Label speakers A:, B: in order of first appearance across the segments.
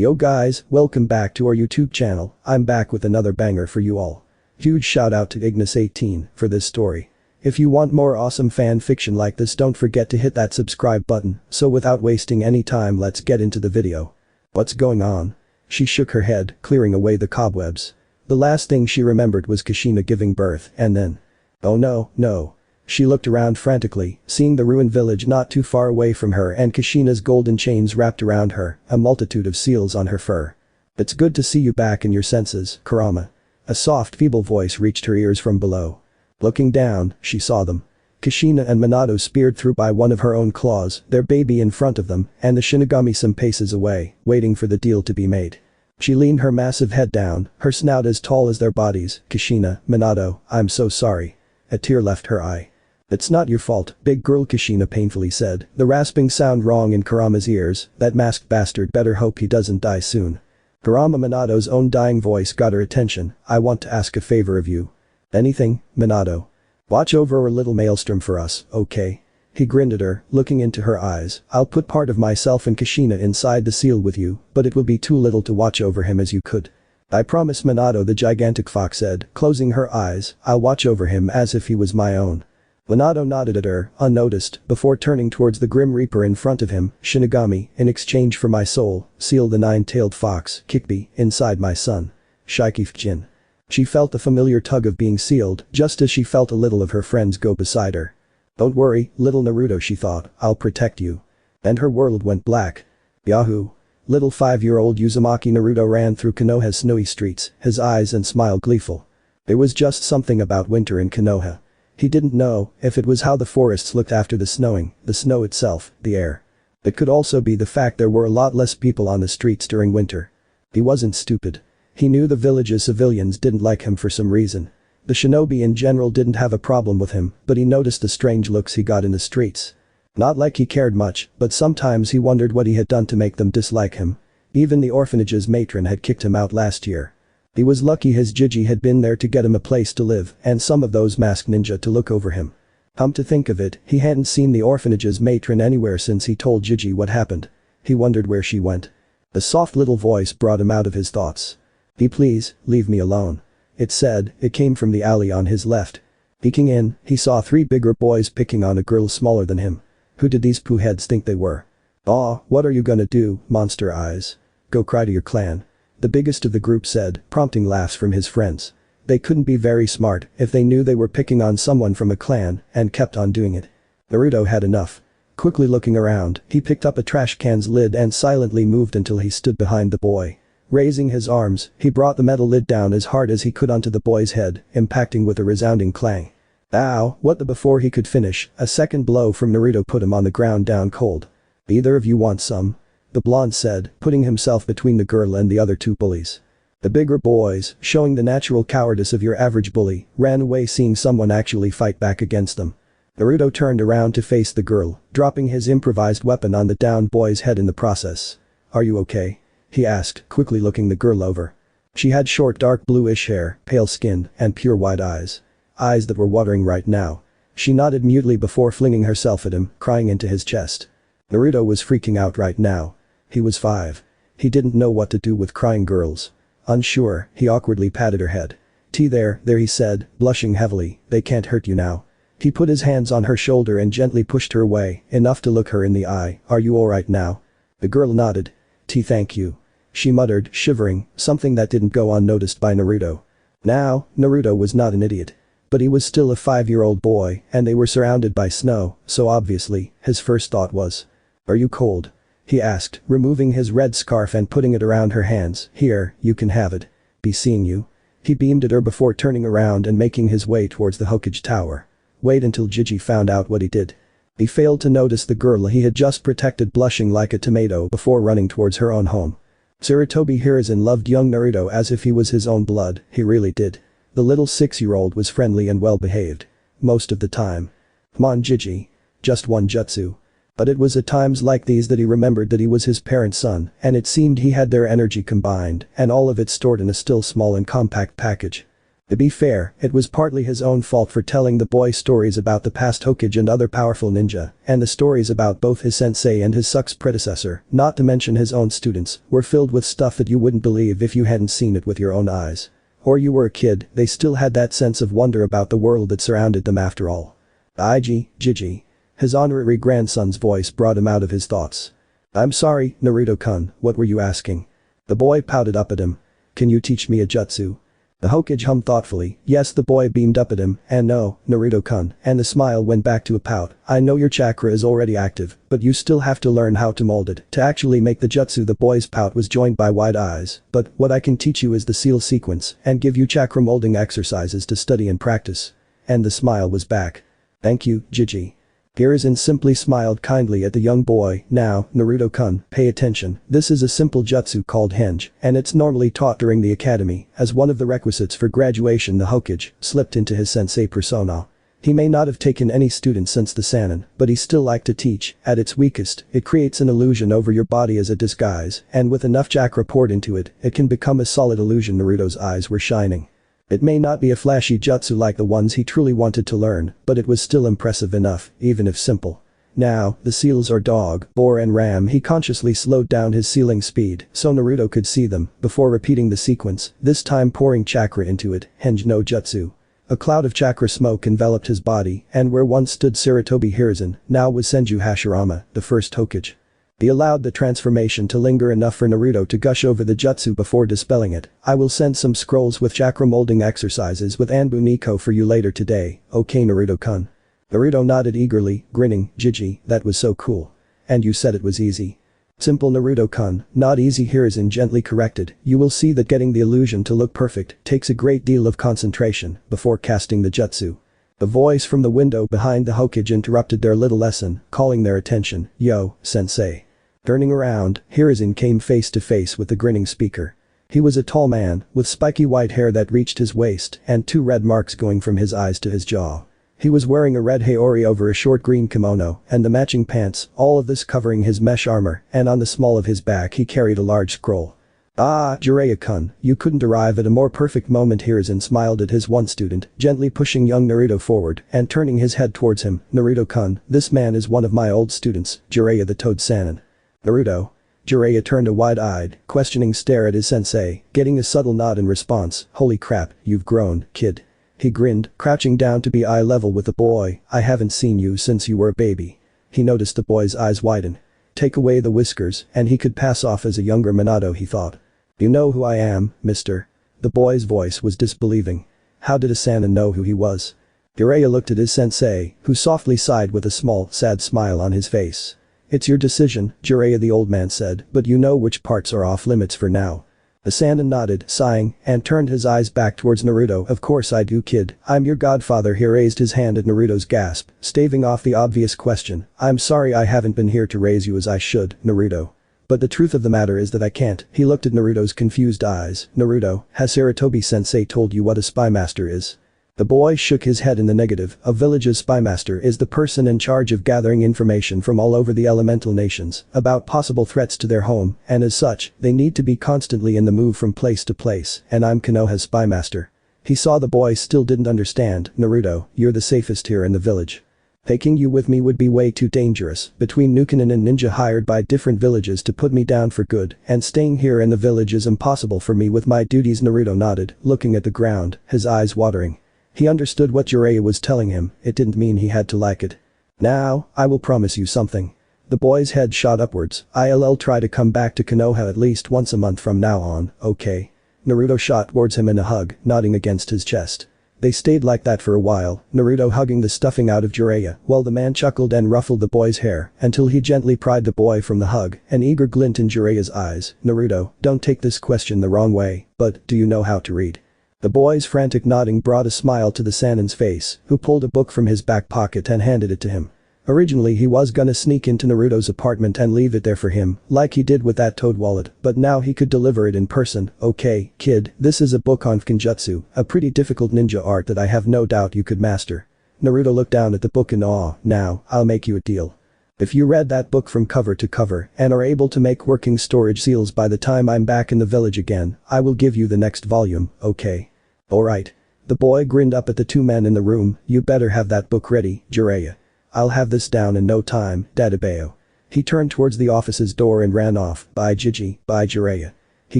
A: Yo guys, welcome back to our YouTube channel. I'm back with another banger for you all. Huge shout out to Ignis18 for this story. If you want more awesome fan fiction like this, don't forget to hit that subscribe button. So without wasting any time, let's get into the video. What's going on? She shook her head, clearing away the cobwebs. The last thing she remembered was Kushina giving birth, and then… oh no. She looked around frantically, seeing the ruined village not too far away from her and Kushina's golden chains wrapped around her, a multitude of seals on her fur. It's good to see you back in your senses, Kurama. A soft, feeble voice reached her ears from below. Looking down, she saw them. Kushina and Minato speared through by one of her own claws, their baby in front of them, and the Shinigami some paces away, waiting for the deal to be made. She leaned her massive head down, her snout as tall as their bodies. Kushina, Minato, I'm so sorry. A tear left her eye. It's not your fault, big girl, Kushina painfully said, the rasping sound rang in Kurama's ears. That masked bastard better hope he doesn't die soon. Kurama, Minato's own dying voice got her attention. I want to ask a favor of you. Anything, Minato? Watch over our little maelstrom for us, okay? He grinned at her, looking into her eyes. I'll put part of myself and Kushina inside the seal with you, but it will be too little to watch over him as you could. I promise, Minato, the gigantic fox said, closing her eyes. I'll watch over him as if he was my own. Minato nodded at her, unnoticed, before turning towards the Grim Reaper in front of him. Shinigami, in exchange for my soul, seal the nine-tailed fox, Kikbi, inside my son. Shikifjin. She felt the familiar tug of being sealed, just as she felt a little of her friends go beside her. Don't worry, little Naruto, she thought, I'll protect you. And her world went black. Yahoo! Little 5-year-old Uzumaki Naruto ran through Konoha's snowy streets, his eyes and smile gleeful. There was just something about winter in Konoha. He didn't know if it was how the forests looked after the snowing, the snow itself, the air. It could also be the fact there were a lot less people on the streets during winter. He wasn't stupid. He knew the village's civilians didn't like him for some reason. The shinobi in general didn't have a problem with him, but he noticed the strange looks he got in the streets. Not like he cared much, but sometimes he wondered what he had done to make them dislike him. Even the orphanage's matron had kicked him out last year. He was lucky his Jiji had been there to get him a place to live and some of those masked ninja to look over him. Come to think of it, he hadn't seen the orphanage's matron anywhere since he told Jiji what happened. He wondered where she went. The soft little voice brought him out of his thoughts. Please, leave me alone. It said. It came from the alley on his left. Peeking in, he saw 3 bigger boys picking on a girl smaller than him. Who did these poo heads think they were? Aw, what are you gonna do, monster eyes? Go cry to your clan. The biggest of the group said, prompting laughs from his friends. They couldn't be very smart if they knew they were picking on someone from a clan and kept on doing it. Naruto had enough. Quickly looking around, he picked up a trash can's lid and silently moved until he stood behind the boy. Raising his arms, he brought the metal lid down as hard as he could onto the boy's head, impacting with a resounding clang. Ow, what the… Before he could finish, a second blow from Naruto put him on the ground down cold. Either of you want some? The blonde said, putting himself between the girl and the other 2 bullies. The bigger boys, showing the natural cowardice of your average bully, ran away seeing someone actually fight back against them. Naruto turned around to face the girl, dropping his improvised weapon on the downed boy's head in the process. Are you okay? He asked, quickly looking the girl over. She had short dark bluish hair, pale skin, and pure white eyes. Eyes that were watering right now. She nodded mutely before flinging herself at him, crying into his chest. Naruto was freaking out right now. He was 5. He didn't know what to do with crying girls. Unsure, he awkwardly patted her head. There he said, blushing heavily, they can't hurt you now. He put his hands on her shoulder and gently pushed her away, enough to look her in the eye. Are you alright now? The girl nodded. Thank you. She muttered, shivering, something that didn't go unnoticed by Naruto. Now, Naruto was not an idiot. But he was still a 5-year-old boy and they were surrounded by snow, so obviously, his first thought was. Are you cold? He asked, removing his red scarf and putting it around her hands. Here, you can have it. Be seeing you. He beamed at her before turning around and making his way towards the Hokage Tower. Wait until Jiji found out what he did. He failed to notice the girl he had just protected blushing like a tomato before running towards her own home. Sarutobi Hiruzen loved young Naruto as if he was his own blood, he really did. The little 6-year-old was friendly and well behaved. Most of the time. Come on Jiji. Just one jutsu. But it was at times like these that he remembered that he was his parents' son, and it seemed he had their energy combined, and all of it stored in a still small and compact package. To be fair, it was partly his own fault for telling the boy stories about the past Hokage and other powerful ninja, and the stories about both his sensei and his suck's predecessor, not to mention his own students, were filled with stuff that you wouldn't believe if you hadn't seen it with your own eyes. Or you were a kid, they still had that sense of wonder about the world that surrounded them after all. Gigi. His honorary grandson's voice brought him out of his thoughts. I'm sorry, Naruto-kun, what were you asking? The boy pouted up at him. Can you teach me a jutsu? The Hokage hummed thoughtfully. Yes, the boy beamed up at him, and no, Naruto-kun, and the smile went back to a pout. I know your chakra is already active, but you still have to learn how to mold it to actually make the jutsu. The boy's pout was joined by wide eyes. But what I can teach you is the seal sequence and give you chakra molding exercises to study and practice. And the smile was back. Thank you, Gigi. Hiruzen simply smiled kindly at the young boy. Now, Naruto-kun, pay attention. This is a simple jutsu called henge, and it's normally taught during the academy as one of the requisites for graduation. The Hokage slipped into his sensei persona. He may not have taken any students since the Sannin, but he still liked to teach. At its weakest, it creates an illusion over your body as a disguise, and with enough chakra poured into it, it can become a solid illusion. Naruto's eyes were shining. It may not be a flashy jutsu like the ones he truly wanted to learn, but it was still impressive enough, even if simple. Now, the seals are dog, boar and ram. He consciously slowed down his sealing speed so Naruto could see them before repeating the sequence, this time pouring chakra into it. Henge no jutsu. A cloud of chakra smoke enveloped his body, and where once stood Sarutobi Hiruzen, now was Senju Hashirama, the first Hokage. He allowed the transformation to linger enough for Naruto to gush over the jutsu before dispelling it. I will send some scrolls with chakra molding exercises with Anbu Nico for you later today, okay Naruto-kun? Naruto nodded eagerly, grinning. Gigi, that was so cool. And you said it was easy. Simple Naruto-kun, not easy. Hiruzen gently corrected. You will see that getting the illusion to look perfect takes a great deal of concentration before casting the jutsu. The voice from the window behind the Hokage interrupted their little lesson, calling their attention. Yo, sensei. Turning around, Hiruzen came face to face with the grinning speaker. He was a tall man, with spiky white hair that reached his waist and 2 red marks going from his eyes to his jaw. He was wearing a red haori over a short green kimono and the matching pants, all of this covering his mesh armor, and on the small of his back he carried a large scroll. Jiraiya-kun, you couldn't arrive at a more perfect moment. Hiruzen smiled at his one student, gently pushing young Naruto forward and turning his head towards him. Naruto-kun, this man is one of my old students, Jiraiya the Toad Sannin. Naruto? Jiraiya turned a wide-eyed, questioning stare at his sensei, getting a subtle nod in response. Holy crap, you've grown, kid. He grinned, crouching down to be eye level with the boy. I haven't seen you since you were a baby. He noticed the boy's eyes widen. Take away the whiskers, and he could pass off as a younger Minato, he thought. You know who I am, mister? The boy's voice was disbelieving. How did a Sannin know who he was? Jiraiya looked at his sensei, who softly sighed with a small, sad smile on his face. It's your decision, Jiraiya, the old man said, but you know which parts are off limits for now. The Sannin nodded, sighing, and turned his eyes back towards Naruto. Of course I do, kid. I'm your godfather. He raised his hand at Naruto's gasp, staving off the obvious question. I'm sorry I haven't been here to raise you as I should, Naruto. But the truth of the matter is that I can't. He looked at Naruto's confused eyes. Naruto, has Sarutobi-sensei told you what a spy master is? The boy shook his head in the negative. A village's spymaster is the person in charge of gathering information from all over the elemental nations about possible threats to their home, and as such, they need to be constantly in the move from place to place, and I'm Konoha's spymaster. He saw the boy still didn't understand. Naruto, you're the safest here in the village. Taking you with me would be way too dangerous. Between Nukenin and ninja hired by different villages to put me down for good, and staying here in the village is impossible for me with my duties. Naruto nodded, looking at the ground, his eyes watering. He understood what Jiraiya was telling him. It didn't mean he had to like it. Now, I will promise you something. The boy's head shot upwards. I'll try to come back to Konoha at least once a month from now on, okay? Naruto shot towards him in a hug, nodding against his chest. They stayed like that for a while, Naruto hugging the stuffing out of Jiraiya, while the man chuckled and ruffled the boy's hair until he gently pried the boy from the hug, an eager glint in Jiraiya's eyes. Naruto, don't take this question the wrong way, but do you know how to read? The boy's frantic nodding brought a smile to the Sannin's face, who pulled a book from his back pocket and handed it to him. Originally he was gonna sneak into Naruto's apartment and leave it there for him, like he did with that toad wallet, but now he could deliver it in person. Okay, kid, this is a book on Fūinjutsu, a pretty difficult ninja art that I have no doubt you could master. Naruto looked down at the book in awe. Now, I'll make you a deal. If you read that book from cover to cover and are able to make working storage seals by the time I'm back in the village again, I will give you the next volume, okay? Alright. The boy grinned up at the two men in the room. You better have that book ready, Jiraiya. I'll have this down in no time, Dadabeo. He turned towards the office's door and ran off. Bye Gigi, bye Jiraiya. He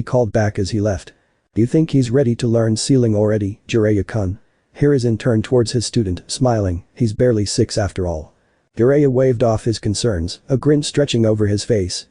A: called back as he left. Do you think he's ready to learn sealing already, Jiraiya-kun? Hiruzen turned towards his student, smiling. He's barely 6 after all. Jiraiya waved off his concerns, a grin stretching over his face.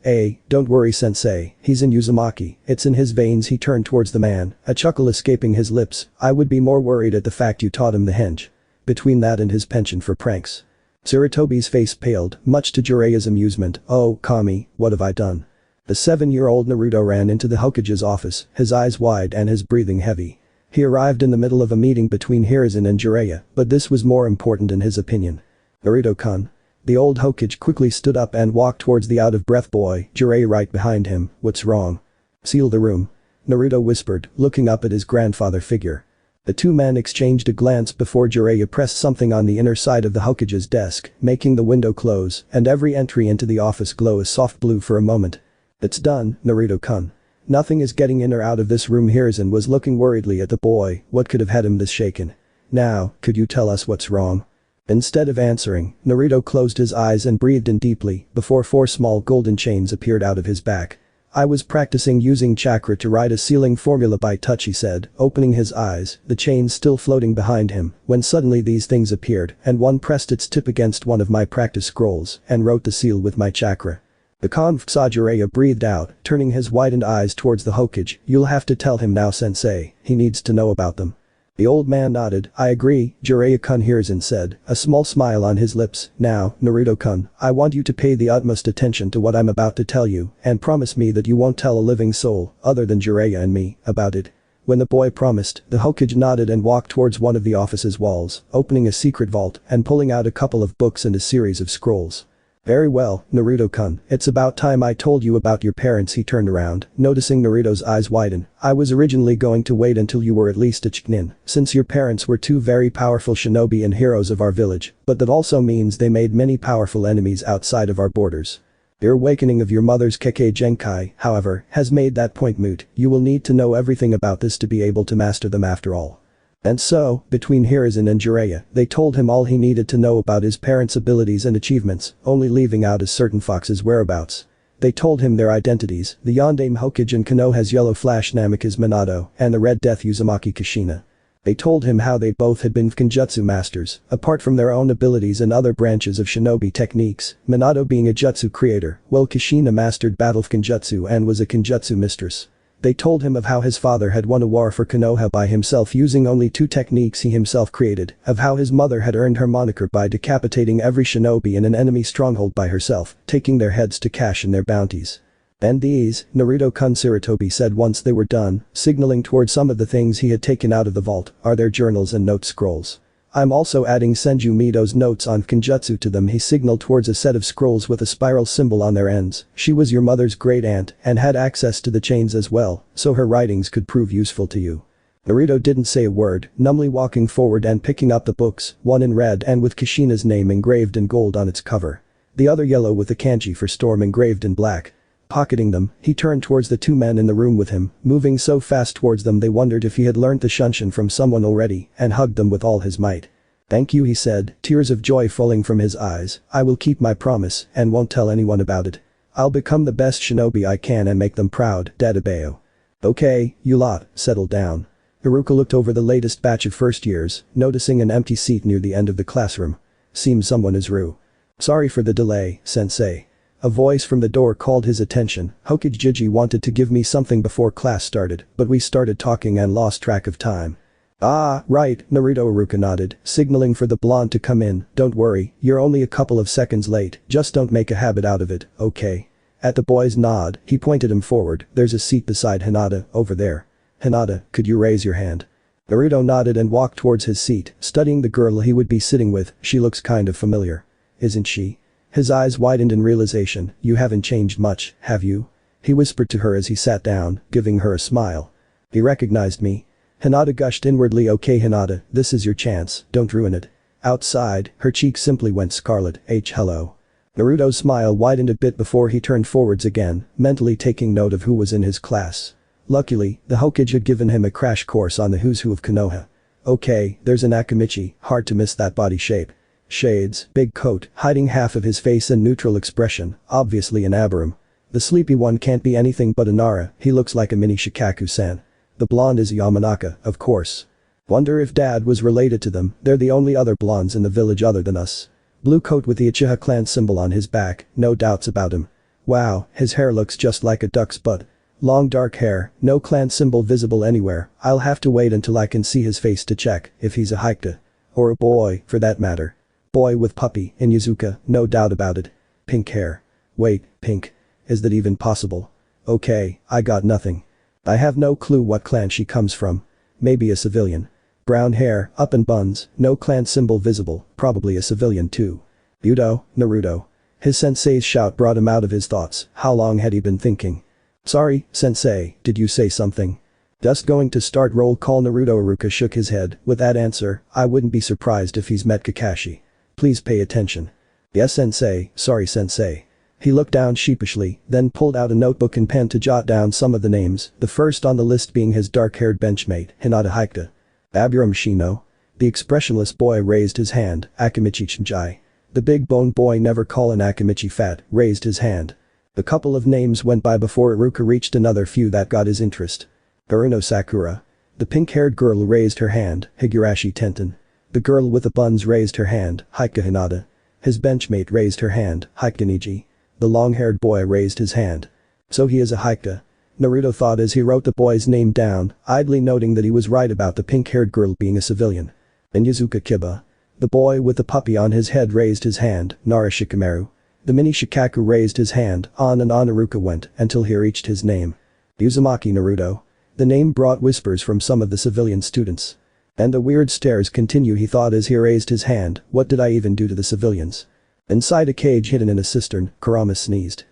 A: Don't worry sensei, he's in Uzumaki, it's in his veins. He turned towards the man, a chuckle escaping his lips. I would be more worried at the fact you taught him the henge. Between that and his penchant for pranks. Tsurutobi's face paled, much to Jiraiya's amusement. Oh, Kami, what have I done? The 7-year-old Naruto ran into the Hokage's office, his eyes wide and his breathing heavy. He arrived in the middle of a meeting between Hiruzen and Jiraiya, but this was more important in his opinion. Naruto-kun. The old Hokage quickly stood up and walked towards the out-of-breath boy, Jiraiya right behind him. What's wrong? Seal the room. Naruto whispered, looking up at his grandfather figure. The two men exchanged a glance before Jiraiya pressed something on the inner side of the Hokage's desk, making the window close, and every entry into the office glow a soft blue for a moment. It's done, Naruto-kun. Nothing is getting in or out of this room. Hiruzen was looking worriedly at the boy. What could have had him this shaken? Now, could you tell us what's wrong? Instead of answering, Naruto closed his eyes and breathed in deeply before 4 small golden chains appeared out of his back. I was practicing using chakra to write a sealing formula by touch, he said, opening his eyes, the chains still floating behind him, when suddenly these things appeared and one pressed its tip against one of my practice scrolls and wrote the seal with my chakra. The conf saw Jiraiya breathed out, turning his widened eyes towards the Hokage. You'll have to tell him now sensei, he needs to know about them. The old man nodded. I agree, Jiraiya-kun, Hiruzen said, a small smile on his lips. Now, Naruto-kun, I want you to pay the utmost attention to what I'm about to tell you and promise me that you won't tell a living soul, other than Jiraiya and me, about it. When the boy promised, the Hokage nodded and walked towards one of the office's walls, opening a secret vault and pulling out a couple of books and a series of scrolls. Very well, Naruto-kun, it's about time I told you about your parents. He turned around, noticing Naruto's eyes widen. I was originally going to wait until you were at least a chunin, since your parents were 2 very powerful shinobi and heroes of our village, but that also means they made many powerful enemies outside of our borders. The awakening of your mother's Kekkei Genkai, however, has made that point moot. You will need to know everything about this to be able to master them after all. And so, between Hiruzen and Jiraiya, they told him all he needed to know about his parents' abilities and achievements, only leaving out a certain fox's whereabouts. They told him their identities, the Yondaime Hokage and Konoha's Yellow Flash Namikaze Minato, and the Red Death Uzumaki Kushina. They told him how they both had been Fūinjutsu masters, apart from their own abilities and other branches of shinobi techniques, Minato being a jutsu creator, while Kushina mastered battle Fūinjutsu and was a Kenjutsu mistress. They told him of how his father had won a war for Konoha by himself using only 2 techniques he himself created, of how his mother had earned her moniker by decapitating every shinobi in an enemy stronghold by herself, taking their heads to cash in their bounties. And these, Naruto-kun, Tsurutobi said once they were done, signaling toward some of the things he had taken out of the vault, are their journals and note scrolls. I'm also adding Senju Mito's notes on Kenjutsu to them. He signaled towards a set of scrolls with a spiral symbol on their ends. She was your mother's great aunt and had access to the chains as well, so her writings could prove useful to you. Naruto didn't say a word, numbly walking forward and picking up the books, one in red and with Kushina's name engraved in gold on its cover. The other yellow with the kanji for storm engraved in black. Pocketing them, he turned towards the 2 men in the room with him, moving so fast towards them they wondered if he had learned the shunshin from someone already, and hugged them with all his might. Thank you, he said, tears of joy falling from his eyes. I will keep my promise and won't tell anyone about it. I'll become the best shinobi I can and make them proud, Dadabeo. Okay, you lot, settle down. Iruka looked over the latest batch of first years, noticing an empty seat near the end of the classroom. Seems someone is Ru. Sorry for the delay, sensei. A voice from the door called his attention. Hokage Jiji wanted to give me something before class started, but we started talking and lost track of time. Ah, right, Naruto. Iruka nodded, signaling for the blonde to come in. Don't worry, you're only a couple of seconds late, just don't make a habit out of it, okay? At the boy's nod, he pointed him forward. There's a seat beside Hinata, over there. Hinata, could you raise your hand? Naruto nodded and walked towards his seat, studying the girl he would be sitting with. She looks kind of familiar. Isn't she? His eyes widened in realization. You haven't changed much, have you? He whispered to her as he sat down, giving her a smile. He recognized me. Hinata gushed inwardly. Okay Hinata, this is your chance, don't ruin it. Outside, her cheeks simply went scarlet. Hello. Naruto's smile widened a bit before he turned forwards again, mentally taking note of who was in his class. Luckily, the Hokage had given him a crash course on the who's who of Konoha. Okay, there's an Akimichi, hard to miss that body shape. Shades, big coat, hiding half of his face and neutral expression, obviously an Abiram. The sleepy one can't be anything but a Nara, he looks like a mini Shikaku-san. The blonde is Yamanaka, of course. Wonder if dad was related to them, they're the only other blondes in the village other than us. Blue coat with the Uchiha clan symbol on his back, no doubts about him. Wow, his hair looks just like a duck's butt. Long dark hair, no clan symbol visible anywhere, I'll have to wait until I can see his face to check if he's a Haikta. Or a boy, for that matter. Boy with puppy, in Yuzuka, no doubt about it. Pink hair. Wait, pink. Is that even possible? Okay, I got nothing. I have no clue what clan she comes from. Maybe a civilian. Brown hair, up in buns, no clan symbol visible, probably a civilian too. Budo, Naruto. His sensei's shout brought him out of his thoughts, how long had he been thinking? Sorry, sensei, did you say something? Just going to start roll call. Naruto. Iruka shook his head, with that answer, I wouldn't be surprised if he's met Kakashi. Please pay attention. Yes sensei, sorry sensei. He looked down sheepishly, then pulled out a notebook and pen to jot down some of the names, the first on the list being his dark-haired benchmate, Hinata Haikta. Abiram Shino. The expressionless boy raised his hand, Akimichi Chinjai. The big-boned boy, never call an Akimichi fat, raised his hand. A couple of names went by before Iruka reached another few that got his interest. Haruno Sakura. The pink-haired girl raised her hand, Higurashi Tenten. The girl with the buns raised her hand, Haikta Hinata. His benchmate raised her hand, Haikta Niji. The long-haired boy raised his hand. So he is a Haikta. Naruto thought as he wrote the boy's name down, idly noting that he was right about the pink-haired girl being a civilian. And Yuzuka Kiba. The boy with the puppy on his head raised his hand, Nara Shikamaru. The mini Shikaku raised his hand, on and on Iruka went, until he reached his name. Uzumaki Naruto. The name brought whispers from some of the civilian students. And the weird stares continue, he thought as he raised his hand, what did I even do to the civilians? Inside a cage hidden in a cistern, Kurama sneezed.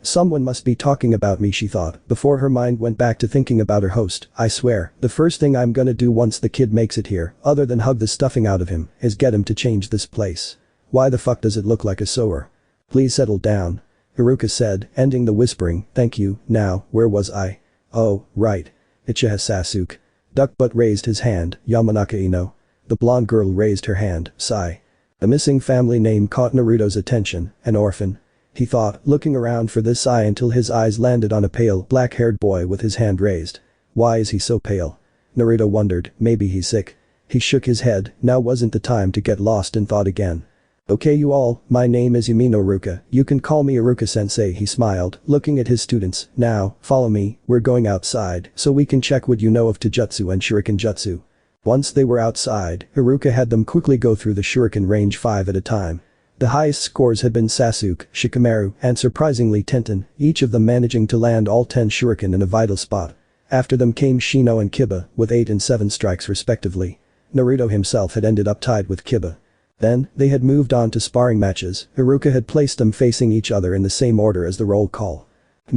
A: Someone must be talking about me, she thought, before her mind went back to thinking about her host. I swear, the first thing I'm gonna do once the kid makes it here, other than hug the stuffing out of him, is get him to change this place. Why the fuck does it look like a sewer? Please settle down. Iruka said, ending the whispering, thank you. Now, where was I? Oh, right. Uchiha Sasuke. Duckbutt raised his hand, Yamanaka Ino. The blonde girl raised her hand, Sai. The missing family name caught Naruto's attention, an orphan. He thought, looking around for this Sai until his eyes landed on a pale, black-haired boy with his hand raised. Why is he so pale? Naruto wondered, maybe he's sick. He shook his head, now wasn't the time to get lost in thought again. Okay you all, my name is Yumino Iruka, you can call me Iruka-sensei, he smiled, looking at his students. Now, follow me, we're going outside, so we can check what you know of Taijutsu and Shuriken Jutsu. Once they were outside, Iruka had them quickly go through the Shuriken range 5 at a time. The highest scores had been Sasuke, Shikamaru, and surprisingly Tenten, each of them managing to land all 10 Shuriken in a vital spot. After them came Shino and Kiba, with 8 and 7 strikes respectively. Naruto himself had ended up tied with Kiba. Then, they had moved on to sparring matches. Iruka had placed them facing each other in the same order as the roll call.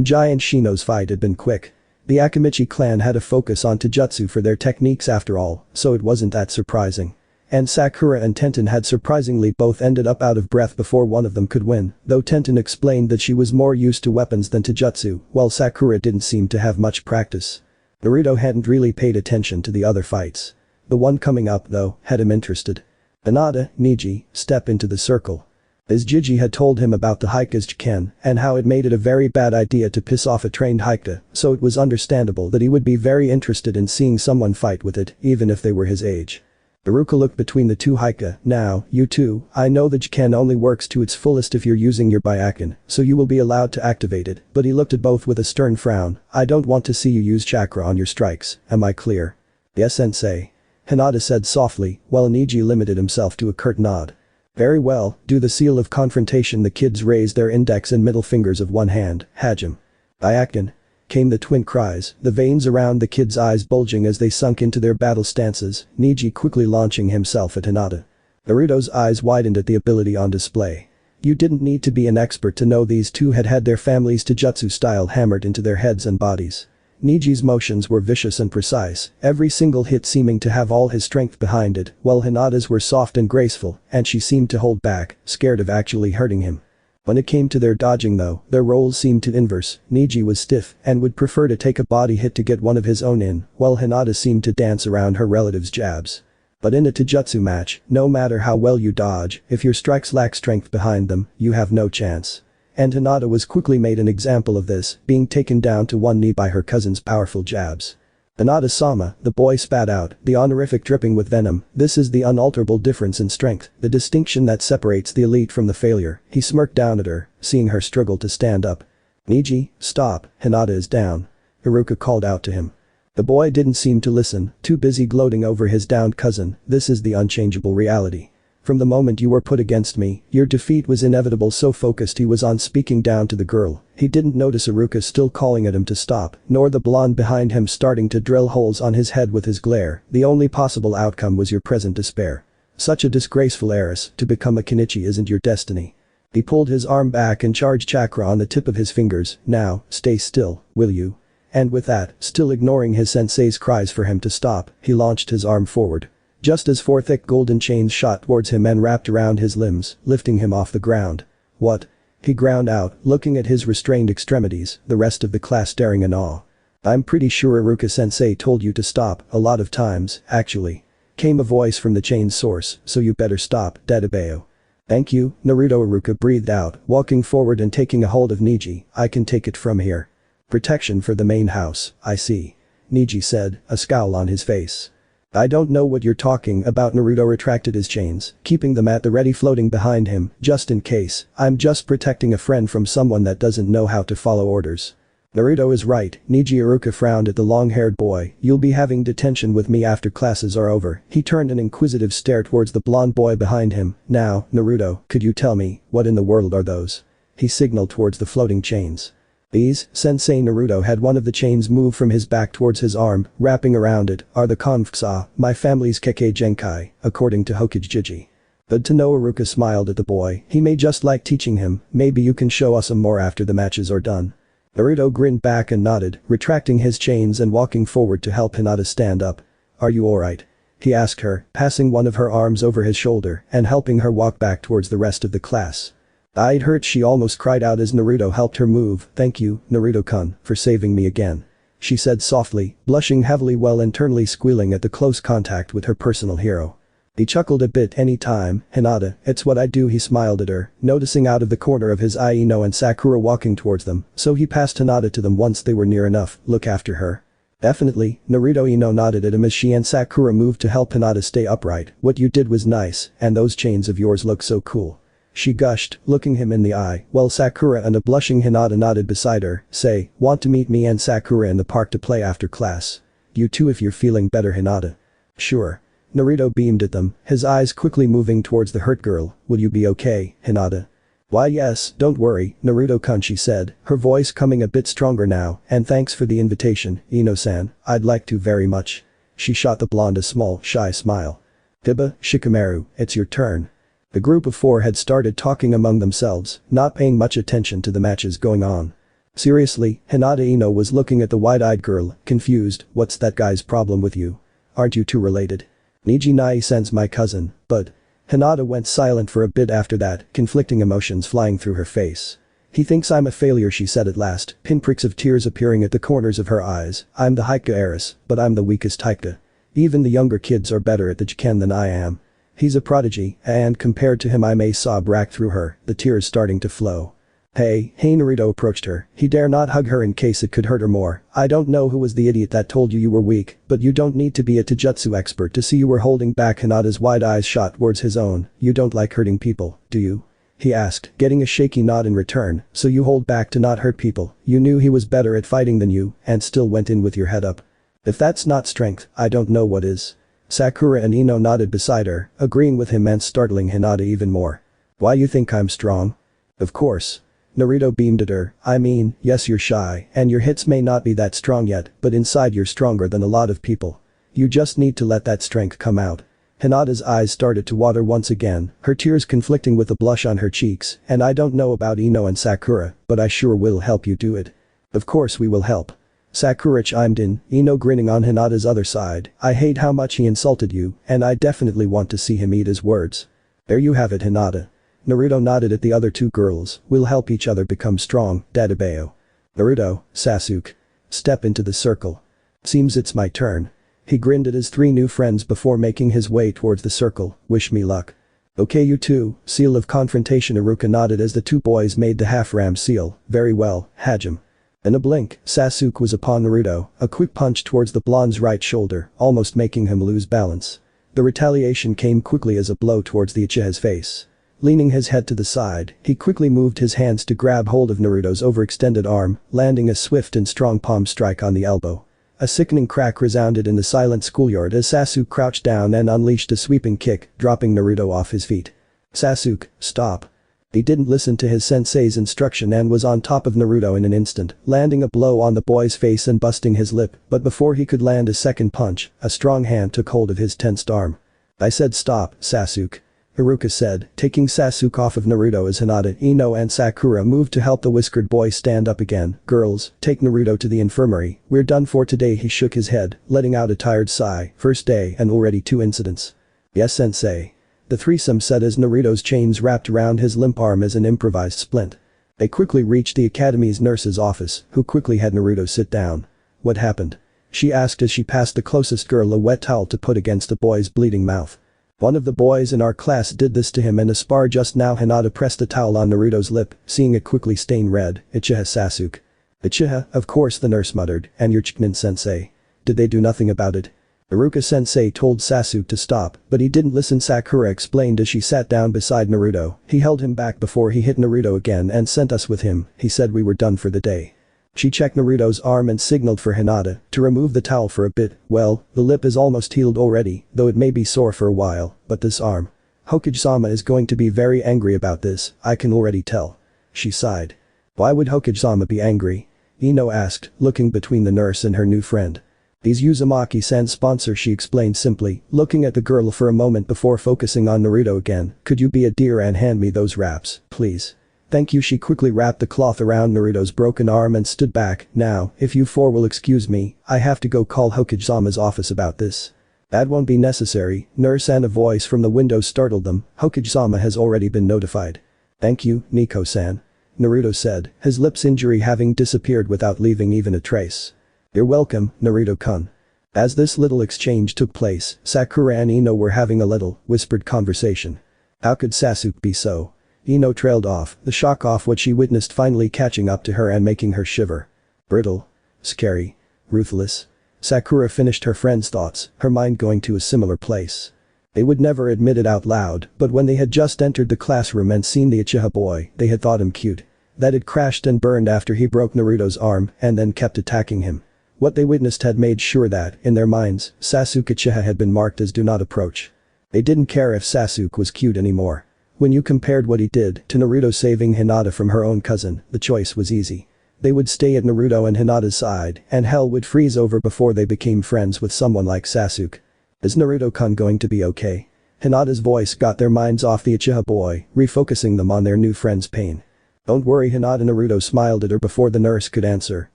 A: Jai and Shino's fight had been quick. The Akimichi clan had a focus on Taijutsu for their techniques after all, so it wasn't that surprising. And Sakura and Tenten had surprisingly both ended up out of breath before one of them could win, though Tenten explained that she was more used to weapons than Taijutsu, while Sakura didn't seem to have much practice. Naruto hadn't really paid attention to the other fights. The one coming up, though, had him interested. Hinata, Niji, step into the circle. As Jiji had told him about the Haika's Jiken and how it made it a very bad idea to piss off a trained Haikta, so it was understandable that he would be very interested in seeing someone fight with it, even if they were his age. Iruka looked between the two Haika. Now, you two, I know the Jiken only works to its fullest if you're using your Byakugan, so you will be allowed to activate it, but he looked at both with a stern frown. I don't want to see you use chakra on your strikes, am I clear? Yes sensei. Hinata said softly, while Niji limited himself to a curt nod. Very well, do the seal of confrontation. The kids raised their index and middle fingers of one hand, Hajime. Byakugan. Came the twin cries, the veins around the kids' eyes bulging as they sunk into their battle stances, Niji quickly launching himself at Hinata. Naruto's eyes widened at the ability on display. You didn't need to be an expert to know these two had had their families' Taijutsu style hammered into their heads and bodies. Niji's motions were vicious and precise, every single hit seeming to have all his strength behind it, while Hinata's were soft and graceful, and she seemed to hold back, scared of actually hurting him. When it came to their dodging though, their roles seemed to inverse. Niji was stiff and would prefer to take a body hit to get one of his own in, while Hinata seemed to dance around her relative's jabs. But in a Taijutsu match, no matter how well you dodge, if your strikes lack strength behind them, you have no chance. And Hinata was quickly made an example of this, being taken down to one knee by her cousin's powerful jabs. Hinata-sama, the boy spat out, the honorific dripping with venom. This is the unalterable difference in strength, the distinction that separates the elite from the failure. He smirked down at her, seeing her struggle to stand up. Niji, stop, Hinata is down. Iruka called out to him. The boy didn't seem to listen, too busy gloating over his downed cousin. This is the unchangeable reality. From the moment you were put against me, your defeat was inevitable. So focused he was on speaking down to the girl, he didn't notice Iruka still calling at him to stop, nor the blonde behind him starting to drill holes on his head with his glare. The only possible outcome was your present despair. Such a disgraceful heiress, to become a Kenichi isn't your destiny. He pulled his arm back and charged chakra on the tip of his fingers. Now, stay still, will you? And with that, still ignoring his sensei's cries for him to stop, he launched his arm forward. Just as four thick golden chains shot towards him and wrapped around his limbs, lifting him off the ground. What? He ground out, looking at his restrained extremities, the rest of the class staring in awe. I'm pretty sure Iruka-sensei told you to stop, a lot of times, actually. Came a voice from the chain's source, so you better stop, Dadabeo. Thank you, Naruto. Iruka breathed out, walking forward and taking a hold of Niji. I can take it from here. Protection for the main house, I see. Niji said, a scowl on his face. I don't know what you're talking about. Naruto retracted his chains, keeping them at the ready floating behind him, just in case. I'm just protecting a friend from someone that doesn't know how to follow orders. Naruto is right, Niji. Iruka frowned at the long-haired boy. You'll be having detention with me after classes are over. He turned an inquisitive stare towards the blonde boy behind him. Now, Naruto, could you tell me, what in the world are those? He signaled towards the floating chains. These, Sensei. Naruto had one of the chains move from his back towards his arm, wrapping around it, are the Konfusa, my family's Kekkei Genkai, according to Hokage. Good to know. Iruka smiled at the boy. He may just like teaching him. Maybe you can show us some more after the matches are done. Naruto grinned back and nodded, retracting his chains and walking forward to help Hinata stand up. Are you alright? He asked her, passing one of her arms over his shoulder and helping her walk back towards the rest of the class. It hurt, she almost cried out as Naruto helped her move. Thank you, Naruto-kun, for saving me again. She said softly, blushing heavily while internally squealing at the close contact with her personal hero. He chuckled a bit. Any time, Hinata, it's what I do. He smiled at her, noticing out of the corner of his eye Ino and Sakura walking towards them, so he passed Hinata to them once they were near enough. Look after her. Definitely, Naruto. Ino nodded at him as she and Sakura moved to help Hinata stay upright. What you did was nice, and those chains of yours look so cool. She gushed, looking him in the eye, while Sakura and a blushing Hinata nodded beside her. Say, want to meet me and Sakura in the park to play after class? You too if you're feeling better, Hinata. Sure. Naruto beamed at them, his eyes quickly moving towards the hurt girl. Will you be okay, Hinata? Why yes, don't worry, Naruto-kun, she said, her voice coming a bit stronger now, and thanks for the invitation, Ino-san, I'd like to very much. She shot the blonde a small, shy smile. Hiba, Shikamaru, it's your turn. The group of four had started talking among themselves, not paying much attention to the matches going on. Seriously, Hinata. Ino was looking at the wide-eyed girl, confused. What's that guy's problem with you? Aren't you two related? Niji Nai-sen's my cousin, but… Hinata went silent for a bit after that, conflicting emotions flying through her face. He thinks I'm a failure, she said at last, pinpricks of tears appearing at the corners of her eyes. I'm the Hika heiress, but I'm the weakest Hika. Even the younger kids are better at the Jiken than I am. He's a prodigy, and compared to him I may sob rack through her, the tears starting to flow. Hey, Naruto approached her. He dare not hug her in case it could hurt her more. I don't know who was the idiot that told you were weak, but you don't need to be a taijutsu expert to see you were holding back. Hinata's wide eyes shot towards his own. You don't like hurting people, do you? He asked, getting a shaky nod in return. So you hold back to not hurt people. You knew he was better at fighting than you, and still went in with your head up. If that's not strength, I don't know what is. Sakura and Ino nodded beside her, agreeing with him and startling Hinata even more. Why you think I'm strong? Of course. Naruto beamed at her. I mean, yes, you're shy, and your hits may not be that strong yet, but inside you're stronger than a lot of people. You just need to let that strength come out. Hinata's eyes started to water once again, her tears conflicting with the blush on her cheeks. And I don't know about Ino and Sakura, but I sure will help you do it. Of course we will help. Sakura chimed in, Ino grinning on Hinata's other side. I hate how much he insulted you, and I definitely want to see him eat his words. There you have it, Hinata. Naruto nodded at the other two girls. We'll help each other become strong, Dadabeo. Naruto, Sasuke. Step into the circle. Seems it's my turn. He grinned at his three new friends before making his way towards the circle. Wish me luck. Okay you two, seal of confrontation. Iruka nodded as the two boys made the half-ram seal. Very well, Hajime. In a blink, Sasuke was upon Naruto, a quick punch towards the blonde's right shoulder, almost making him lose balance. The retaliation came quickly as a blow towards the Uchiha's face. Leaning his head to the side, he quickly moved his hands to grab hold of Naruto's overextended arm, landing a swift and strong palm strike on the elbow. A sickening crack resounded in the silent schoolyard as Sasuke crouched down and unleashed a sweeping kick, dropping Naruto off his feet. Sasuke, stop. He didn't listen to his sensei's instruction and was on top of Naruto in an instant, landing a blow on the boy's face and busting his lip, but before he could land a second punch, a strong hand took hold of his tensed arm. I said stop, Sasuke. Iruka said, taking Sasuke off of Naruto as Hinata, Ino and Sakura moved to help the whiskered boy stand up again. Girls, take Naruto to the infirmary. We're done for today. He shook his head, letting out a tired sigh. First day and already 2 incidents. Yes sensei. The threesome said as Naruto's chains wrapped around his limp arm as an improvised splint. They quickly reached the academy's nurse's office, who quickly had Naruto sit down. What happened? She asked as she passed the closest girl a wet towel to put against the boy's bleeding mouth. One of the boys in our class did this to him in a spar just now. Hinata pressed the towel on Naruto's lip, seeing it quickly stain red. Uchiha Sasuke. Uchiha, of course the nurse muttered, and your Chunin sensei. Did they do nothing about it? Iruka sensei told Sasuke to stop, but he didn't listen. Sakura explained as she sat down beside Naruto. He held him back before he hit Naruto again and sent us with him. He said we were done for the day. She checked Naruto's arm and signaled for Hinata to remove the towel for a bit. Well, the lip is almost healed already, though it may be sore for a while, but this arm. Hokage-sama is going to be very angry about this, I can already tell. She sighed. Why would Hokage-sama be angry? Ino asked, looking between the nurse and her new friend. He's Uzumaki-san's sponsor, she explained simply, looking at the girl for a moment before focusing on Naruto again. Could you be a dear and hand me those wraps, please? Thank you. She quickly wrapped the cloth around Naruto's broken arm and stood back. Now, if you four will excuse me, I have to go call Hokage-sama's office about this. That won't be necessary, nurse, and a voice from the window startled them. Hokage-sama has already been notified. Thank you, Nico-san. Naruto said, his lips injury having disappeared without leaving even a trace. You're welcome, Naruto-kun. As this little exchange took place, Sakura and Ino were having a little, whispered conversation. How could Sasuke be so? Ino trailed off, the shock of what she witnessed finally catching up to her and making her shiver. Brittle. Scary. Ruthless. Sakura finished her friend's thoughts, her mind going to a similar place. They would never admit it out loud, but when they had just entered the classroom and seen the Uchiha boy, they had thought him cute. That it crashed and burned after he broke Naruto's arm and then kept attacking him. What they witnessed had made sure that, in their minds, Sasuke Uchiha had been marked as do not approach. They didn't care if Sasuke was cute anymore. When you compared what he did to Naruto saving Hinata from her own cousin, the choice was easy. They would stay at Naruto and Hinata's side, and hell would freeze over before they became friends with someone like Sasuke. Is Naruto-kun going to be okay? Hinata's voice got their minds off the Uchiha boy, refocusing them on their new friend's pain. Don't worry, Hinata. Naruto smiled at her before the nurse could answer,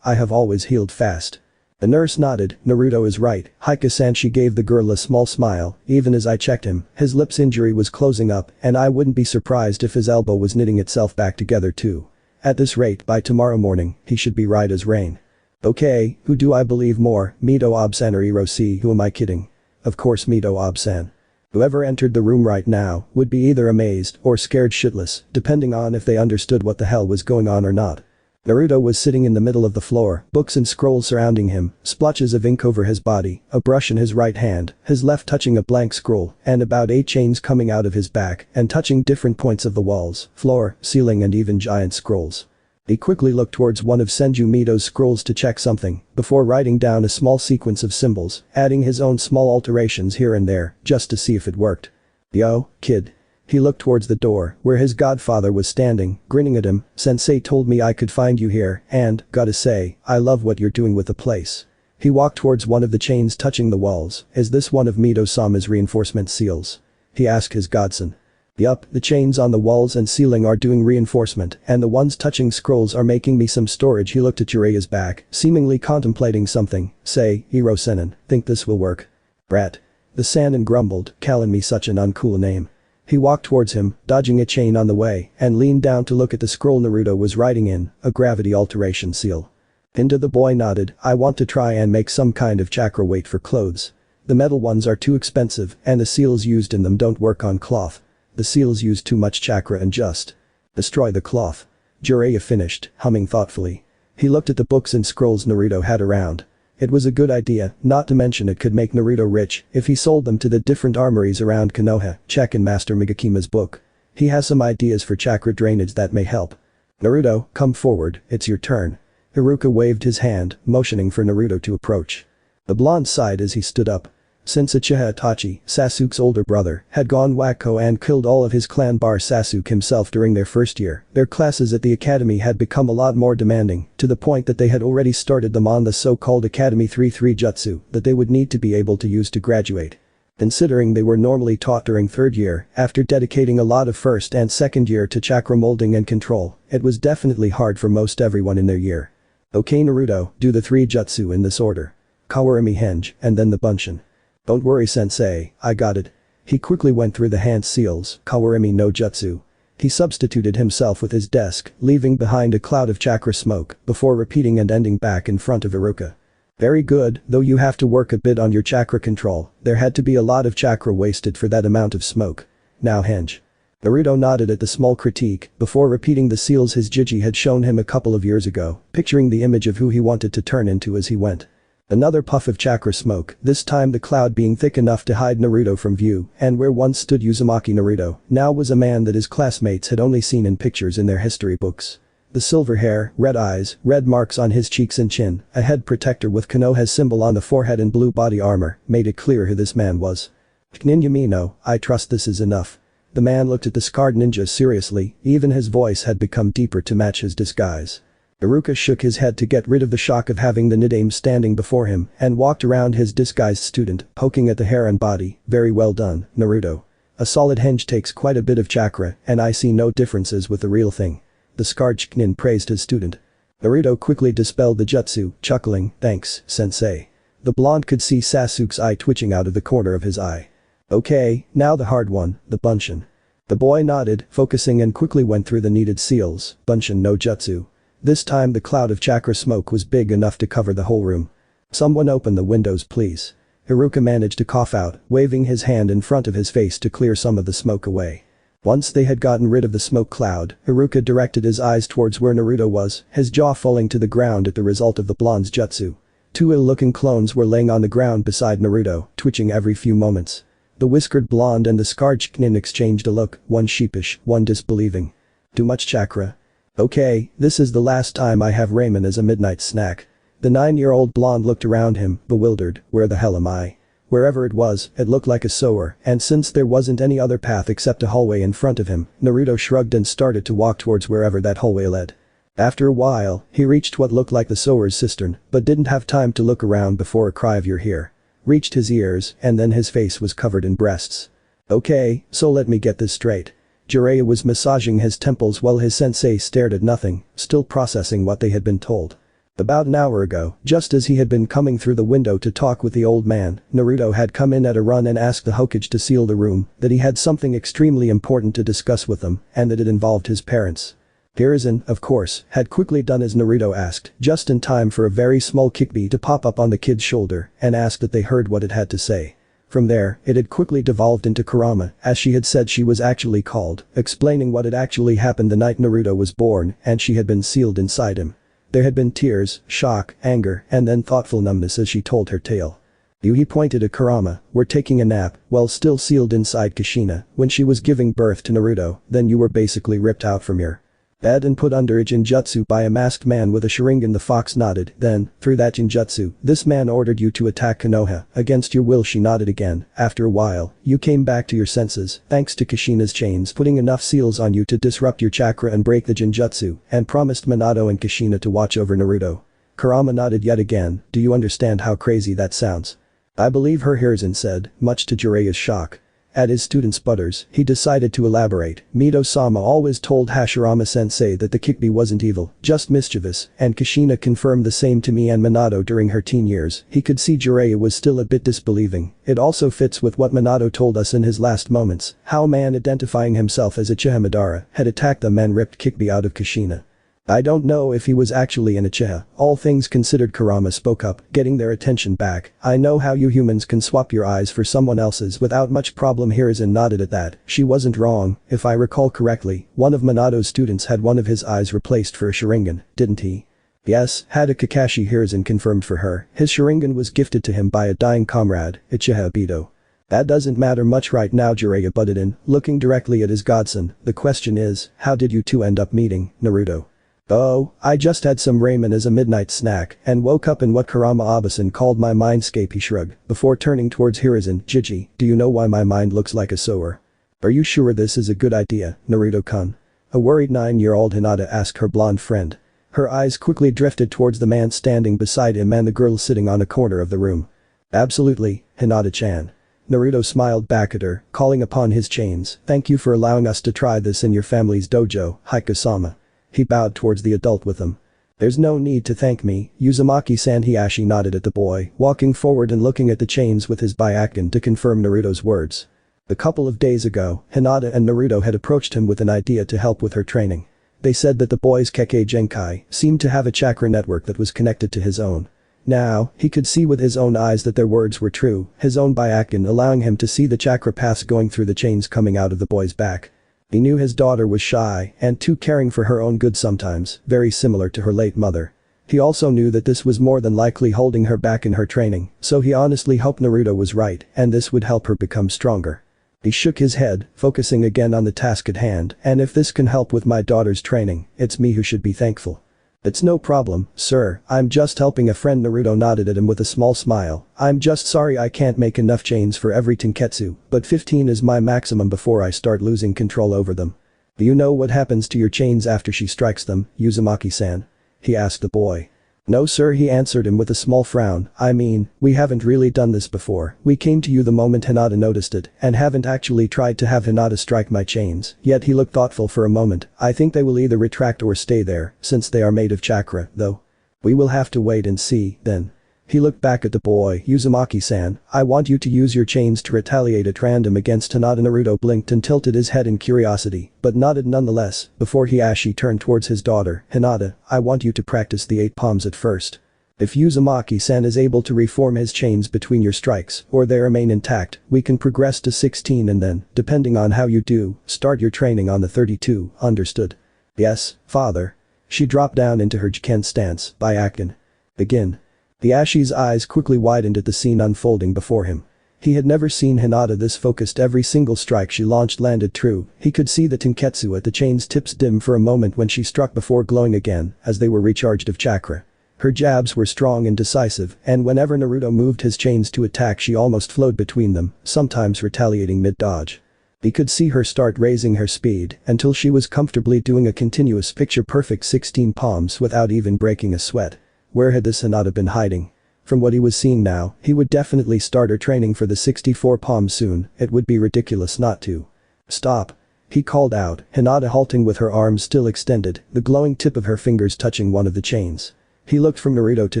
A: I have always healed fast. The nurse nodded. Naruto is right, Hika-san. She gave the girl a small smile. Even as I checked him, his lips injury was closing up, and I wouldn't be surprised if his elbow was knitting itself back together too. At this rate, by tomorrow morning, he should be right as rain. Okay, who do I believe more, Mito Ob-san or Hiroshi? Who am I kidding? Of course Mito Ob-san. Whoever entered the room right now would be either amazed or scared shitless, depending on if they understood what the hell was going on or not. Naruto was sitting in the middle of the floor, books and scrolls surrounding him, splotches of ink over his body, a brush in his right hand, his left touching a blank scroll, and about 8 chains coming out of his back and touching different points of the walls, floor, ceiling, and even giant scrolls. He quickly looked towards one of Senju Mito's scrolls to check something, before writing down a small sequence of symbols, adding his own small alterations here and there, just to see if it worked. Yo, kid. He looked towards the door, where his godfather was standing, grinning at him. Sensei told me I could find you here, and, gotta say, I love what you're doing with the place. He walked towards one of the chains touching the walls. Is this one of Mito-sama's reinforcement seals? He asked his godson. Yup, the chains on the walls and ceiling are doing reinforcement, and the ones touching scrolls are making me some storage. He looked at Jiraiya's back, seemingly contemplating something. Say, Hiro-senin, think this will work? Brat. The Sannin grumbled, calling me such an uncool name. He walked towards him, dodging a chain on the way, and leaned down to look at the scroll Naruto was writing in, a gravity alteration seal. The boy nodded. I want to try and make some kind of chakra weight for clothes. The metal ones are too expensive and the seals used in them don't work on cloth. The seals use too much chakra and just destroy the cloth. Jiraiya finished, humming thoughtfully. He looked at the books and scrolls Naruto had around. It was a good idea, not to mention it could make Naruto rich if he sold them to the different armories around Konoha. Check in Master Migakima's book. He has some ideas for chakra drainage that may help. Naruto, come forward, it's your turn. Iruka waved his hand, motioning for Naruto to approach. The blonde sighed as he stood up. Since Uchiha Itachi, Sasuke's older brother, had gone wacko and killed all of his clan bar Sasuke himself during their first year, their classes at the academy had become a lot more demanding, to the point that they had already started them on the so-called Academy 3-3 jutsu that they would need to be able to use to graduate. Considering they were normally taught during third year, after dedicating a lot of first and second year to chakra molding and control, it was definitely hard for most everyone in their year. Okay Naruto, do the 3 jutsu in this order. Kawarimi Henge, and then the Bunshin. Don't worry sensei, I got it. He quickly went through the hand seals, Kawarimi no jutsu. He substituted himself with his desk, leaving behind a cloud of chakra smoke, before repeating and ending back in front of Iruka. Very good, though you have to work a bit on your chakra control, there had to be a lot of chakra wasted for that amount of smoke. Now Henge. Naruto nodded at the small critique, before repeating the seals his Jiji had shown him a couple of years ago, picturing the image of who he wanted to turn into as he went. Another puff of chakra smoke, this time the cloud being thick enough to hide Naruto from view, and where once stood Uzumaki Naruto, now was a man that his classmates had only seen in pictures in their history books. The silver hair, red eyes, red marks on his cheeks and chin, a head protector with Konoha's symbol on the forehead and blue body armor, made it clear who this man was. Ninja no, I trust this is enough. The man looked at the scarred ninja seriously, even his voice had become deeper to match his disguise. Iruka shook his head to get rid of the shock of having the Nidaime standing before him and walked around his disguised student, poking at the hair and body. Very well done, Naruto. A solid henge takes quite a bit of chakra and I see no differences with the real thing. The scarred Chunin praised his student. Naruto quickly dispelled the jutsu, chuckling, thanks, sensei. The blonde could see Sasuke's eye twitching out of the corner of his eye. Okay, now the hard one, the Bunshin. The boy nodded, focusing and quickly went through the needed seals, Bunshin no jutsu. This time the cloud of chakra smoke was big enough to cover the whole room. Someone open the windows please. Iruka managed to cough out, waving his hand in front of his face to clear some of the smoke away. Once they had gotten rid of the smoke cloud, Iruka directed his eyes towards where Naruto was, his jaw falling to the ground at the result of the blonde's jutsu. 2 ill-looking clones were laying on the ground beside Naruto, twitching every few moments. The whiskered blonde and the scarred Chunin exchanged a look, one sheepish, one disbelieving. Too much chakra? Okay, this is the last time I have ramen as a midnight snack. The 9-year-old blonde looked around him, bewildered, where the hell am I? Wherever it was, it looked like a sewer, and since there wasn't any other path except a hallway in front of him, Naruto shrugged and started to walk towards wherever that hallway led. After a while, he reached what looked like the sewer's cistern, but didn't have time to look around before a cry of "You're here!" reached his ears, and then his face was covered in breasts. Okay, so let me get this straight. Jiraiya was massaging his temples while his sensei stared at nothing, still processing what they had been told. About an hour ago, just as he had been coming through the window to talk with the old man, Naruto had come in at a run and asked the Hokage to seal the room, that he had something extremely important to discuss with them, and that it involved his parents. Hiruzen, of course, had quickly done as Naruto asked, just in time for a very small kickbee to pop up on the kid's shoulder and ask that they heard what it had to say. From there, it had quickly devolved into Kurama, as she had said she was actually called, explaining what had actually happened the night Naruto was born and she had been sealed inside him. There had been tears, shock, anger, and then thoughtful numbness as she told her tale. "You," he pointed at Kurama, "were taking a nap while still sealed inside Kushina when she was giving birth to Naruto, then you were basically ripped out from your bed and put under a jinjutsu by a masked man with a Sharingan." The fox nodded. "Then, through that jinjutsu, this man ordered you to attack Konoha, against your will." She nodded again. "After a while, you came back to your senses, thanks to Kushina's chains putting enough seals on you to disrupt your chakra and break the jinjutsu, and promised Minato and Kushina to watch over Naruto." Kurama nodded yet again. "Do you understand how crazy that sounds?" "I believe her," Hiruzen said, much to Jiraiya's shock. At his student sputters, he decided to elaborate. Mito-sama always told Hashirama-sensei that the Kyuubi wasn't evil, just mischievous, and Kushina confirmed the same to me and Minato during her teen years. He could see Jiraiya was still a bit disbelieving. It also fits with what Minato told us in his last moments, how a man identifying himself as a Uchiha Madara had attacked them and ripped Kyuubi out of Kushina. I don't know if he was actually an Uchiha. All things considered, Kurama spoke up, getting their attention back. I know how you humans can swap your eyes for someone else's without much problem. Hiruzen nodded at that. She wasn't wrong. If I recall correctly, one of Minato's students had one of his eyes replaced for a Sharingan, didn't he? Yes, had a Kakashi. Hiruzen confirmed for her. His Sharingan was gifted to him by a dying comrade, Uchiha Obito. That doesn't matter much right now, Jiraiya butted in, looking directly at his godson. The question is, how did you two end up meeting, Naruto? Oh, I just had some ramen as a midnight snack and woke up in what Kurama-Abasan called my mindscape, he shrugged, before turning towards Hiruzen. Jiji, do you know why my mind looks like a sewer? Are you sure this is a good idea, Naruto-kun? A worried 9-year-old Hinata asked her blonde friend. Her eyes quickly drifted towards the man standing beside him and the girl sitting on a corner of the room. Absolutely, Hinata-chan. Naruto smiled back at her, calling upon his chains. Thank you for allowing us to try this in your family's dojo, Hiko-sama. He bowed towards the adult with him. There's no need to thank me, Uzumaki-san. Hiashi nodded at the boy, walking forward and looking at the chains with his byakugan to confirm Naruto's words. A couple of days ago, Hinata and Naruto had approached him with an idea to help with her training. They said that the boy's Kekkei Genkai seemed to have a chakra network that was connected to his own. Now, he could see with his own eyes that their words were true, his own byakugan allowing him to see the chakra paths going through the chains coming out of the boy's back. He knew his daughter was shy and too caring for her own good sometimes, very similar to her late mother. He also knew that this was more than likely holding her back in her training, so he honestly hoped Naruto was right and this would help her become stronger. He shook his head, focusing again on the task at hand, and if this can help with my daughter's training, it's me who should be thankful. It's no problem, sir, I'm just helping a friend. Naruto nodded at him with a small smile. I'm just sorry I can't make enough chains for every Tenketsu, but 15 is my maximum before I start losing control over them. Do you know what happens to your chains after she strikes them, Uzumaki-san? He asked the boy. No sir, he answered him with a small frown. I mean, we haven't really done this before. We came to you the moment Hinata noticed it and haven't actually tried to have Hinata strike my chains. Yet he looked thoughtful for a moment. I think they will either retract or stay there, since they are made of chakra, though. We will have to wait and see, then. He looked back at the boy. Uzumaki-san, I want you to use your chains to retaliate at random against Hinata. Naruto blinked and tilted his head in curiosity, but nodded nonetheless. Before Hiashi turned towards his daughter, Hinata, I want you to practice the 8 palms at first. If Uzumaki-san is able to reform his chains between your strikes, or they remain intact, we can progress to 16 and then, depending on how you do, start your training on the 32, understood? Yes, father. She dropped down into her Jiken stance. Byakugan. Begin. Hiashi's eyes quickly widened at the scene unfolding before him. He had never seen Hinata this focused. Every single strike she launched landed true. He could see the Tenketsu at the chain's tips dim for a moment when she struck before glowing again, as they were recharged of chakra. Her jabs were strong and decisive, and whenever Naruto moved his chains to attack she almost flowed between them, sometimes retaliating mid-dodge. He could see her start raising her speed until she was comfortably doing a continuous picture-perfect 16 palms without even breaking a sweat. Where had this Hinata been hiding? From what he was seeing now, he would definitely start her training for the 64 palms soon. It would be ridiculous not to. Stop. He called out, Hinata halting with her arms still extended, the glowing tip of her fingers touching one of the chains. He looked from Naruto to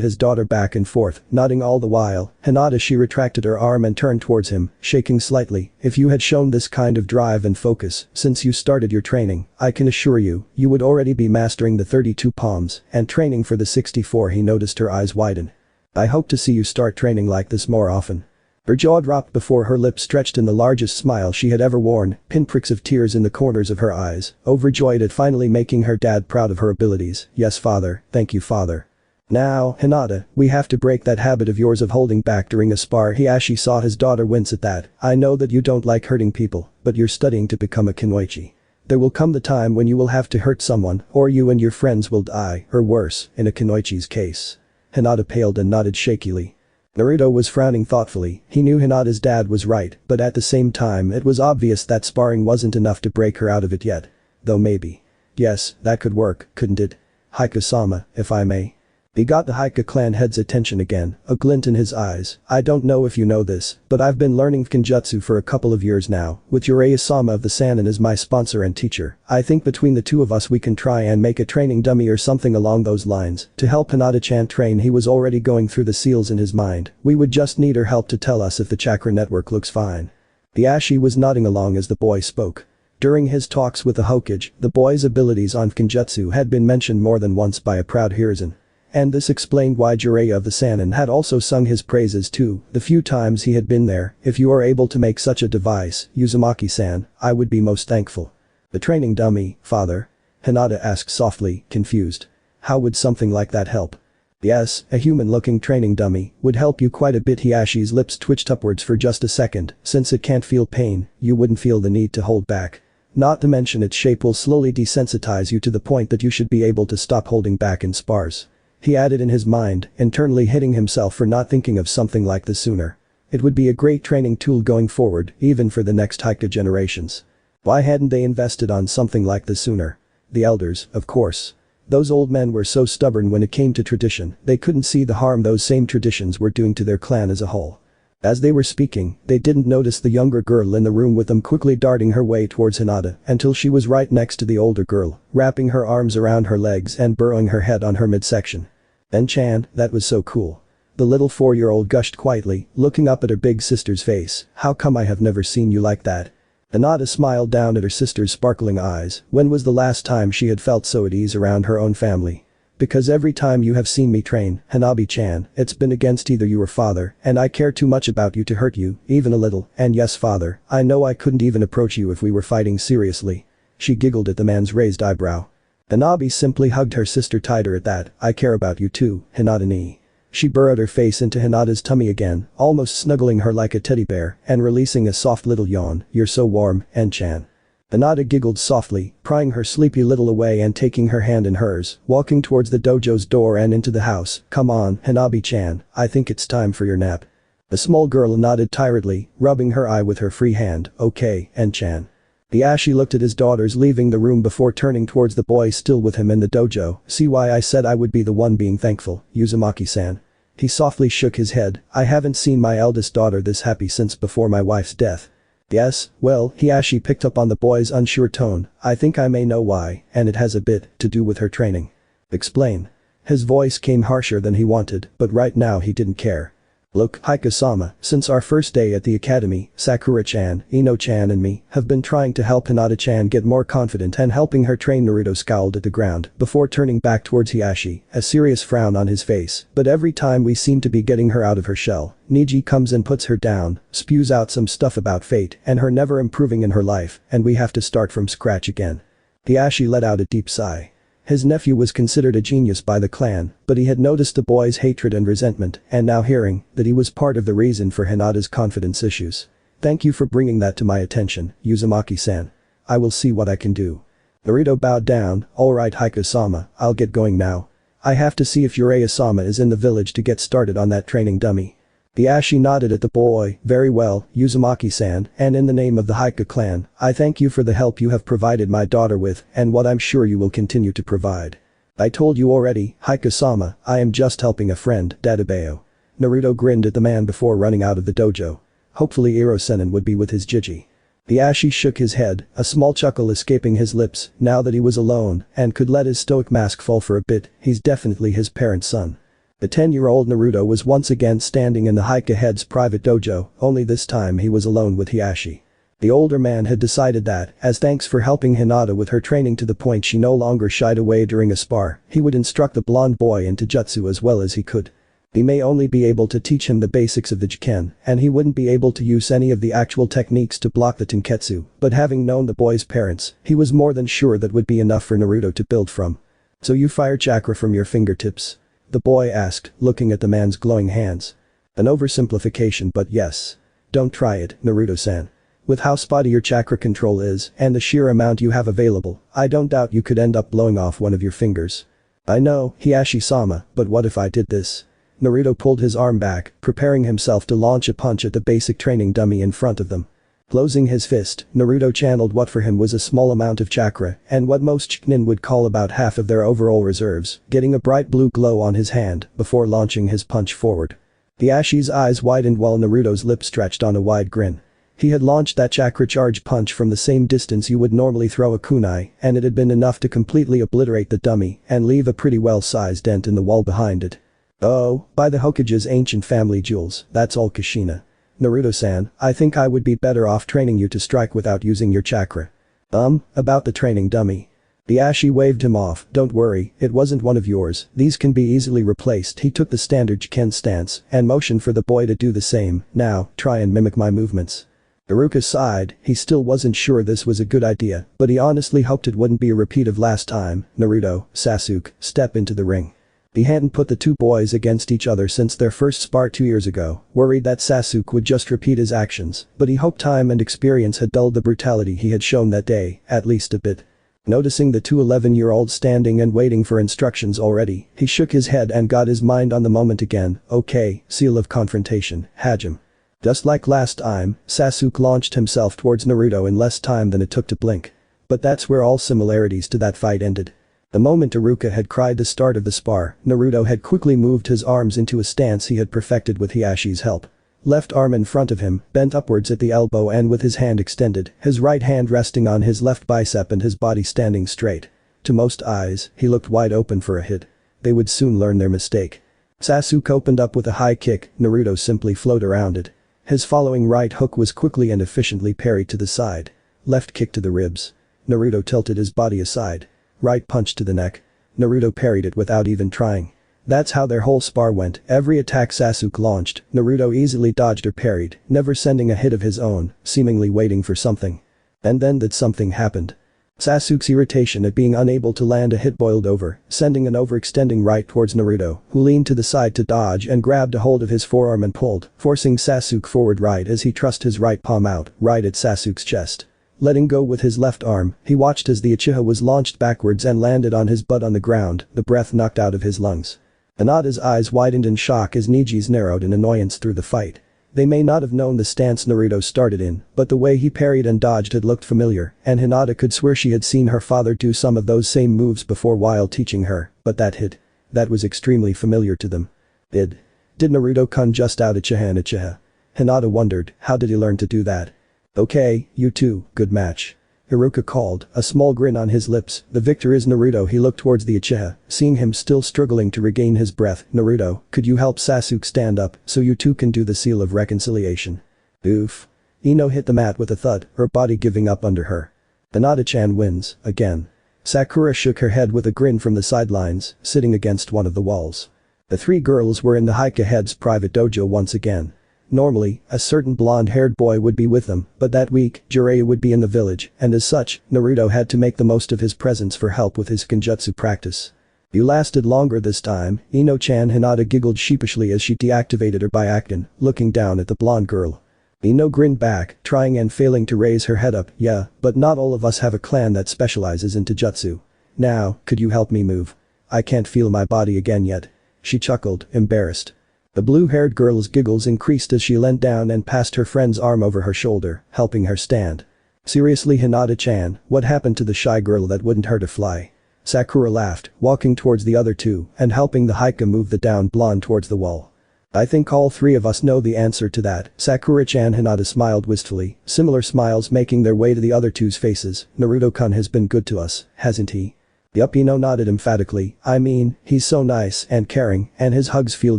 A: his daughter back and forth, nodding all the while. Hinata, she retracted her arm and turned towards him, shaking slightly. If you had shown this kind of drive and focus since you started your training, I can assure you, you would already be mastering the 32 palms and training for the 64. He noticed her eyes widen. I hope to see you start training like this more often. Her jaw dropped before her lips stretched in the largest smile she had ever worn, pinpricks of tears in the corners of her eyes, overjoyed at finally making her dad proud of her abilities. Yes father, thank you father. Now, Hinata, we have to break that habit of yours of holding back during a spar. Hiashi saw his daughter wince at that. I know that you don't like hurting people, but you're studying to become a kunoichi. There will come the time when you will have to hurt someone, or you and your friends will die, or worse, in a kunoichi's case. Hinata paled and nodded shakily. Naruto was frowning thoughtfully. He knew Hinata's dad was right, but at the same time it was obvious that sparring wasn't enough to break her out of it yet. Though maybe. Yes, that could work, couldn't it? Hiko-sama, if I may. He got the Haika clan head's attention again, a glint in his eyes. I don't know if you know this, but I've been learning Fūinjutsu for a couple of years now, with Uraya-sama of the Sannin as my sponsor and teacher. I think between the two of us we can try and make a training dummy or something along those lines. To help Hinata-chan train, he was already going through the seals in his mind. We would just need her help to tell us if the chakra network looks fine. The Ashi was nodding along as the boy spoke. During his talks with the Hokage, the boy's abilities on Fūinjutsu had been mentioned more than once by a proud Hiruzen. And this explained why Jiraiya of the Sannin had also sung his praises too, the few times he had been there. If you are able to make such a device, Uzumaki-san, I would be most thankful. The training dummy, father? Hinata asked softly, confused. How would something like that help? Yes, a human-looking training dummy would help you quite a bit. Hiashi's lips twitched upwards for just a second. Since it can't feel pain, you wouldn't feel the need to hold back. Not to mention its shape will slowly desensitize you to the point that you should be able to stop holding back in spars. He added in his mind, internally hitting himself for not thinking of something like this sooner. It would be a great training tool going forward, even for the next Haika generations. Why hadn't they invested on something like this sooner? The elders, of course. Those old men were so stubborn when it came to tradition, they couldn't see the harm those same traditions were doing to their clan as a whole. As they were speaking, they didn't notice the younger girl in the room with them quickly darting her way towards Hinata until she was right next to the older girl, wrapping her arms around her legs and burrowing her head on her midsection. "En-chan, that was so cool." The little 4-year-old gushed quietly, looking up at her big sister's face. "How come I have never seen you like that?" Hinata smiled down at her sister's sparkling eyes. When was the last time she had felt so at ease around her own family? "Because every time you have seen me train, Hanabi-chan, it's been against either you or father, and I care too much about you to hurt you, even a little, and yes father, I know I couldn't even approach you if we were fighting seriously." She giggled at the man's raised eyebrow. Hanabi simply hugged her sister tighter at that. "I care about you too, Hinata-ni." She burrowed her face into Hinata's tummy again, almost snuggling her like a teddy bear, and releasing a soft little yawn. "You're so warm, En-chan." Hinata giggled softly, prying her sleepy little away and taking her hand in hers, walking towards the dojo's door and into the house. "Come on, Hanabi-chan, I think it's time for your nap." The small girl nodded tiredly, rubbing her eye with her free hand. "Okay, En-chan." The Ashi looked at his daughters leaving the room before turning towards the boy still with him in the dojo. "See why I said I would be the one being thankful, Uzumaki-san." He softly shook his head. "I haven't seen my eldest daughter this happy since before my wife's death." "Yes, well," Hiashi picked up on the boy's unsure tone. "I think I may know why, and it has a bit to do with her training." "Explain." His voice came harsher than he wanted, but right now he didn't care. "Look, Haika-sama, since our first day at the academy, Sakura-chan, Ino-chan and me have been trying to help Hinata-chan get more confident and helping her train." Naruto scowled at the ground before turning back towards Hiashi, a serious frown on his face. "But every time we seem to be getting her out of her shell, Niji comes and puts her down, spews out some stuff about fate and her never improving in her life, and we have to start from scratch again." Hiashi let out a deep sigh. His nephew was considered a genius by the clan, but he had noticed the boy's hatred and resentment, and now hearing that he was part of the reason for Hinata's confidence issues. "Thank you for bringing that to my attention, Uzumaki-san. I will see what I can do." Naruto bowed down. "Alright Haika-sama, I'll get going now. I have to see if Uraya-sama is in the village to get started on that training dummy." The Ashi nodded at the boy. "Very well, Uzumaki-san, and in the name of the Haika clan, I thank you for the help you have provided my daughter with and what I'm sure you will continue to provide." "I told you already, Haika-sama, I am just helping a friend, Dadabeo." Naruto grinned at the man before running out of the dojo. Hopefully Iro-sennin would be with his Jiji. The Ashi shook his head, a small chuckle escaping his lips. Now that he was alone and could let his stoic mask fall for a bit, he's definitely his parent's son. The 10-year-old Naruto was once again standing in the Haika head's private dojo, only this time he was alone with Hiashi. The older man had decided that, as thanks for helping Hinata with her training to the point she no longer shied away during a spar, he would instruct the blonde boy into jutsu as well as he could. He may only be able to teach him the basics of the Jiken, and he wouldn't be able to use any of the actual techniques to block the Tenketsu, but having known the boy's parents, he was more than sure that would be enough for Naruto to build from. "So you fire chakra from your fingertips?" the boy asked, looking at the man's glowing hands. "An oversimplification, but yes. Don't try it, Naruto-san. With how spotty your chakra control is and the sheer amount you have available, I don't doubt you could end up blowing off one of your fingers." "I know, Hiashi-sama, but what if I did this?" Naruto pulled his arm back, preparing himself to launch a punch at the basic training dummy in front of them. Closing his fist, Naruto channeled what for him was a small amount of chakra and what most Chunin would call about half of their overall reserves, getting a bright blue glow on his hand before launching his punch forward. The Ashi's eyes widened while Naruto's lips stretched on a wide grin. He had launched that chakra charge punch from the same distance you would normally throw a kunai, and it had been enough to completely obliterate the dummy and leave a pretty well-sized dent in the wall behind it. Oh, by the Hokage's ancient family jewels, that's all Kushina. Naruto-san, I think I would be better off training you to strike without using your chakra. About the training dummy. The Ashi waved him off, don't worry, it wasn't one of yours, these can be easily replaced. He took the standard Jiken stance and motioned for the boy to do the same, now, try and mimic my movements. Iruka sighed, he still wasn't sure this was a good idea, but he honestly hoped it wouldn't be a repeat of last time. Naruto, Sasuke, step into the ring. He hadn't put the two boys against each other since their first spar 2 years ago, worried that Sasuke would just repeat his actions, but he hoped time and experience had dulled the brutality he had shown that day, at least a bit. Noticing the two 11-year-olds standing and waiting for instructions already, he shook his head and got his mind on the moment again. Okay, seal of confrontation, Hajime. Just like last time, Sasuke launched himself towards Naruto in less time than it took to blink. But that's where all similarities to that fight ended. The moment Iruka had cried the start of the spar, Naruto had quickly moved his arms into a stance he had perfected with Hiashi's help. Left arm in front of him, bent upwards at the elbow and with his hand extended, his right hand resting on his left bicep and his body standing straight. To most eyes, he looked wide open for a hit. They would soon learn their mistake. Sasuke opened up with a high kick, Naruto simply flowed around it. His following right hook was quickly and efficiently parried to the side. Left kick to the ribs. Naruto tilted his body aside. Right punch to the neck. Naruto parried it without even trying. That's how their whole spar went. Every attack Sasuke launched, Naruto easily dodged or parried, never sending a hit of his own, seemingly waiting for something. And then that something happened. Sasuke's irritation at being unable to land a hit boiled over, sending an overextending right towards Naruto, who leaned to the side to dodge and grabbed a hold of his forearm and pulled, forcing Sasuke forward right as he thrust his right palm out, right at Sasuke's chest. Letting go with his left arm, he watched as the Uchiha was launched backwards and landed on his butt on the ground, the breath knocked out of his lungs. Hinata's eyes widened in shock as Niji's narrowed in annoyance through the fight. They may not have known the stance Naruto started in, but the way he parried and dodged had looked familiar, and Hinata could swear she had seen her father do some of those same moves before while teaching her, but that hit. That was extremely familiar to them. Did Naruto-kun just out Uchiha and Uchiha? Hinata wondered, how did he learn to do that? Okay, you two, good match. Iruka called, a small grin on his lips. The victor is Naruto. He looked towards the Uchiha, seeing him still struggling to regain his breath. Naruto, could you help Sasuke stand up so you two can do the seal of reconciliation? Oof. Ino hit the mat with a thud, her body giving up under her. Hinata-chan wins, again. Sakura shook her head with a grin from the sidelines, sitting against one of the walls. The three girls were in the Heike head's private dojo once again. Normally, a certain blonde-haired boy would be with them, but that week, Jiraiya would be in the village, and as such, Naruto had to make the most of his presence for help with his Fūinjutsu practice. You lasted longer this time, Ino-chan. Hinata giggled sheepishly as she deactivated her Byakugan, looking down at the blonde girl. Ino grinned back, trying and failing to raise her head up. Yeah, but not all of us have a clan that specializes in jutsu. Now, could you help me move? I can't feel my body again yet. She chuckled, embarrassed. The blue-haired girl's giggles increased as she leant down and passed her friend's arm over her shoulder, helping her stand. Seriously, Hinata-chan, what happened to the shy girl that wouldn't hurt a fly? Sakura laughed, walking towards the other two and helping the Heike move the downed blonde towards the wall. I think all three of us know the answer to that, Sakura-chan. Hinata smiled wistfully, similar smiles making their way to the other two's faces. Naruto-kun has been good to us, hasn't he? Yup, Ino nodded emphatically. I mean, he's so nice and caring, and his hugs feel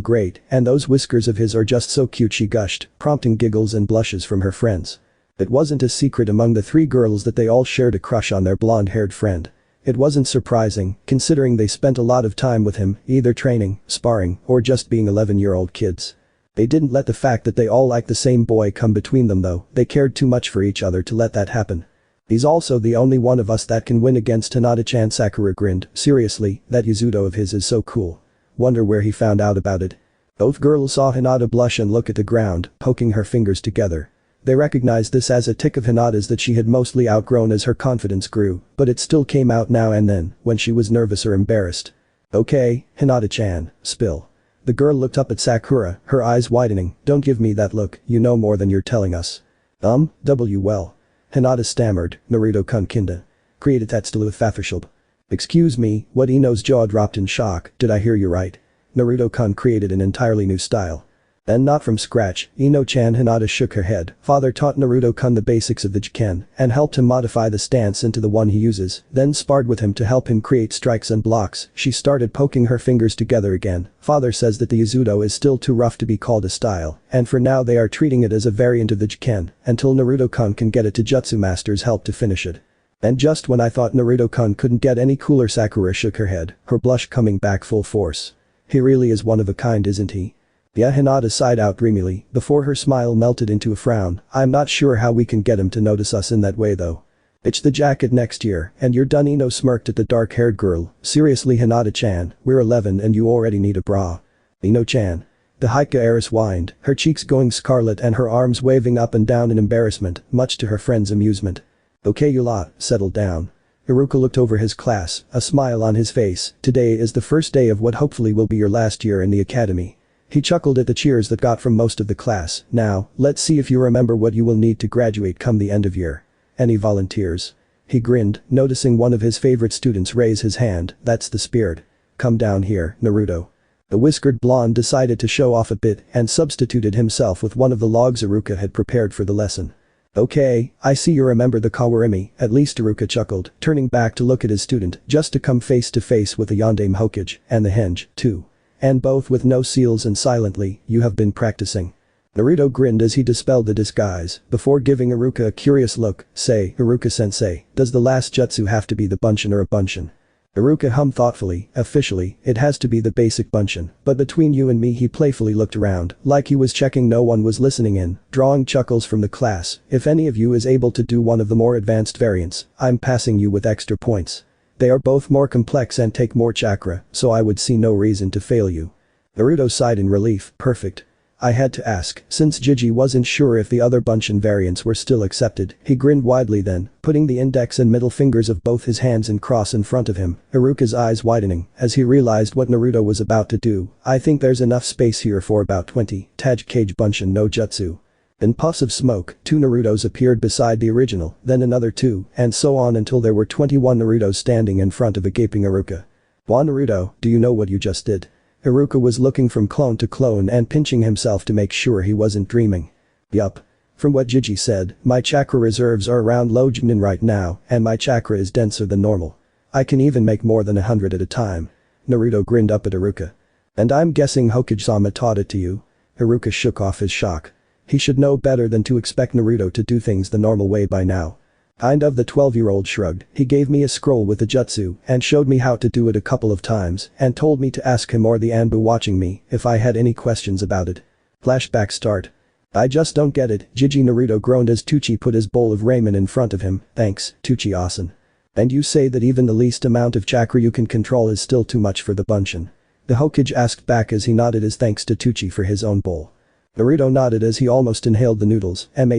A: great, and those whiskers of his are just so cute, she gushed, prompting giggles and blushes from her friends. It wasn't a secret among the three girls that they all shared a crush on their blonde-haired friend. It wasn't surprising, considering they spent a lot of time with him, either training, sparring, or just being 11-year-old kids. They didn't let the fact that they all liked the same boy come between them though, they cared too much for each other to let that happen. He's also the only one of us that can win against Hinata-chan. Sakura grinned, seriously, that Yuzuto of his is so cool. Wonder where he found out about it. Both girls saw Hinata blush and look at the ground, poking her fingers together. They recognized this as a tick of Hinata's that she had mostly outgrown as her confidence grew, but it still came out now and then, when she was nervous or embarrassed. Okay, Hinata-chan, spill. The girl looked up at Sakura, her eyes widening. Don't give me that look, you know more than you're telling us. Well. Hinata stammered, Naruto-kun kinda. Created that still with Fathership. Excuse me, what Ino's jaw dropped in shock, did I hear you right? Naruto-kun created an entirely new style. And not from scratch, Ino-chan. Hinata shook her head. Father taught Naruto-kun the basics of the Jiken and helped him modify the stance into the one he uses, then sparred with him to help him create strikes and blocks. She started poking her fingers together again. Father says that the Izudo is still too rough to be called a style, and for now they are treating it as a variant of the Jiken, until Naruto-kun can get it to Jutsu Master's help to finish it. And just when I thought Naruto-kun couldn't get any cooler, Sakura shook her head, her blush coming back full force. He really is one of a kind, isn't he? Yeah, Hinata sighed out dreamily, before her smile melted into a frown. I'm not sure how we can get him to notice us in that way though. Itch the jacket next year, and you're done. Ino smirked at the dark-haired girl. Seriously, Hinata-chan, we're 11 and you already need a bra. Ino-chan. The Haika heiress whined, her cheeks going scarlet and her arms waving up and down in embarrassment, much to her friend's amusement. Okay, you lot, settle down. Iruka looked over his class, a smile on his face. Today is the first day of what hopefully will be your last year in the academy. He chuckled at the cheers that got from most of the class. Now, let's see if you remember what you will need to graduate come the end of year. Any volunteers? He grinned, noticing one of his favorite students raise his hand. That's the spirit. Come down here, Naruto. The whiskered blonde decided to show off a bit and substituted himself with one of the logs Iruka had prepared for the lesson. Okay, I see you remember the Kawarimi, at least. Iruka chuckled, turning back to look at his student just to come face to face with the Yondaime Hokage, and the henge, too. And both with no seals and silently, you have been practicing. Naruto grinned as he dispelled the disguise, before giving Iruka a curious look. Say, Iruka-sensei, does the last jutsu have to be the bunshin or a bunshin? Iruka hummed thoughtfully. Officially, it has to be the basic bunshin, but between you and me, he playfully looked around, like he was checking no one was listening in, drawing chuckles from the class. If any of you is able to do one of the more advanced variants, I'm passing you with extra points. They are both more complex and take more chakra, so I would see no reason to fail you. Naruto sighed in relief. Perfect. I had to ask, since Jiji wasn't sure if the other bunshin variants were still accepted. He grinned widely then, putting the index and middle fingers of both his hands in cross in front of him, Iruka's eyes widening as he realized what Naruto was about to do. I think there's enough space here for about 20 Taj Kage bunshin no jutsu. In puffs of smoke, 2 Narutos appeared beside the original, then another 2, and so on until there were 21 Narutos standing in front of a gaping Iruka. Wa Naruto, do you know what you just did? Iruka was looking from clone to clone and pinching himself to make sure he wasn't dreaming. Yup. From what Jiji said, my chakra reserves are around low Jinin right now, and my chakra is denser than normal. I can even make more than 100 at a time. Naruto grinned up at Iruka. And I'm guessing Hokage-sama taught it to you? Iruka shook off his shock. He should know better than to expect Naruto to do things the normal way by now. Kind of. The 12-year-old shrugged. He gave me a scroll with the jutsu and showed me how to do it a couple of times and told me to ask him or the Anbu watching me if I had any questions about it. Flashback start. I just don't get it, Jiji. Naruto groaned as Tucci put his bowl of ramen in front of him. Thanks, Tucci-asan. And you say that even the least amount of chakra you can control is still too much for the bunshin? The Hokage asked back as he nodded his thanks to Tucci for his own bowl. Naruto nodded as he almost inhaled the noodles. And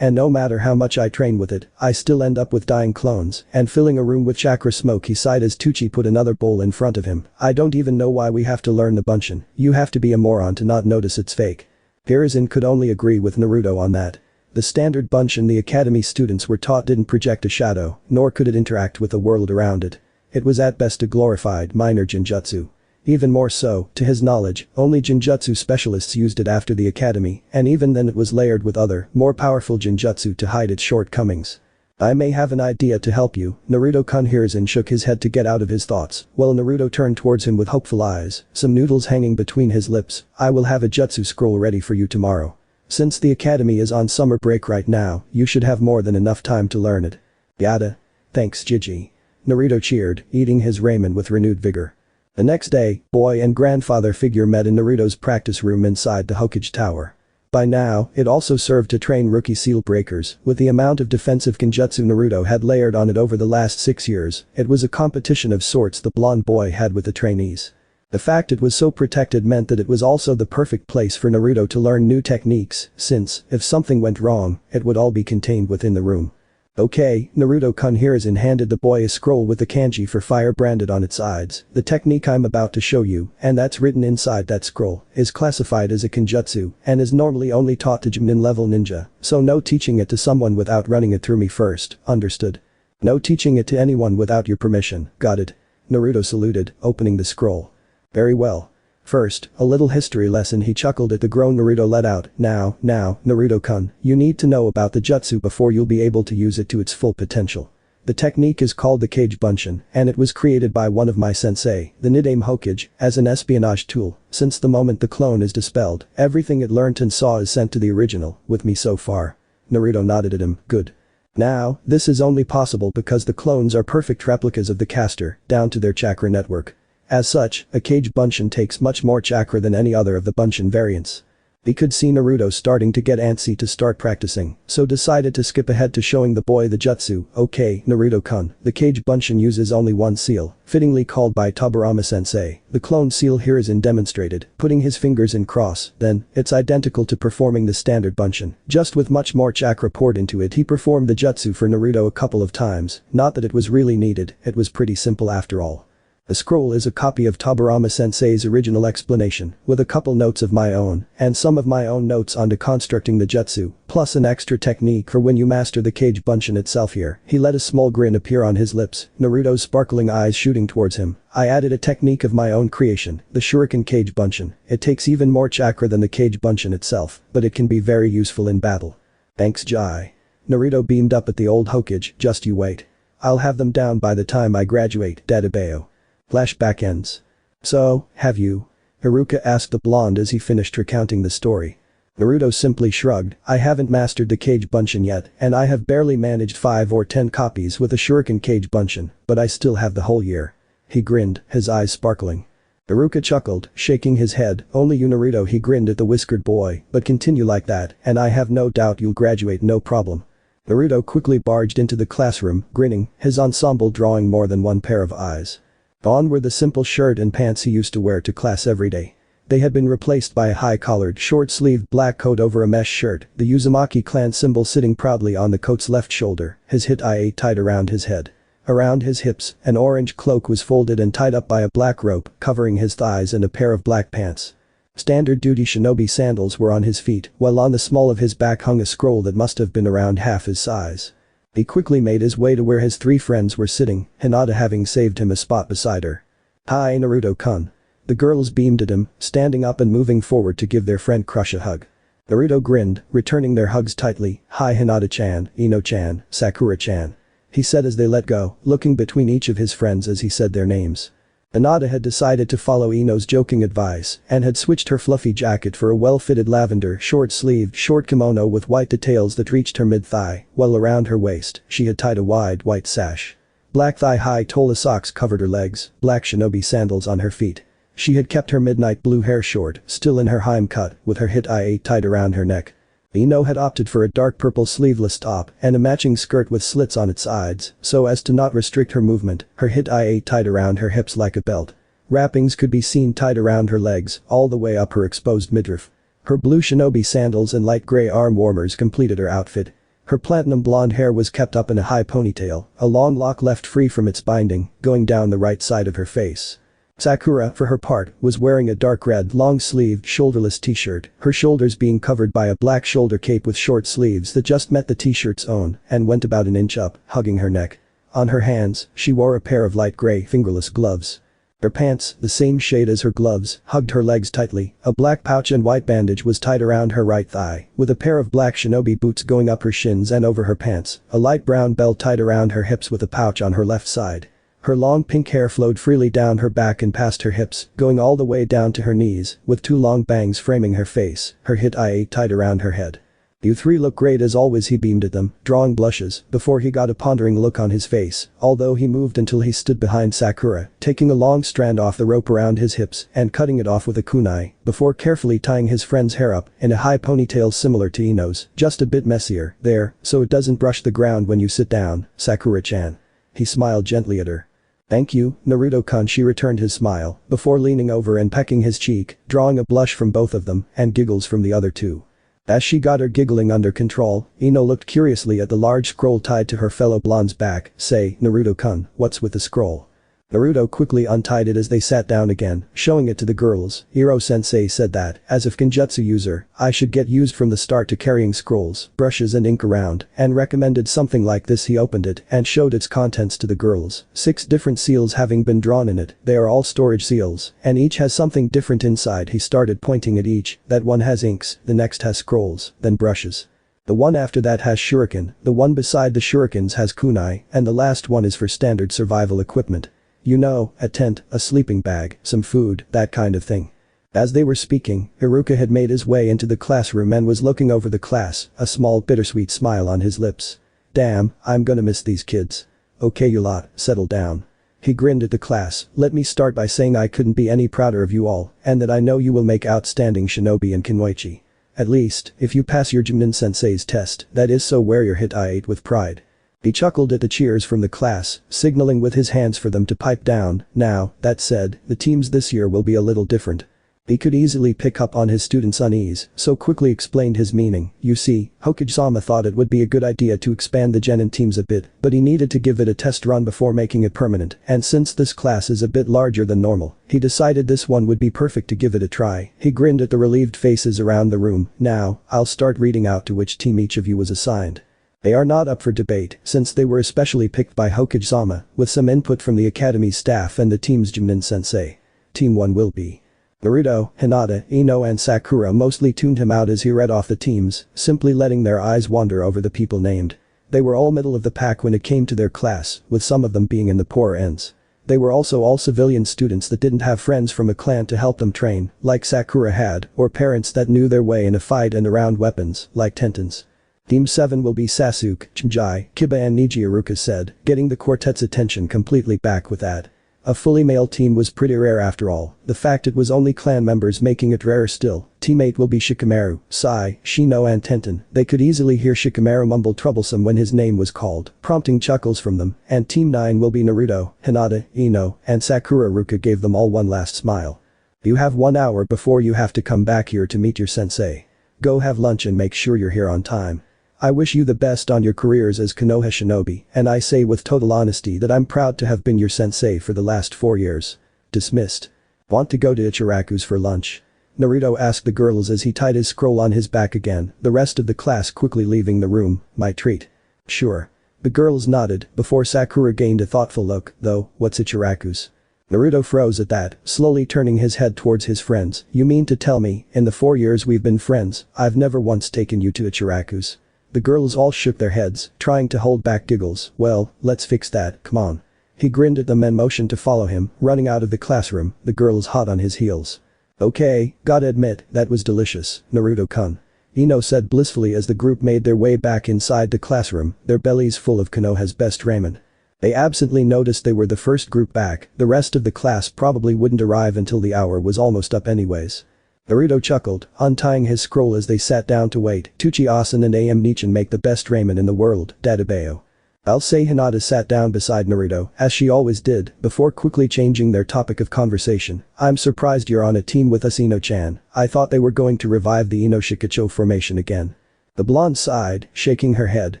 A: no matter how much I train with it, I still end up with dying clones, and filling a room with chakra smoke. He sighed as Tucci put another bowl in front of him. I don't even know why we have to learn the bunshin. You have to be a moron to not notice it's fake. Hiruzen could only agree with Naruto on that. The standard bunshin the academy students were taught didn't project a shadow, nor could it interact with the world around it. It was at best a glorified minor jinjutsu. Even more so, to his knowledge, only jinjutsu specialists used it after the academy, and even then it was layered with other, more powerful jinjutsu to hide its shortcomings. I may have an idea to help you, Naruto-kun. Hiruzen shook his head to get out of his thoughts, while Naruto turned towards him with hopeful eyes, some noodles hanging between his lips. I will have a jutsu scroll ready for you tomorrow. Since the academy is on summer break right now, you should have more than enough time to learn it. Yada. Thanks, Jiji. Naruto cheered, eating his ramen with renewed vigor. The next day, boy and grandfather figure met in Naruto's practice room inside the Hokage Tower. By now, it also served to train rookie seal breakers. With the amount of defensive genjutsu Naruto had layered on it over the last 6 years, it was a competition of sorts the blonde boy had with the trainees. The fact it was so protected meant that it was also the perfect place for Naruto to learn new techniques, since, if something went wrong, it would all be contained within the room. Okay, Naruto-kun hears and handed the boy a scroll with the kanji for fire branded on its sides. The technique I'm about to show you, and that's written inside that scroll, is classified as a kenjutsu and is normally only taught to Jonin level ninja, so no teaching it to someone without running it through me first, understood? No teaching it to anyone without your permission, got it? Naruto saluted, opening the scroll. Very well. First, a little history lesson. He chuckled at the groan Naruto let out. Now, Naruto-kun, you need to know about the jutsu before you'll be able to use it to its full potential. The technique is called the Kage Bunshin, and it was created by one of my sensei, the Niddame Hokage, as an espionage tool. Since the moment the clone is dispelled, everything it learnt and saw is sent to the original, with me so far. Naruto nodded at him, good. Now, this is only possible because the clones are perfect replicas of the caster, down to their chakra network. As such, a Kage Bunshin takes much more chakra than any other of the Bunshin variants. He could see Naruto starting to get antsy to start practicing, so decided to skip ahead to showing the boy the jutsu. Okay, Naruto-kun, the Kage Bunshin uses only one seal, fittingly called by Tobirama-sensei. The clone seal here is demonstrated, putting his fingers in cross, then, it's identical to performing the standard Bunshin, just with much more chakra poured into it. He performed the jutsu for Naruto a couple of times, not that it was really needed, it was pretty simple after all. The scroll is a copy of Tobirama-sensei's original explanation, with a couple notes of my own, and some of my own notes on deconstructing the jutsu, plus an extra technique for when you master the Kage Bunshin itself here. He let a small grin appear on his lips, Naruto's sparkling eyes shooting towards him. I added a technique of my own creation, the Shuriken Kage Bunshin. It takes even more chakra than the Kage Bunshin itself, but it can be very useful in battle. Thanks Jai. Naruto beamed up at the old Hokage, just you wait. I'll have them down by the time I graduate, Dadabeo. Flashback ends. So, have you? Haruka asked the blonde as he finished recounting the story. Naruto simply shrugged, I haven't mastered the Kage Bunshin yet, and I have barely managed 5 or 10 copies with a Shuriken Kage Bunshin, but I still have the whole year. He grinned, his eyes sparkling. Haruka chuckled, shaking his head, only you Naruto. He grinned at the whiskered boy, but continue like that, and I have no doubt you'll graduate no problem. Naruto quickly barged into the classroom, grinning, his ensemble drawing more than one pair of eyes. On were the simple shirt and pants he used to wear to class every day. They had been replaced by a high-collared, short-sleeved black coat over a mesh shirt, the Uzumaki clan symbol sitting proudly on the coat's left shoulder, his hit-ia tied around his head. Around his hips, an orange cloak was folded and tied up by a black rope, covering his thighs, and a pair of black pants. Standard duty shinobi sandals were on his feet, while on the small of his back hung a scroll that must have been around half his size. He quickly made his way to where his 3 friends were sitting, Hinata having saved him a spot beside her. Hi Naruto-kun. The girls beamed at him, standing up and moving forward to give their friend Crush a hug. Naruto grinned, returning their hugs tightly. Hi Hinata-chan, Ino-chan, Sakura-chan. He said as they let go, looking between each of his friends as he said their names. Hinata had decided to follow Ino's joking advice and had switched her fluffy jacket for a well-fitted lavender short-sleeved short kimono with white details that reached her mid-thigh, while around her waist, she had tied a wide white sash. Black thigh-high Tola socks covered her legs, black shinobi sandals on her feet. She had kept her midnight blue hair short, still in her Heim cut, with her hit-ia tied around her neck. Ino had opted for a dark purple sleeveless top and a matching skirt with slits on its sides, so as to not restrict her movement, her hit-ia tied around her hips like a belt. Wrappings could be seen tied around her legs, all the way up her exposed midriff. Her blue shinobi sandals and light gray arm warmers completed her outfit. Her platinum blonde hair was kept up in a high ponytail, a long lock left free from its binding, going down the right side of her face. Sakura, for her part, was wearing a dark red long-sleeved shoulderless t-shirt, her shoulders being covered by a black shoulder cape with short sleeves that just met the t-shirt's own and went about an inch up, hugging her neck. On her hands, she wore a pair of light gray fingerless gloves. Her pants, the same shade as her gloves, hugged her legs tightly. A black pouch and white bandage was tied around her right thigh, with a pair of black shinobi boots going up her shins and over her pants, a light brown belt tied around her hips with a pouch on her left side. Her long pink hair flowed freely down her back and past her hips, going all the way down to her knees, with 2 long bangs framing her face, her hit-ia tied around her head. You 3 look great as always. He beamed at them, drawing blushes, before he got a pondering look on his face, although he moved until he stood behind Sakura, taking a long strand off the rope around his hips and cutting it off with a kunai, before carefully tying his friend's hair up in a high ponytail similar to Ino's, just a bit messier, there, so it doesn't brush the ground when you sit down, Sakura-chan. He smiled gently at her. Thank you, Naruto-kun. She returned his smile, before leaning over and pecking his cheek, drawing a blush from both of them, and giggles from the other 2. As she got her giggling under control, Ino looked curiously at the large scroll tied to her fellow blonde's back. Say, Naruto-kun, what's with the scroll? Naruto quickly untied it as they sat down again, showing it to the girls. Iro-sensei said that, as a Fūinjutsu user, I should get used from the start to carrying scrolls, brushes and ink around, and recommended something like this. He opened it and showed its contents to the girls. 6 different seals having been drawn in it, they are all storage seals, and each has something different inside. He started pointing at each. That one has inks, the next has scrolls, then brushes. The one after that has shuriken, the one beside the shurikens has kunai, and the last one is for standard survival equipment. You know, a tent, a sleeping bag, some food, that kind of thing. As they were speaking, Iruka had made his way into the classroom and was looking over the class, a small bittersweet smile on his lips. Damn, I'm gonna miss these kids. Okay you lot, settle down. He grinned at the class. Let me start by saying I couldn't be any prouder of you all, and that I know you will make outstanding shinobi and kinmoichi. At least, if you pass your Jimnin-sensei's test, that is, so wear your hit. I ate with pride. He chuckled at the cheers from the class, signaling with his hands for them to pipe down. Now, that said, the teams this year will be a little different. He could easily pick up on his students' unease, so quickly explained his meaning. You see, Hokage-sama thought it would be a good idea to expand the genin teams a bit, but he needed to give it a test run before making it permanent, and since this class is a bit larger than normal, he decided this one would be perfect to give it a try. He grinned at the relieved faces around the room. Now, I'll start reading out to which team each of you was assigned. They are not up for debate, since they were especially picked by Hokage-sama, with some input from the academy's staff and the team's Jimnin-sensei. Team 1 will be Naruto, Hinata, Ino and Sakura. Mostly tuned him out as he read off the teams, simply letting their eyes wander over the people named. They were all middle of the pack when it came to their class, with some of them being in the poorer ends. They were also all civilian students that didn't have friends from a clan to help them train, like Sakura had, or parents that knew their way in a fight and around weapons, like Tentans. Team 7 will be Sasuke, Chimjai, Kiba and Niji, Iruka said, getting the quartet's attention completely back with that. A fully male team was pretty rare after all, the fact it was only clan members making it rarer still. Team 8 will be Shikamaru, Sai, Shino and Tenten. They could easily hear Shikamaru mumble troublesome when his name was called, prompting chuckles from them. And Team 9 will be Naruto, Hinata, Ino, and Sakura. Iruka gave them all one last smile. You have 1 hour before you have to come back here to meet your sensei. Go have lunch and make sure you're here on time. I wish you the best on your careers as Konoha shinobi, and I say with total honesty that I'm proud to have been your sensei for the last 4 years. Dismissed. Want to go to Ichiraku's for lunch? Naruto asked the girls as he tied his scroll on his back again, the rest of the class quickly leaving the room. My treat. Sure. The girls nodded, before Sakura gained a thoughtful look. Though, what's Ichiraku's? Naruto froze at that, slowly turning his head towards his friends. You mean to tell me, in the 4 years we've been friends, I've never once taken you to Ichiraku's? The girls all shook their heads, trying to hold back giggles. Well, let's fix that, come on. He grinned at them and motioned to follow him, running out of the classroom, the girls hot on his heels. Okay, gotta admit, that was delicious, Naruto-kun. Ino said blissfully as the group made their way back inside the classroom, their bellies full of Konoha's best ramen. They absently noticed they were the first group back, the rest of the class probably wouldn't arrive until the hour was almost up anyways. Naruto chuckled, untying his scroll as they sat down to wait. Tuchi-asan and Am Nichin make the best ramen in the world, Dadabeo. I'll say. Hinata sat down beside Naruto, as she always did, before quickly changing their topic of conversation. I'm surprised you're on a team with us, Ino-chan. I thought they were going to revive the Ino-Shikacho formation again. The blonde sighed, shaking her head.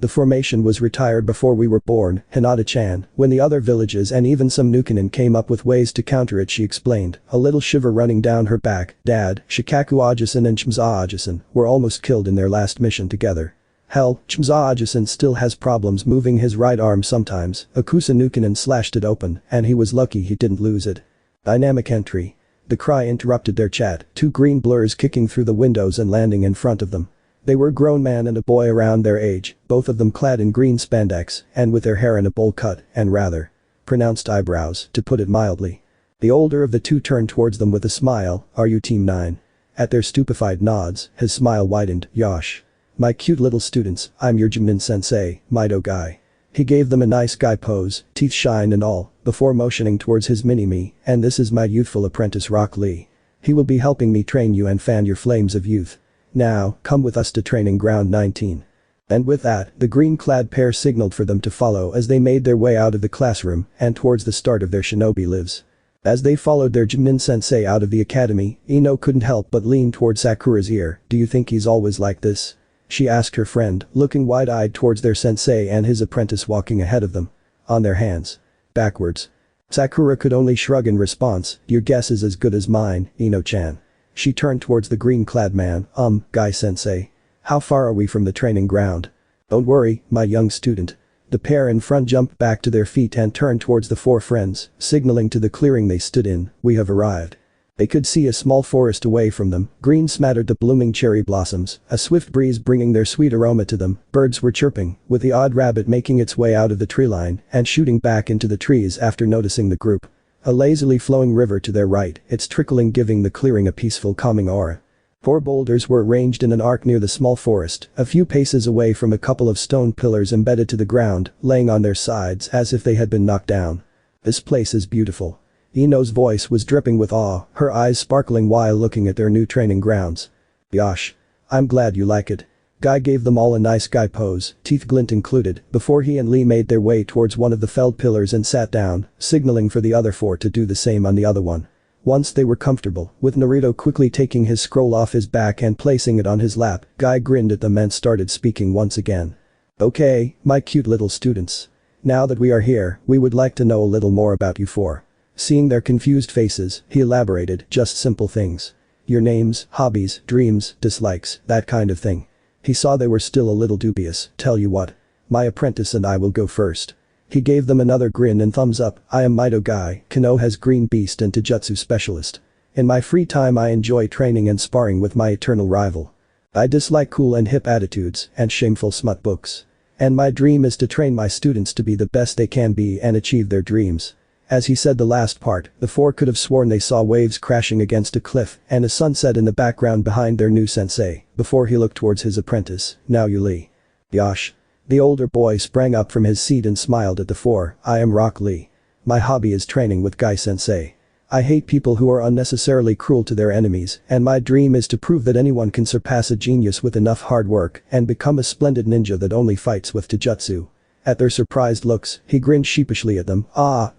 A: The formation was retired before we were born, Hinata-chan, when the other villages and even some Nukenin came up with ways to counter it, she explained, a little shiver running down her back. Dad, Shikaku Ajasan and Chimza Ajasan were almost killed in their last mission together. Hell, Chimza Ajasan still has problems moving his right arm sometimes. Akusa Nukenin slashed it open, and he was lucky he didn't lose it. Dynamic entry. The cry interrupted their chat, 2 green blurs kicking through the windows and landing in front of them. They were a grown man and a boy around their age, both of them clad in green spandex, and with their hair in a bowl cut, and rather pronounced eyebrows, to put it mildly. The older of the two turned towards them with a smile. Are you Team 9? At their stupefied nods, his smile widened. Yosh. My cute little students, I'm your Jimnin-sensei, Mido guy. He gave them a nice guy pose, teeth shine and all, before motioning towards his mini-me, and this is my youthful apprentice Rock Lee. He will be helping me train you and fan your flames of youth. Now, come with us to training ground 19. And with that, the green-clad pair signaled for them to follow as they made their way out of the classroom and towards the start of their shinobi lives. As they followed their Jinin sensei out of the academy, Ino couldn't help but lean toward Sakura's ear. Do you think he's always like this? She asked her friend, looking wide-eyed towards their sensei and his apprentice walking ahead of them. On their hands. Backwards. Sakura could only shrug in response. Your guess is as good as mine, Ino-chan. She turned towards the green-clad man. Guy-sensei. How far are we from the training ground? Don't worry, my young student. The pair in front jumped back to their feet and turned towards the four friends, signaling to the clearing they stood in. We have arrived. They could see a small forest away from them. Green smattered the blooming cherry blossoms, a swift breeze bringing their sweet aroma to them. Birds were chirping, with the odd rabbit making its way out of the tree line and shooting back into the trees after noticing the group. A lazily flowing river to their right, its trickling giving the clearing a peaceful calming aura. 4 boulders were arranged in an arc near the small forest, a few paces away from a couple of stone pillars embedded to the ground, laying on their sides as if they had been knocked down. This place is beautiful. Ino's voice was dripping with awe, her eyes sparkling while looking at their new training grounds. Yosh. I'm glad you like it. Guy gave them all a nice guy pose, teeth glint included, before he and Lee made their way towards one of the felled pillars and sat down, signaling for the other 4 to do the same on the other one. Once they were comfortable, with Naruto quickly taking his scroll off his back and placing it on his lap, Guy grinned at them and started speaking once again. Okay, my cute little students. Now that we are here, we would like to know a little more about you 4. Seeing their confused faces, he elaborated, just simple things. Your names, hobbies, dreams, dislikes, that kind of thing. He saw they were still a little dubious. Tell you what. My apprentice and I will go first. He gave them another grin and thumbs up. I am Mito Guy, Konoha's green beast and Taijutsu specialist. In my free time I enjoy training and sparring with my eternal rival. I dislike cool and hip attitudes and shameful smut books. And my dream is to train my students to be the best they can be and achieve their dreams. As he said the last part, the 4 could have sworn they saw waves crashing against a cliff and a sunset in the background behind their new sensei, before he looked towards his apprentice. Now you Lee. Yosh. The older boy sprang up from his seat and smiled at the 4. I am Rock Lee. My hobby is training with Guy sensei. I hate people who are unnecessarily cruel to their enemies, and my dream is to prove that anyone can surpass a genius with enough hard work and become a splendid ninja that only fights with Taijutsu. At their surprised looks, he grinned sheepishly at them.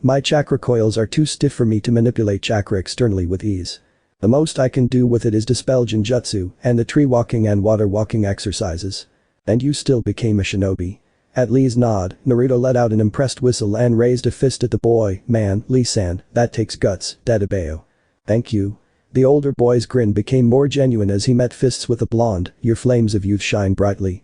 A: My chakra coils are too stiff for me to manipulate chakra externally with ease. The most I can do with it is dispel genjutsu and the tree walking and water walking exercises. And you still became a shinobi. At Lee's nod, Naruto let out an impressed whistle and raised a fist at the boy. Man, Lee-san, that takes guts, Dadabeo. Thank you. The older boy's grin became more genuine as he met fists with the blonde. Your flames of youth shine brightly.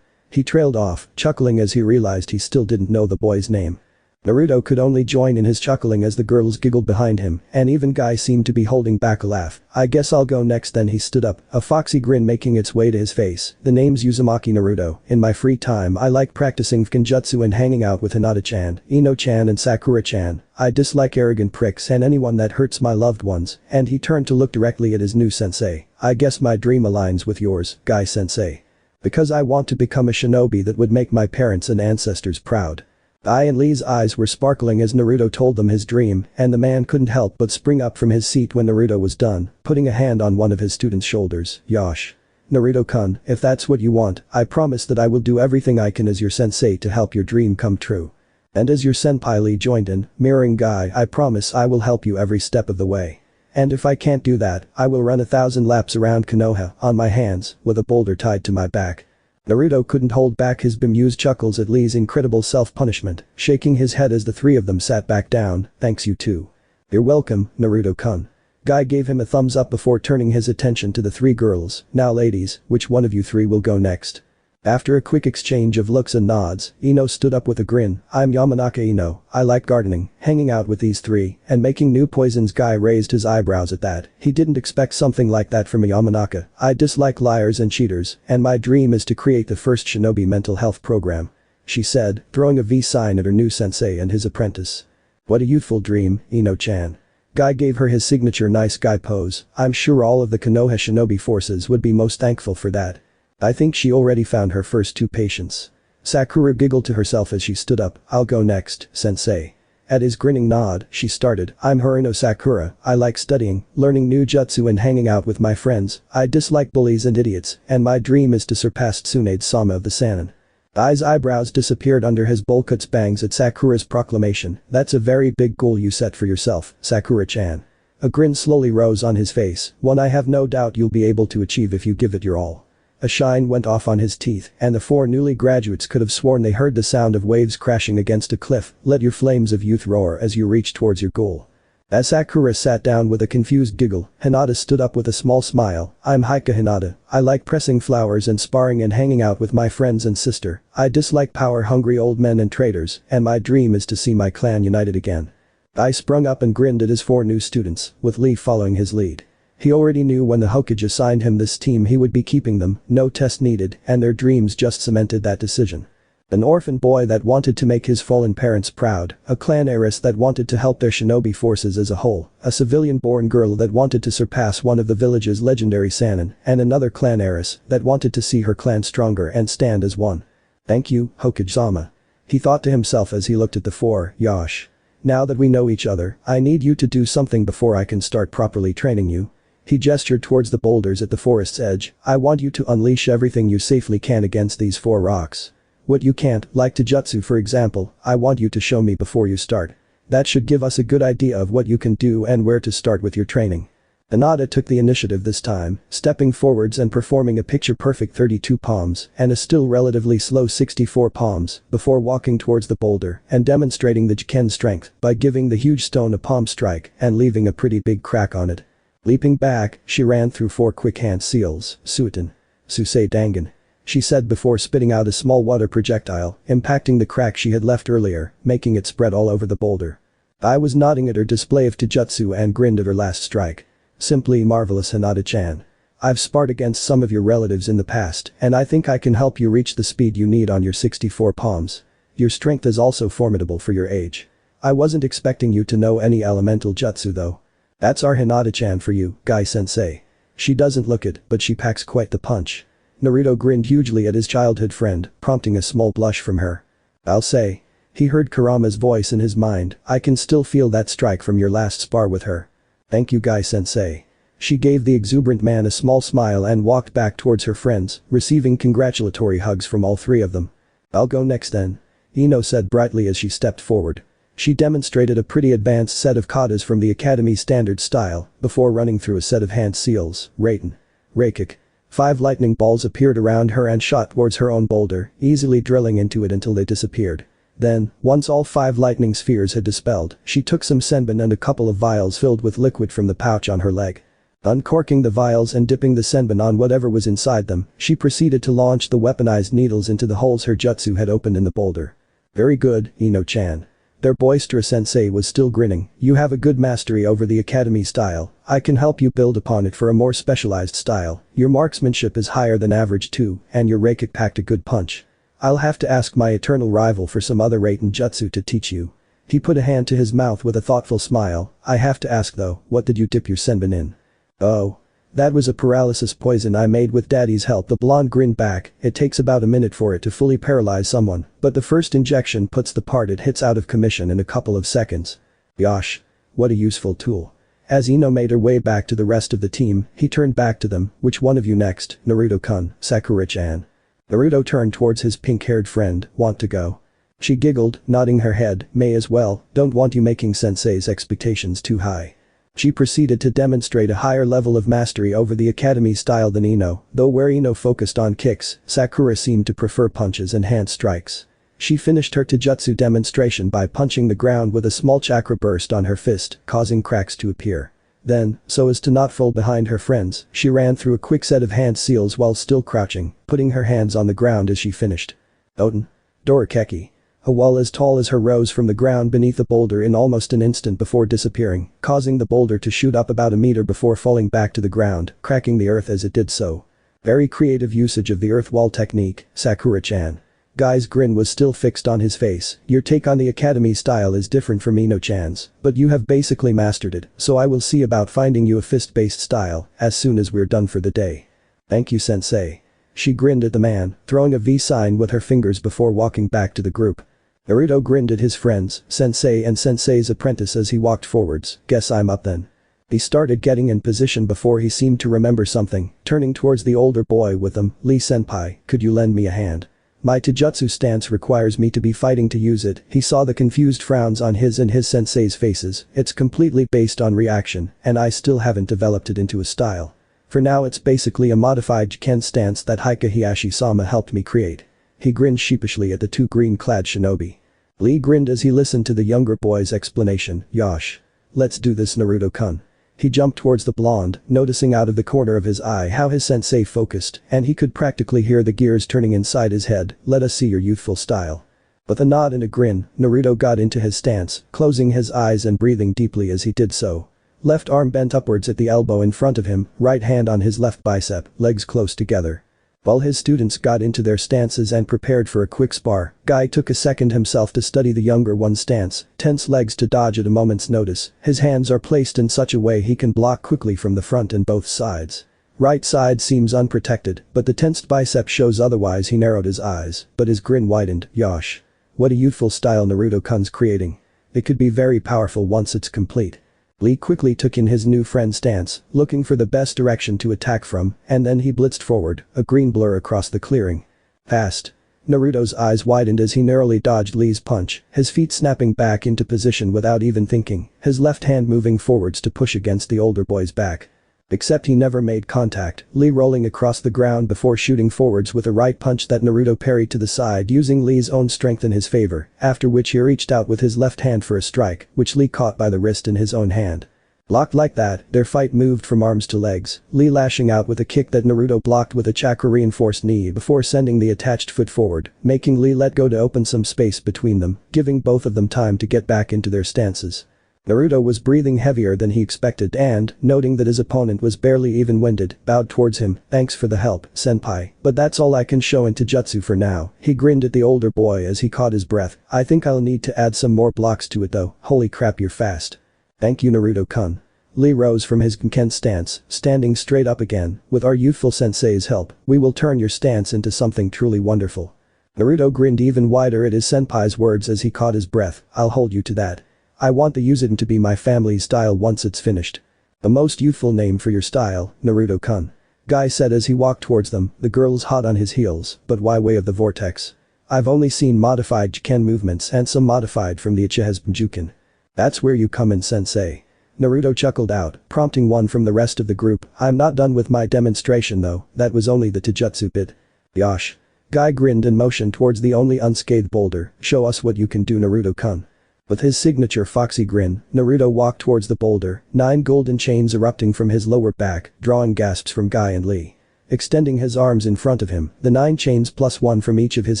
A: He trailed off, chuckling as he realized he still didn't know the boy's name. Naruto could only join in his chuckling as the girls giggled behind him, and even Guy seemed to be holding back a laugh. I guess I'll go next then. He stood up, a foxy grin making its way to his face. The name's Uzumaki Naruto. In my free time I like practicing Fūinjutsu and hanging out with Hinata-chan, Ino-chan and Sakura-chan. I dislike arrogant pricks and anyone that hurts my loved ones, and he turned to look directly at his new sensei. I guess my dream aligns with yours, Guy sensei. Because I want to become a shinobi that would make my parents and ancestors proud. Guy and Lee's eyes were sparkling as Naruto told them his dream, and the man couldn't help but spring up from his seat when Naruto was done, putting a hand on one of his students' shoulders. Yosh. Naruto-kun, if that's what you want, I promise that I will do everything I can as your sensei to help your dream come true. And as your senpai Lee joined in, mirroring Guy, I promise I will help you every step of the way. And if I can't do that, I will run 1,000 laps around Konoha, on my hands, with a boulder tied to my back. Naruto couldn't hold back his bemused chuckles at Lee's incredible self-punishment, shaking his head as the 3 of them sat back down. Thanks you too. You're welcome, Naruto-kun. Guy gave him a thumbs up before turning his attention to the 3 girls. Now ladies, which one of you 3 will go next? After a quick exchange of looks and nods, Ino stood up with a grin. I'm Yamanaka Ino. I like gardening, hanging out with these 3, and making new poisons. Guy raised his eyebrows at that. He didn't expect something like that from a Yamanaka. I dislike liars and cheaters, and my dream is to create the first shinobi mental health program. She said, throwing a V sign at her new sensei and his apprentice. What a youthful dream, Ino-chan. Guy gave her his signature nice guy pose. I'm sure all of the Konoha shinobi forces would be most thankful for that. I think she already found her first 2 patients. Sakura giggled to herself as she stood up. I'll go next, sensei. At his grinning nod, she started. I'm Harino Sakura. I like studying, learning new jutsu and hanging out with my friends. I dislike bullies and idiots, and my dream is to surpass Tsunade's Sama of the Sannin. Ai's eyebrows disappeared under his bowl-cut bangs at Sakura's proclamation. That's a very big goal you set for yourself, Sakura-chan. A grin slowly rose on his face, one I have no doubt you'll be able to achieve if you give it your all. A shine went off on his teeth, and the four newly graduates could have sworn they heard the sound of waves crashing against a cliff. Let your flames of youth roar as you reach towards your goal. As Sakura sat down with a confused giggle, Hinata stood up with a small smile. I'm Heike Hinata. I like pressing flowers and sparring and hanging out with my friends and sister. I dislike power-hungry old men and traitors, and my dream is to see my clan united again. Ai sprung up and grinned at his four new students, with Lee following his lead. He already knew when the Hokage assigned him this team he would be keeping them, no test needed, and their dreams just cemented that decision. An orphan boy that wanted to make his fallen parents proud, a clan heiress that wanted to help their shinobi forces as a whole, a civilian-born girl that wanted to surpass one of the village's legendary sannin, and another clan heiress that wanted to see her clan stronger and stand as one. Thank you, Hokage-sama. He thought to himself as he looked at the four. Yosh. Now that we know each other, I need you to do something before I can start properly training you. He gestured towards the boulders at the forest's edge. I want you to unleash everything you safely can against these four rocks. What you can't, like to jutsu for example, I want you to show me before you start. That should give us a good idea of what you can do and where to start with your training. Hinata took the initiative this time, stepping forwards and performing a picture-perfect 32 palms and a still relatively slow 64 palms before walking towards the boulder and demonstrating the Jiken strength by giving the huge stone a palm strike and leaving a pretty big crack on it. Leaping back, she ran through 4 quick hand seals. Suiten. Susei Dangan. She said before spitting out a small water projectile, impacting the crack she had left earlier, making it spread all over the boulder. Ai was nodding at her display of taijutsu and grinned at her last strike. Simply marvelous, Hinata-chan. I've sparred against some of your relatives in the past, and I think I can help you reach the speed you need on your 64 palms. Your strength is also formidable for your age. I wasn't expecting you to know any elemental jutsu though. That's our Hinata-chan for you, Guy-sensei. She doesn't look it, but she packs quite the punch. Naruto grinned hugely at his childhood friend, prompting a small blush from her. I'll say. He heard Kurama's voice in his mind. I can still feel that strike from your last spar with her. Thank you, Guy-sensei. She gave the exuberant man a small smile and walked back towards her friends, receiving congratulatory hugs from all three of them. I'll go next then. Ino said brightly as she stepped forward. She demonstrated a pretty advanced set of katas from the Academy standard style before running through a set of hand seals. Raiten. Reikik. 5 lightning balls appeared around her and shot towards her own boulder, easily drilling into it until they disappeared. Then, once all 5 lightning spheres had dispelled, she took some senbon and a couple of vials filled with liquid from the pouch on her leg. Uncorking the vials and dipping the senbon on whatever was inside them, she proceeded to launch the weaponized needles into the holes her jutsu had opened in the boulder. Very good, Ino-chan. Their boisterous sensei was still grinning. You have a good mastery over the academy style. I can help you build upon it for a more specialized style. Your marksmanship is higher than average too, and your reikik packed a good punch. I'll have to ask my eternal rival for some other Raiten jutsu to teach you. He put a hand to his mouth with a thoughtful smile. I have to ask though, what did you dip your senbon in? Oh. That was a paralysis poison I made with daddy's help. The blonde grinned back. It takes about a minute for it to fully paralyze someone, but the first injection puts the part it hits out of commission in a couple of seconds. Gosh. What a useful tool. As Ino made her way back to the rest of the team, he turned back to them. Which one of you next, Naruto-kun, Sakura-chan? Naruto turned towards his pink-haired friend. Want to go? She giggled, nodding her head. May as well, don't want you making sensei's expectations too high. She proceeded to demonstrate a higher level of mastery over the academy style than Ino, though where Ino focused on kicks, Sakura seemed to prefer punches and hand strikes. She finished her taijutsu demonstration by punching the ground with a small chakra burst on her fist, causing cracks to appear. Then, so as to not fall behind her friends, she ran through a quick set of hand seals while still crouching, putting her hands on the ground as she finished. Oten. Dorakeki. A wall as tall as her rose from the ground beneath the boulder in almost an instant before disappearing, causing the boulder to shoot up about a meter before falling back to the ground, cracking the earth as it did so. Very creative usage of the earth wall technique, Sakura-chan. Guy's grin was still fixed on his face. Your take on the academy style is different from Ino-chan's, but you have basically mastered it, so I will see about finding you a fist-based style as soon as we're done for the day. Thank you, sensei. She grinned at the man, throwing a V sign with her fingers before walking back to the group. Naruto grinned at his friends, sensei and sensei's apprentice as he walked forwards. Guess I'm up then. He started getting in position before he seemed to remember something, turning towards the older boy with them. Lee senpai, could you lend me a hand? My Taijutsu stance requires me to be fighting to use it. He saw the confused frowns on his and his sensei's faces. It's completely based on reaction, and I still haven't developed it into a style. For now it's basically a modified Jiken stance that Hayashi-sama helped me create. He grinned sheepishly at the two green-clad shinobi. Lee grinned as he listened to the younger boy's explanation. Yosh. Let's do this, Naruto-kun. He jumped towards the blonde, noticing out of the corner of his eye how his sensei focused, and he could practically hear the gears turning inside his head. Let us see your youthful style. With a nod and a grin, Naruto got into his stance, closing his eyes and breathing deeply as he did so. Left arm bent upwards at the elbow in front of him, right hand on his left bicep, legs close together. While his students got into their stances and prepared for a quick spar, Guy took a second himself to study the younger one's stance, tense legs to dodge at a moment's notice. His hands are placed in such a way he can block quickly from the front and both sides. Right side seems unprotected, but the tensed bicep shows otherwise. He narrowed his eyes, but his grin widened. Yosh. What a youthful style Naruto-kun's creating. It could be very powerful once it's complete. Lee quickly took in his new friend's stance, looking for the best direction to attack from, and then he blitzed forward, a green blur across the clearing. Fast. Naruto's eyes widened as he narrowly dodged Lee's punch, his feet snapping back into position without even thinking, his left hand moving forwards to push against the older boy's back. Except he never made contact, Lee rolling across the ground before shooting forwards with a right punch that Naruto parried to the side using Lee's own strength in his favor, after which he reached out with his left hand for a strike, which Lee caught by the wrist in his own hand. Blocked like that, their fight moved from arms to legs, Lee lashing out with a kick that Naruto blocked with a chakra-reinforced knee before sending the attached foot forward, making Lee let go to open some space between them, giving both of them time to get back into their stances. Naruto was breathing heavier than he expected and, noting that his opponent was barely even-winded, bowed towards him. Thanks for the help, senpai, but that's all I can show in Taijutsu for now. He grinned at the older boy as he caught his breath. I think I'll need to add some more blocks to it though. Holy crap, you're fast. Thank you, Naruto-kun. Lee rose from his Genken stance, standing straight up again. With our youthful sensei's help, we will turn your stance into something truly wonderful. Naruto grinned even wider at his senpai's words as he caught his breath. I'll hold you to that. I want the Yuzin to be my family's style once it's finished. The most youthful name for your style, Naruto-kun. Guy said as he walked towards them, the girls hot on his heels, but why way of the vortex? I've only seen modified Jiken movements and some modified from the Uchiha's Juken. That's where you come in, sensei. Naruto chuckled out, prompting one from the rest of the group. I'm not done with my demonstration though, that was only the Taijutsu bit. Yosh. Guy grinned and motioned towards the only unscathed boulder. Show us what you can do, Naruto-kun. With his signature foxy grin, Naruto walked towards the boulder, 9 golden chains erupting from his lower back, drawing gasps from Guy and Lee. Extending his arms in front of him, the 9 chains plus 1 from each of his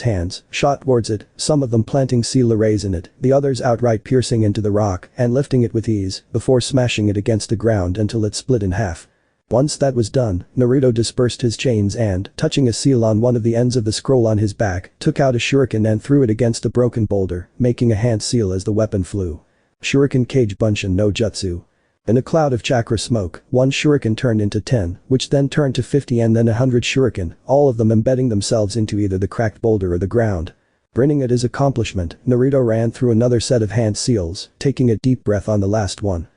A: hands, shot towards it, some of them planting seal arrays in it, the others outright piercing into the rock and lifting it with ease, before smashing it against the ground until it split in half. Once that was done, Naruto dispersed his chains and, touching a seal on one of the ends of the scroll on his back, took out a shuriken and threw it against the broken boulder, making a hand seal as the weapon flew. Shuriken Kage Bunshin no Jutsu. In a cloud of chakra smoke, 1 shuriken turned into 10, which then turned to 50 and then 100 shuriken, all of them embedding themselves into either the cracked boulder or the ground. Grinning at his accomplishment, Naruto ran through another set of hand seals, taking a deep breath on the last one.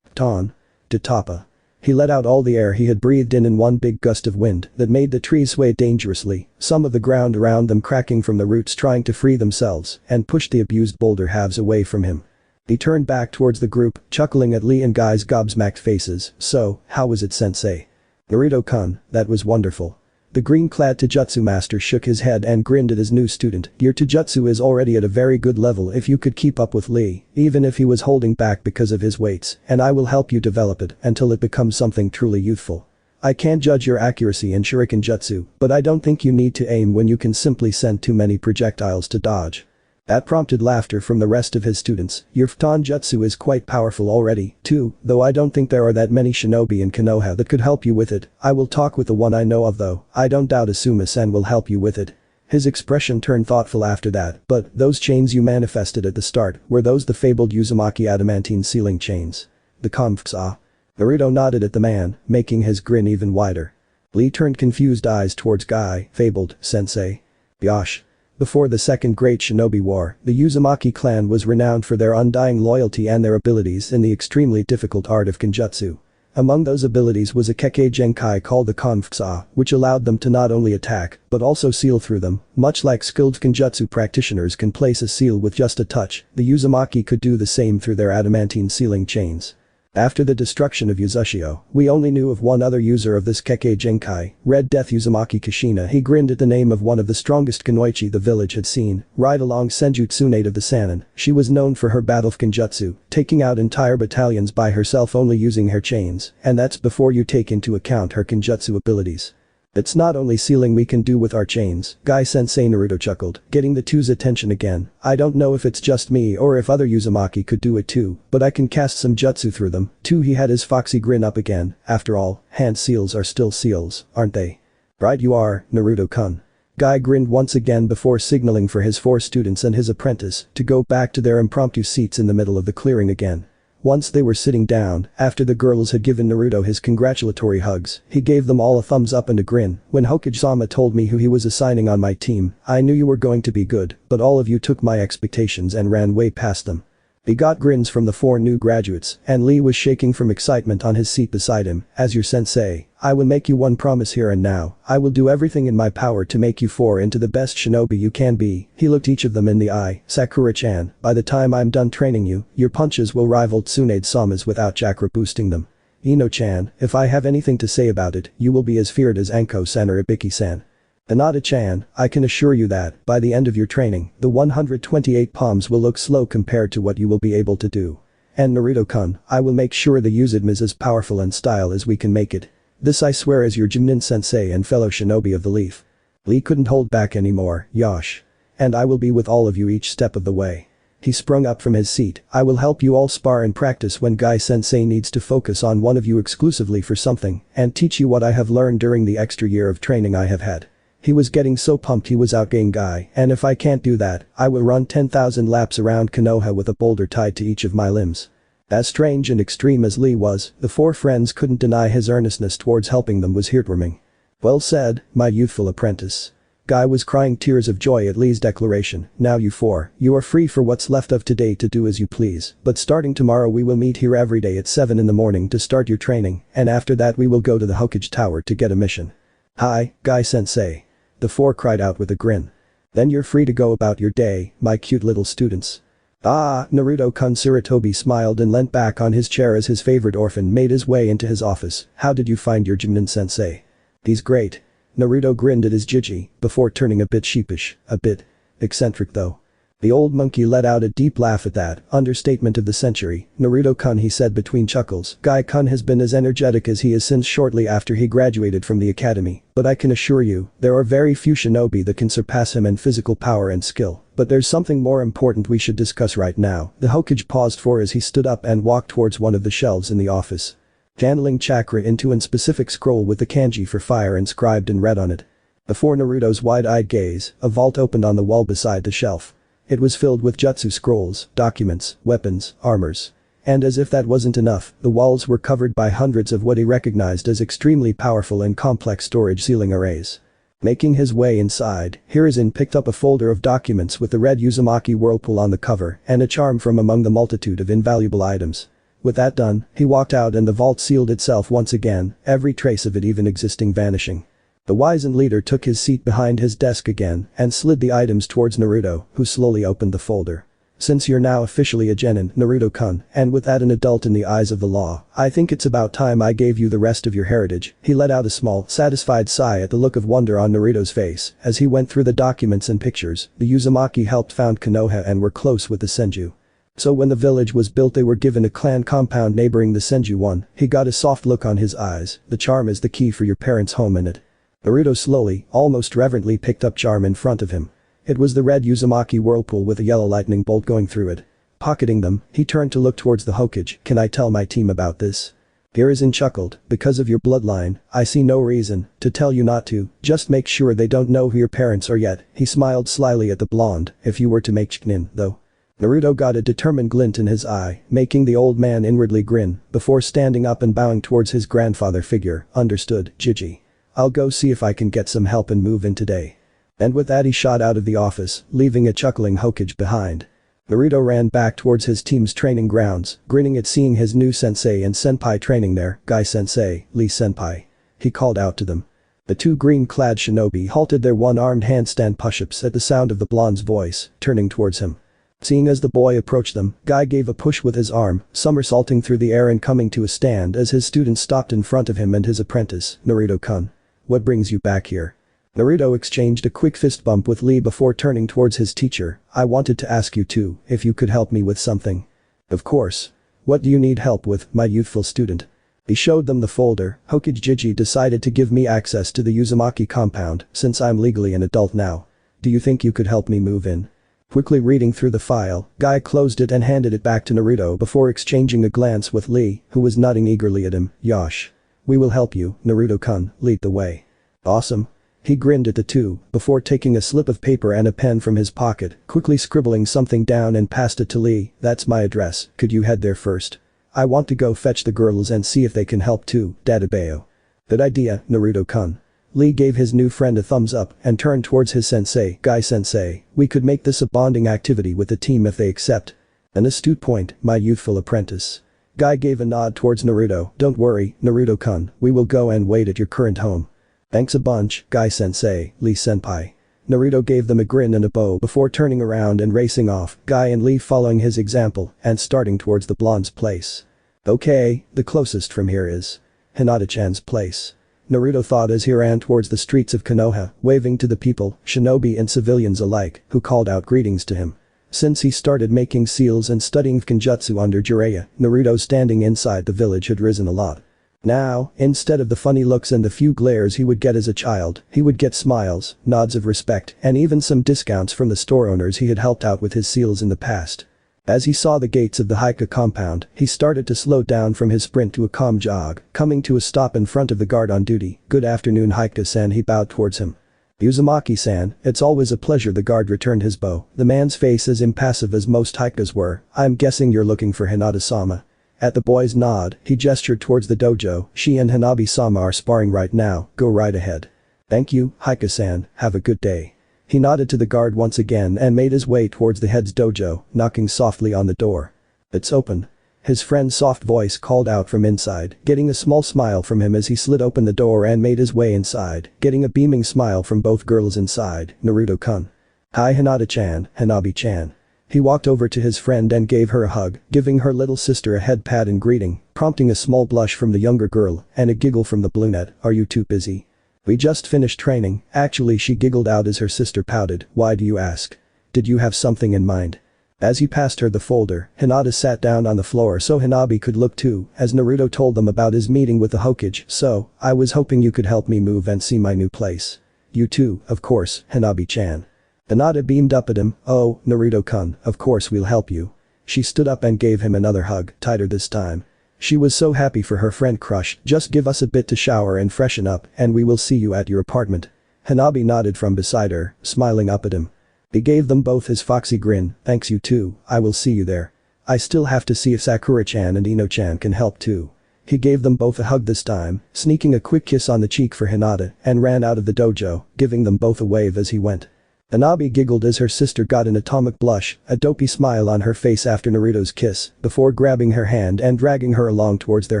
A: Ton. Tatapa. He let out all the air he had breathed in one big gust of wind that made the trees sway dangerously, some of the ground around them cracking from the roots trying to free themselves, and pushed the abused boulder halves away from him. He turned back towards the group, chuckling at Lee and Guy's gobsmacked faces. So, how was it, sensei? Naruto-kun, that was wonderful. The green-clad Taijutsu master shook his head and grinned at his new student. Your Taijutsu is already at a very good level if you could keep up with Lee, even if he was holding back because of his weights, and I will help you develop it until it becomes something truly youthful. I can't judge your accuracy in Shuriken Jutsu, but I don't think you need to aim when you can simply send too many projectiles to dodge. That prompted laughter from the rest of his students. Your Futon Jutsu is quite powerful already, too, though I don't think there are that many shinobi in Konoha that could help you with it. I will talk with the one I know of though. I don't doubt Asuma-sen will help you with it. His expression turned thoughtful after that, but those chains you manifested at the start, were those the fabled Uzumaki Adamantine Sealing Chains? The Konfsa. Naruto nodded at the man, making his grin even wider. Lee turned confused eyes towards Guy. Fabled, sensei. Yosh. Before the Second Great Shinobi War, the Uzumaki clan was renowned for their undying loyalty and their abilities in the extremely difficult art of Kenjutsu. Among those abilities was a Kekkei Genkai called the Konfutsu, which allowed them to not only attack, but also seal through them. Much like skilled Fūinjutsu practitioners can place a seal with just a touch, the Uzumaki could do the same through their Adamantine Sealing Chains. After the destruction of Uzushio, we only knew of one other user of this Kekkei Genkai, Red Death Uzumaki Kushina. He grinned at the name of one of the strongest kunoichi the village had seen, right along Senjutsu native the Sannin. She was known for her battle Fūinjutsu, taking out entire battalions by herself only using her chains, and that's before you take into account her Kenjutsu abilities. It's not only sealing we can do with our chains, Guy-sensei Naruto chuckled, getting the two's attention again. I don't know if it's just me or if other Uzumaki could do it too, but I can cast some jutsu through them, too. He had his foxy grin up again. After all, hand seals are still seals, aren't they? Right you are, Naruto-kun. Guy grinned once again before signaling for his 4 students and his apprentice to go back to their impromptu seats in the middle of the clearing again. Once they were sitting down, after the girls had given Naruto his congratulatory hugs, he gave them all a thumbs up and a grin. When Hokage-sama told me who he was assigning on my team, I knew you were going to be good, but all of you took my expectations and ran way past them. He got grins from the 4 new graduates, and Lee was shaking from excitement on his seat beside him. As your sensei, I will make you one promise here and now. I will do everything in my power to make you 4 into the best shinobi you can be. He looked each of them in the eye. Sakura-chan, by the time I'm done training you, your punches will rival Tsunade-sama's without chakra boosting them. Ino-chan, if I have anything to say about it, you will be as feared as Anko-san or Ibiki-san. Hinata-chan, I can assure you that, by the end of your training, the 128 palms will look slow compared to what you will be able to do. And Naruto-kun, I will make sure the Uzumaki is as powerful and style as we can make it. This I swear as your Junin sensei and fellow shinobi of the leaf. Lee couldn't hold back anymore. Yosh. And I will be with all of you each step of the way. He sprung up from his seat. I will help you all spar and practice when Guy-sensei needs to focus on one of you exclusively for something, and teach you what I have learned during the extra year of training I have had. He was getting so pumped he was outgaining Guy, and if I can't do that, I will run 10,000 laps around Konoha with a boulder tied to each of my limbs. As strange and extreme as Lee was, the 4 friends couldn't deny his earnestness towards helping them was heartwarming. Well said, my youthful apprentice. Guy was crying tears of joy at Lee's declaration. Now you 4, you are free for what's left of today to do as you please, but starting tomorrow we will meet here every day at 7 in the morning to start your training, and after that we will go to the Hokage Tower to get a mission. Hi, Guy-sensei. The 4 cried out with a grin. Then you're free to go about your day, my cute little students. Ah, Naruto-kun. Sarutobi smiled and leant back on his chair as his favorite orphan made his way into his office. How did you find your Junin-sensei? He's great. Naruto grinned at his Jiji, before turning a bit sheepish, a bit eccentric though. The old monkey let out a deep laugh at that understatement of the century. Naruto-kun, he said between chuckles. Guy-kun has been as energetic as he is since shortly after he graduated from the academy, but I can assure you, there are very few shinobi that can surpass him in physical power and skill. But there's something more important we should discuss right now. The Hokage paused for as he stood up and walked towards one of the shelves in the office. Channeling chakra into a specific scroll with the kanji for fire inscribed in red on it. Before Naruto's wide-eyed gaze, a vault opened on the wall beside the shelf. It was filled with jutsu scrolls, documents, weapons, armors. And as if that wasn't enough, the walls were covered by hundreds of what he recognized as extremely powerful and complex storage sealing arrays. Making his way inside, Hiruzen picked up a folder of documents with the red Uzumaki whirlpool on the cover and a charm from among the multitude of invaluable items. With that done, he walked out and the vault sealed itself once again, every trace of it even existing vanishing. The wizened leader took his seat behind his desk again and slid the items towards Naruto, who slowly opened the folder. Since you're now officially a genin, Naruto-kun, and with that an adult in the eyes of the law, I think it's about time I gave you the rest of your heritage. He let out a small, satisfied sigh at the look of wonder on Naruto's face as he went through the documents and pictures. The Uzumaki helped found Konoha and were close with the Senju. So when the village was built they were given a clan compound neighboring the Senju one. He got a soft look on his eyes. The charm is the key for your parents' home in it. Naruto slowly, almost reverently picked up charm in front of him. It was the red Uzumaki whirlpool with a yellow lightning bolt going through it. Pocketing them, he turned to look towards the Hokage. Can I tell my team about this? Hiruzen chuckled. Because of your bloodline, I see no reason to tell you not to. Just make sure they don't know who your parents are yet. He smiled slyly at the blonde. If you were to make Chiknin, though. Naruto got a determined glint in his eye, making the old man inwardly grin, before standing up and bowing towards his grandfather figure. Understood, Jiji. I'll go see if I can get some help and move in today. And with that he shot out of the office, leaving a chuckling Hokage behind. Naruto ran back towards his team's training grounds, grinning at seeing his new sensei and senpai training there. "Guy sensei, Lee senpai." He called out to them. The two green-clad shinobi halted their one-armed handstand push-ups at the sound of the blonde's voice, turning towards him. Seeing as the boy approached them, Guy gave a push with his arm, somersaulting through the air and coming to a stand as his student stopped in front of him and his apprentice, Naruto-kun. "What brings you back here?" Naruto exchanged a quick fist bump with Lee before turning towards his teacher. "I wanted to ask you too, if you could help me with something." "Of course. What do you need help with, my youthful student?" He showed them the folder. "Hokage decided to give me access to the Uzumaki compound, since I'm legally an adult now. Do you think you could help me move in?" Quickly reading through the file, Guy closed it and handed it back to Naruto before exchanging a glance with Lee, who was nodding eagerly at him. "Yosh. We will help you, Naruto-kun, lead the way." "Awesome." He grinned at the two, before taking a slip of paper and a pen from his pocket, quickly scribbling something down and passed it to Lee. "That's my address, could you head there first? I want to go fetch the girls and see if they can help too, Dadabeo." "Good idea, Naruto-kun." Lee gave his new friend a thumbs up and turned towards his sensei. "Guy sensei, we could make this a bonding activity with the team if they accept." "An astute point, my youthful apprentice." Guy gave a nod towards Naruto. "Don't worry, Naruto-kun, we will go and wait at your current home." "Thanks a bunch, Guy sensei, Lee senpai." Naruto gave them a grin and a bow before turning around and racing off, Guy and Lee following his example and starting towards the blonde's place. "Okay, the closest from here is Hinata-chan's place," Naruto thought as he ran towards the streets of Konoha, waving to the people, shinobi and civilians alike, who called out greetings to him. Since he started making seals and studying Fūinjutsu under Jiraiya, Naruto's standing inside the village had risen a lot. Now, instead of the funny looks and the few glares he would get as a child, he would get smiles, nods of respect, and even some discounts from the store owners he had helped out with his seals in the past. As he saw the gates of the Hika compound, he started to slow down from his sprint to a calm jog, coming to a stop in front of the guard on duty. "Good afternoon, Hika-san." He bowed towards him. "Uzumaki-san, it's always a pleasure." The guard returned his bow, the man's face as impassive as most Hikas were. "I'm guessing you're looking for Hinata-sama." At the boy's nod, he gestured towards the dojo. "She and Hanabi-sama are sparring right now, go right ahead." "Thank you, Hika-san, have a good day." He nodded to the guard once again and made his way towards the head's dojo, knocking softly on the door. "It's open." His friend's soft voice called out from inside, getting a small smile from him as he slid open the door and made his way inside, getting a beaming smile from both girls inside. "Naruto-kun." "Hi Hinata-chan, Hanabi-chan." He walked over to his friend and gave her a hug, giving her little sister a head pat in greeting, prompting a small blush from the younger girl and a giggle from the brunette. "Are you too busy?" "We just finished training." "Actually," she giggled out as her sister pouted. "Why do you ask? Did you have something in mind?" As he passed her the folder, Hinata sat down on the floor so Hanabi could look too, as Naruto told them about his meeting with the Hokage. "So, I was hoping you could help me move and see my new place." "You too, of course, Hanabi-chan." Hinata beamed up at him. "Oh, Naruto-kun, of course we'll help you." She stood up and gave him another hug, tighter this time. She was so happy for her friend crush. "Just give us a bit to shower and freshen up, and we will see you at your apartment." Hanabi nodded from beside her, smiling up at him. He gave them both his foxy grin. "Thanks you too, I will see you there. I still have to see if Sakura-chan and Ino-chan can help too." He gave them both a hug this time, sneaking a quick kiss on the cheek for Hinata, and ran out of the dojo, giving them both a wave as he went. Hanabi giggled as her sister got an atomic blush, a dopey smile on her face after Naruto's kiss, before grabbing her hand and dragging her along towards their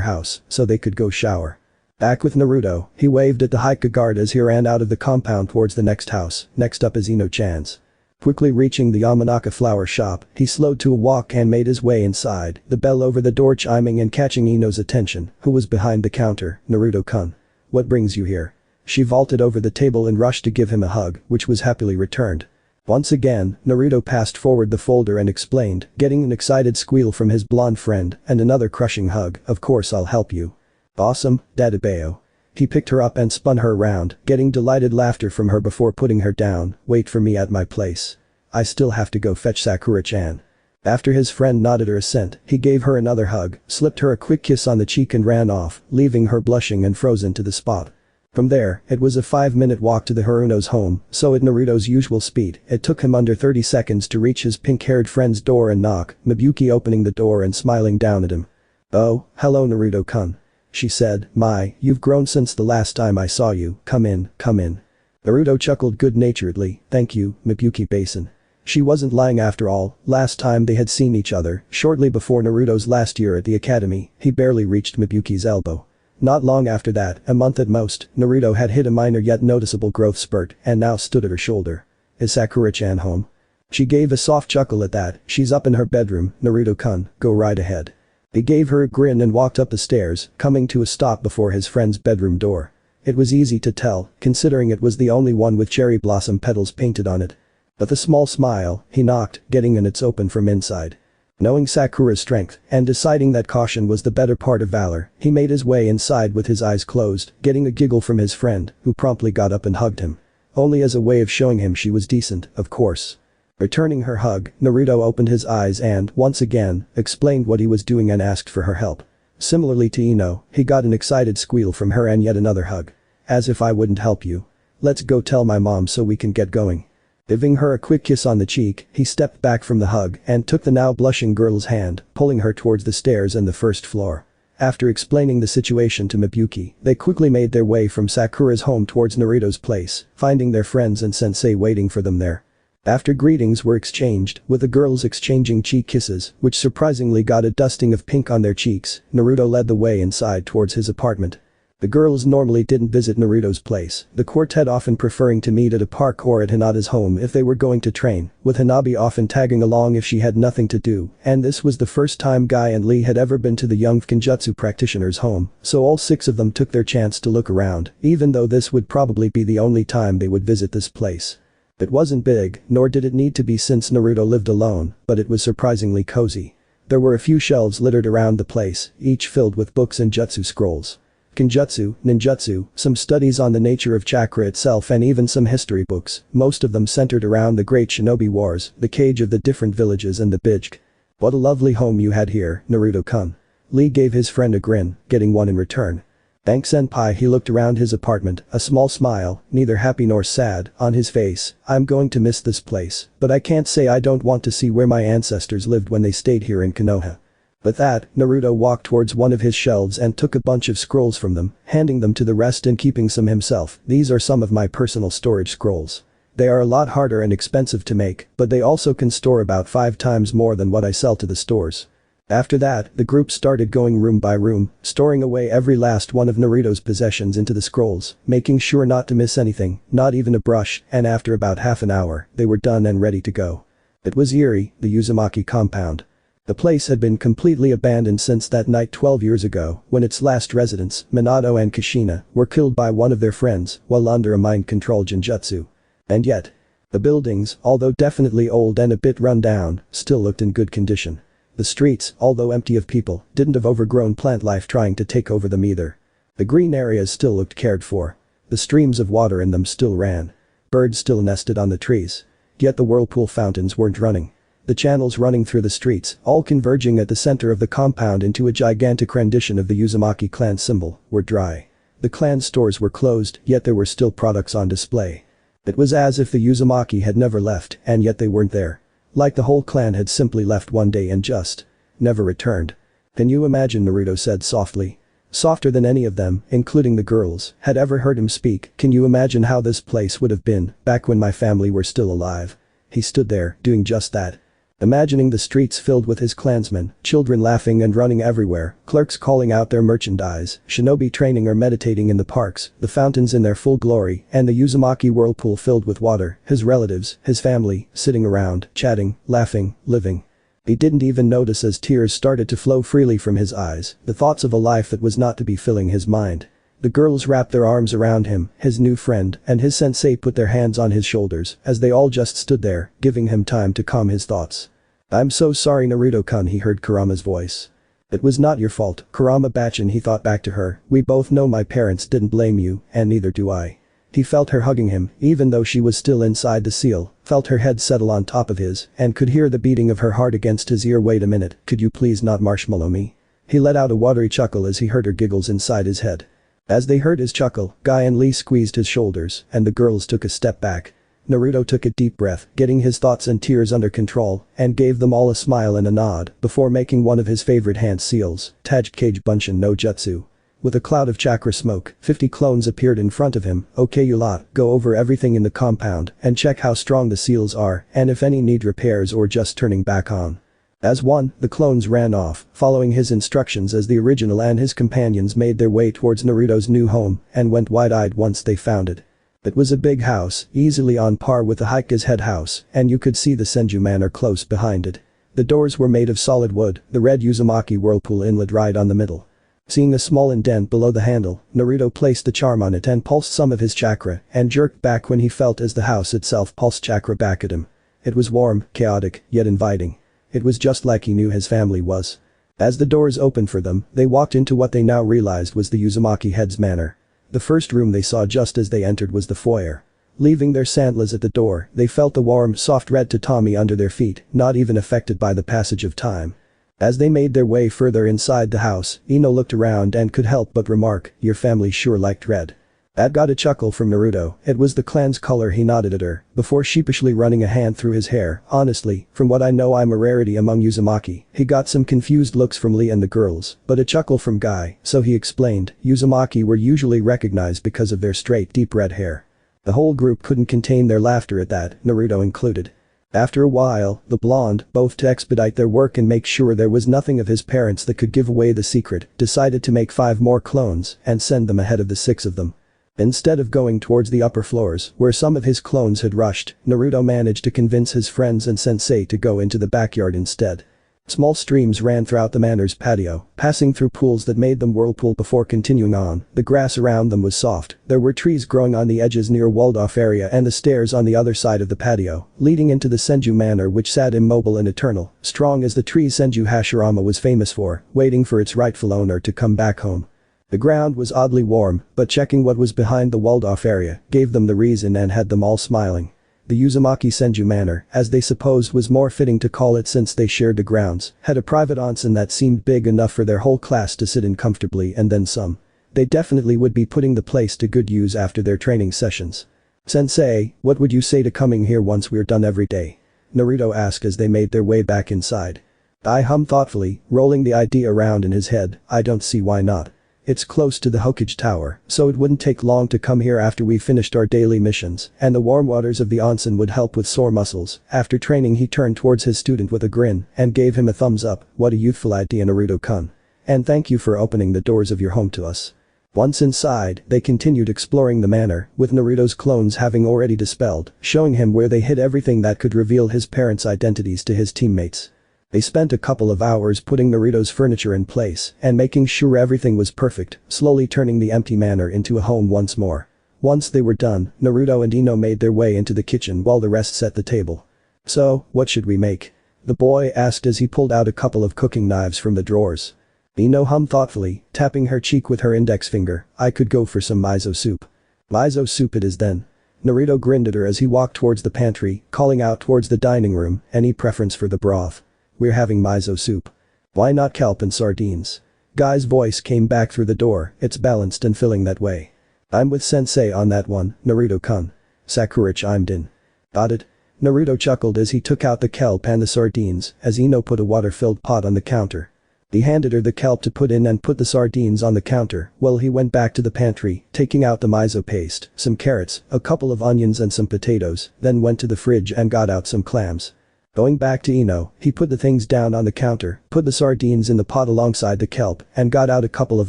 A: house so they could go shower. Back with Naruto, he waved at the Hika guard as he ran out of the compound towards the next house. Next up is Ino-chan's. Quickly reaching the Yamanaka flower shop, he slowed to a walk and made his way inside, the bell over the door chiming and catching Ino's attention, who was behind the counter. "Naruto-kun. What brings you here?" She vaulted over the table and rushed to give him a hug, which was happily returned. Once again, Naruto passed forward the folder and explained, getting an excited squeal from his blonde friend and another crushing hug. "Of course I'll help you." "Awesome, Dadabeo." He picked her up and spun her around, getting delighted laughter from her before putting her down. "Wait for me at my place. I still have to go fetch Sakura-chan." After his friend nodded her assent, he gave her another hug, slipped her a quick kiss on the cheek and ran off, leaving her blushing and frozen to the spot. From there, it was a 5-minute walk to the Haruno's home, so at Naruto's usual speed, it took him under 30 seconds to reach his pink-haired friend's door and knock, Mibuyuki opening the door and smiling down at him. "Oh, hello Naruto-kun," she said. "My, you've grown since the last time I saw you. Come in, come in." Naruto chuckled good-naturedly. "Thank you, Mibuyuki-basin." She wasn't lying after all. Last time they had seen each other, shortly before Naruto's last year at the academy, he barely reached Mibuyuki's elbow. Not long after that, a month at most, Naruto had hit a minor yet noticeable growth spurt and now stood at her shoulder. Is Sakura-chan home? She gave a soft chuckle at that. She's up in her bedroom, Naruto-kun, go right ahead. He gave her a grin and walked up the stairs, coming to a stop before his friend's bedroom door. It was easy to tell, considering it was the only one with cherry blossom petals painted on it. With a small smile, he knocked, getting in its open from inside. Knowing Sakura's strength, and deciding that caution was the better part of valor, he made his way inside with his eyes closed, getting a giggle from his friend, who promptly got up and hugged him. Only as a way of showing him she was decent, of course. Returning her hug, Naruto opened his eyes and, once again, explained what he was doing and asked for her help. Similarly to Ino, he got an excited squeal from her and yet another hug. As if I wouldn't help you. Let's go tell my mom so we can get going. Giving her a quick kiss on the cheek, he stepped back from the hug and took the now blushing girl's hand, pulling her towards the stairs and the first floor. After explaining the situation to Mibuyuki, they quickly made their way from Sakura's home towards Naruto's place, finding their friends and sensei waiting for them there. After greetings were exchanged, with the girls exchanging cheek kisses, which surprisingly got a dusting of pink on their cheeks, Naruto led the way inside towards his apartment. The girls normally didn't visit Naruto's place, the quartet often preferring to meet at a park or at Hinata's home if they were going to train, with Hanabi often tagging along if she had nothing to do, and this was the first time Guy and Lee had ever been to the young Fūinjutsu practitioner's home, so all 6 of them took their chance to look around, even though this would probably be the only time they would visit this place. It wasn't big, nor did it need to be since Naruto lived alone, but it was surprisingly cozy. There were a few shelves littered around the place, each filled with books and jutsu scrolls. Kenjutsu, ninjutsu, some studies on the nature of chakra itself and even some history books, most of them centered around the great shinobi wars, the cage of the different villages and the bijk. What a lovely home you had here, Naruto-kun. Lee gave his friend a grin, getting one in return. Thanks senpai. He looked around his apartment, a small smile, neither happy nor sad, on his face. I'm going to miss this place, but I can't say I don't want to see where my ancestors lived when they stayed here in Konoha. With that, Naruto walked towards one of his shelves and took a bunch of scrolls from them, handing them to the rest and keeping some himself. These are some of my personal storage scrolls. They are a lot harder and expensive to make, but they also can store about 5 times more than what I sell to the stores. After that, the group started going room by room, storing away every last one of Naruto's possessions into the scrolls, making sure not to miss anything, not even a brush, and after about half an hour, they were done and ready to go. It was eerie, the Uzumaki compound. The place had been completely abandoned since that night 12 years ago, when its last residents, Minato and Kushina, were killed by one of their friends while under a mind-control genjutsu. And yet, the buildings, although definitely old and a bit run down, still looked in good condition. The streets, although empty of people, didn't have overgrown plant life trying to take over them either. The green areas still looked cared for. The streams of water in them still ran. Birds still nested on the trees. Yet the whirlpool fountains weren't running. The channels running through the streets, all converging at the center of the compound into a gigantic rendition of the Uzumaki clan symbol, were dry. The clan stores were closed, yet there were still products on display. It was as if the Uzumaki had never left, and yet they weren't there. Like the whole clan had simply left one day and just never returned. Can you imagine? Naruto said softly. Softer than any of them, including the girls, had ever heard him speak. Can you imagine how this place would have been, back when my family were still alive? He stood there, doing just that. Imagining the streets filled with his clansmen, children laughing and running everywhere, clerks calling out their merchandise, shinobi training or meditating in the parks, the fountains in their full glory, and the Uzumaki whirlpool filled with water, his relatives, his family, sitting around, chatting, laughing, living. He didn't even notice as tears started to flow freely from his eyes, the thoughts of a life that was not to be filling his mind. The girls wrapped their arms around him, his new friend, and his sensei put their hands on his shoulders as they all just stood there, giving him time to calm his thoughts. I'm so sorry Naruto-kun, he heard Kurama's voice. It was not your fault, Kurama-bachan, he thought back to her. We both know my parents didn't blame you, and neither do I. He felt her hugging him, even though she was still inside the seal, felt her head settle on top of his, and could hear the beating of her heart against his ear. Wait a minute, could you please not marshmallow me? He let out a watery chuckle as he heard her giggles inside his head. As they heard his chuckle, Guy and Lee squeezed his shoulders, and the girls took a step back. Naruto took a deep breath, getting his thoughts and tears under control, and gave them all a smile and a nod before making one of his favorite hand seals, Tajikage Bunshin no Jutsu. With a cloud of chakra smoke, 50 clones appeared in front of him. Okay you lot, go over everything in the compound and check how strong the seals are and if any need repairs or just turning back on. As one, the clones ran off, following his instructions as the original and his companions made their way towards Naruto's new home and went wide-eyed once they found it. It was a big house, easily on par with the Hika's head house, and you could see the Senju Manor close behind it. The doors were made of solid wood, the red Uzumaki whirlpool inlet right on the middle. Seeing a small indent below the handle, Naruto placed the charm on it and pulsed some of his chakra and jerked back when he felt as the house itself pulsed chakra back at him. It was warm, chaotic, yet inviting. It was just like he knew his family was. As the doors opened for them, they walked into what they now realized was the Uzumaki head's manor. The first room they saw just as they entered was the foyer. Leaving their sandals at the door, they felt the warm, soft red tatami under their feet, not even affected by the passage of time. As they made their way further inside the house, Ino looked around and could help but remark, "Your family sure liked red." That got a chuckle from Naruto. It was the clan's color. He nodded at her, before sheepishly running a hand through his hair. "Honestly, from what I know I'm a rarity among Uzumaki." He got some confused looks from Lee and the girls, but a chuckle from Guy, so he explained, Uzumaki were usually recognized because of their straight deep red hair. The whole group couldn't contain their laughter at that, Naruto included. After a while, the blonde, both to expedite their work and make sure there was nothing of his parents that could give away the secret, decided to make 5 more clones and send them ahead of the 6 of them. Instead of going towards the upper floors, where some of his clones had rushed, Naruto managed to convince his friends and sensei to go into the backyard instead. Small streams ran throughout the manor's patio, passing through pools that made them whirlpool before continuing on. The grass around them was soft, there were trees growing on the edges near a walled-off area and the stairs on the other side of the patio, leading into the Senju Manor which sat immobile and eternal, strong as the tree Senju Hashirama was famous for, waiting for its rightful owner to come back home. The ground was oddly warm, but checking what was behind the walled-off area gave them the reason and had them all smiling. The Uzumaki Senju Manor, as they supposed was more fitting to call it since they shared the grounds, had a private onsen that seemed big enough for their whole class to sit in comfortably and then some. They definitely would be putting the place to good use after their training sessions. "Sensei, what would you say to coming here once we're done every day?" Naruto asked as they made their way back inside. I hummed thoughtfully, rolling the idea around in his head. "I don't see why not. It's close to the Hokage Tower, so it wouldn't take long to come here after we finished our daily missions, and the warm waters of the onsen would help with sore muscles." After training he turned towards his student with a grin and gave him a thumbs up. "What a youthful idea, Naruto-kun. And thank you for opening the doors of your home to us." Once inside, they continued exploring the manor, with Naruto's clones having already dispelled, showing him where they hid everything that could reveal his parents' identities to his teammates. They spent a couple of hours putting Naruto's furniture in place and making sure everything was perfect, slowly turning the empty manor into a home once more. Once they were done, Naruto and Ino made their way into the kitchen while the rest set the table. "So, what should we make?" the boy asked as he pulled out a couple of cooking knives from the drawers. Ino hummed thoughtfully, tapping her cheek with her index finger. "I could go for some miso soup." "Miso soup it is then." Naruto grinned at her as he walked towards the pantry, calling out towards the dining room, "Any preference for the broth?" "We're having miso soup." "Why not kelp and sardines?" Guy's voice came back through the door. "It's balanced and filling that way." "I'm with sensei on that one, Naruto-kun." Sakura chimed in. "Got it." Naruto chuckled as he took out the kelp and the sardines as Ino put a water-filled pot on the counter. He handed her the kelp to put in and put the sardines on the counter while he went back to the pantry, taking out the miso paste, some carrots, a couple of onions and some potatoes, then went to the fridge and got out some clams. Going back to Ino, he put the things down on the counter, put the sardines in the pot alongside the kelp, and got out a couple of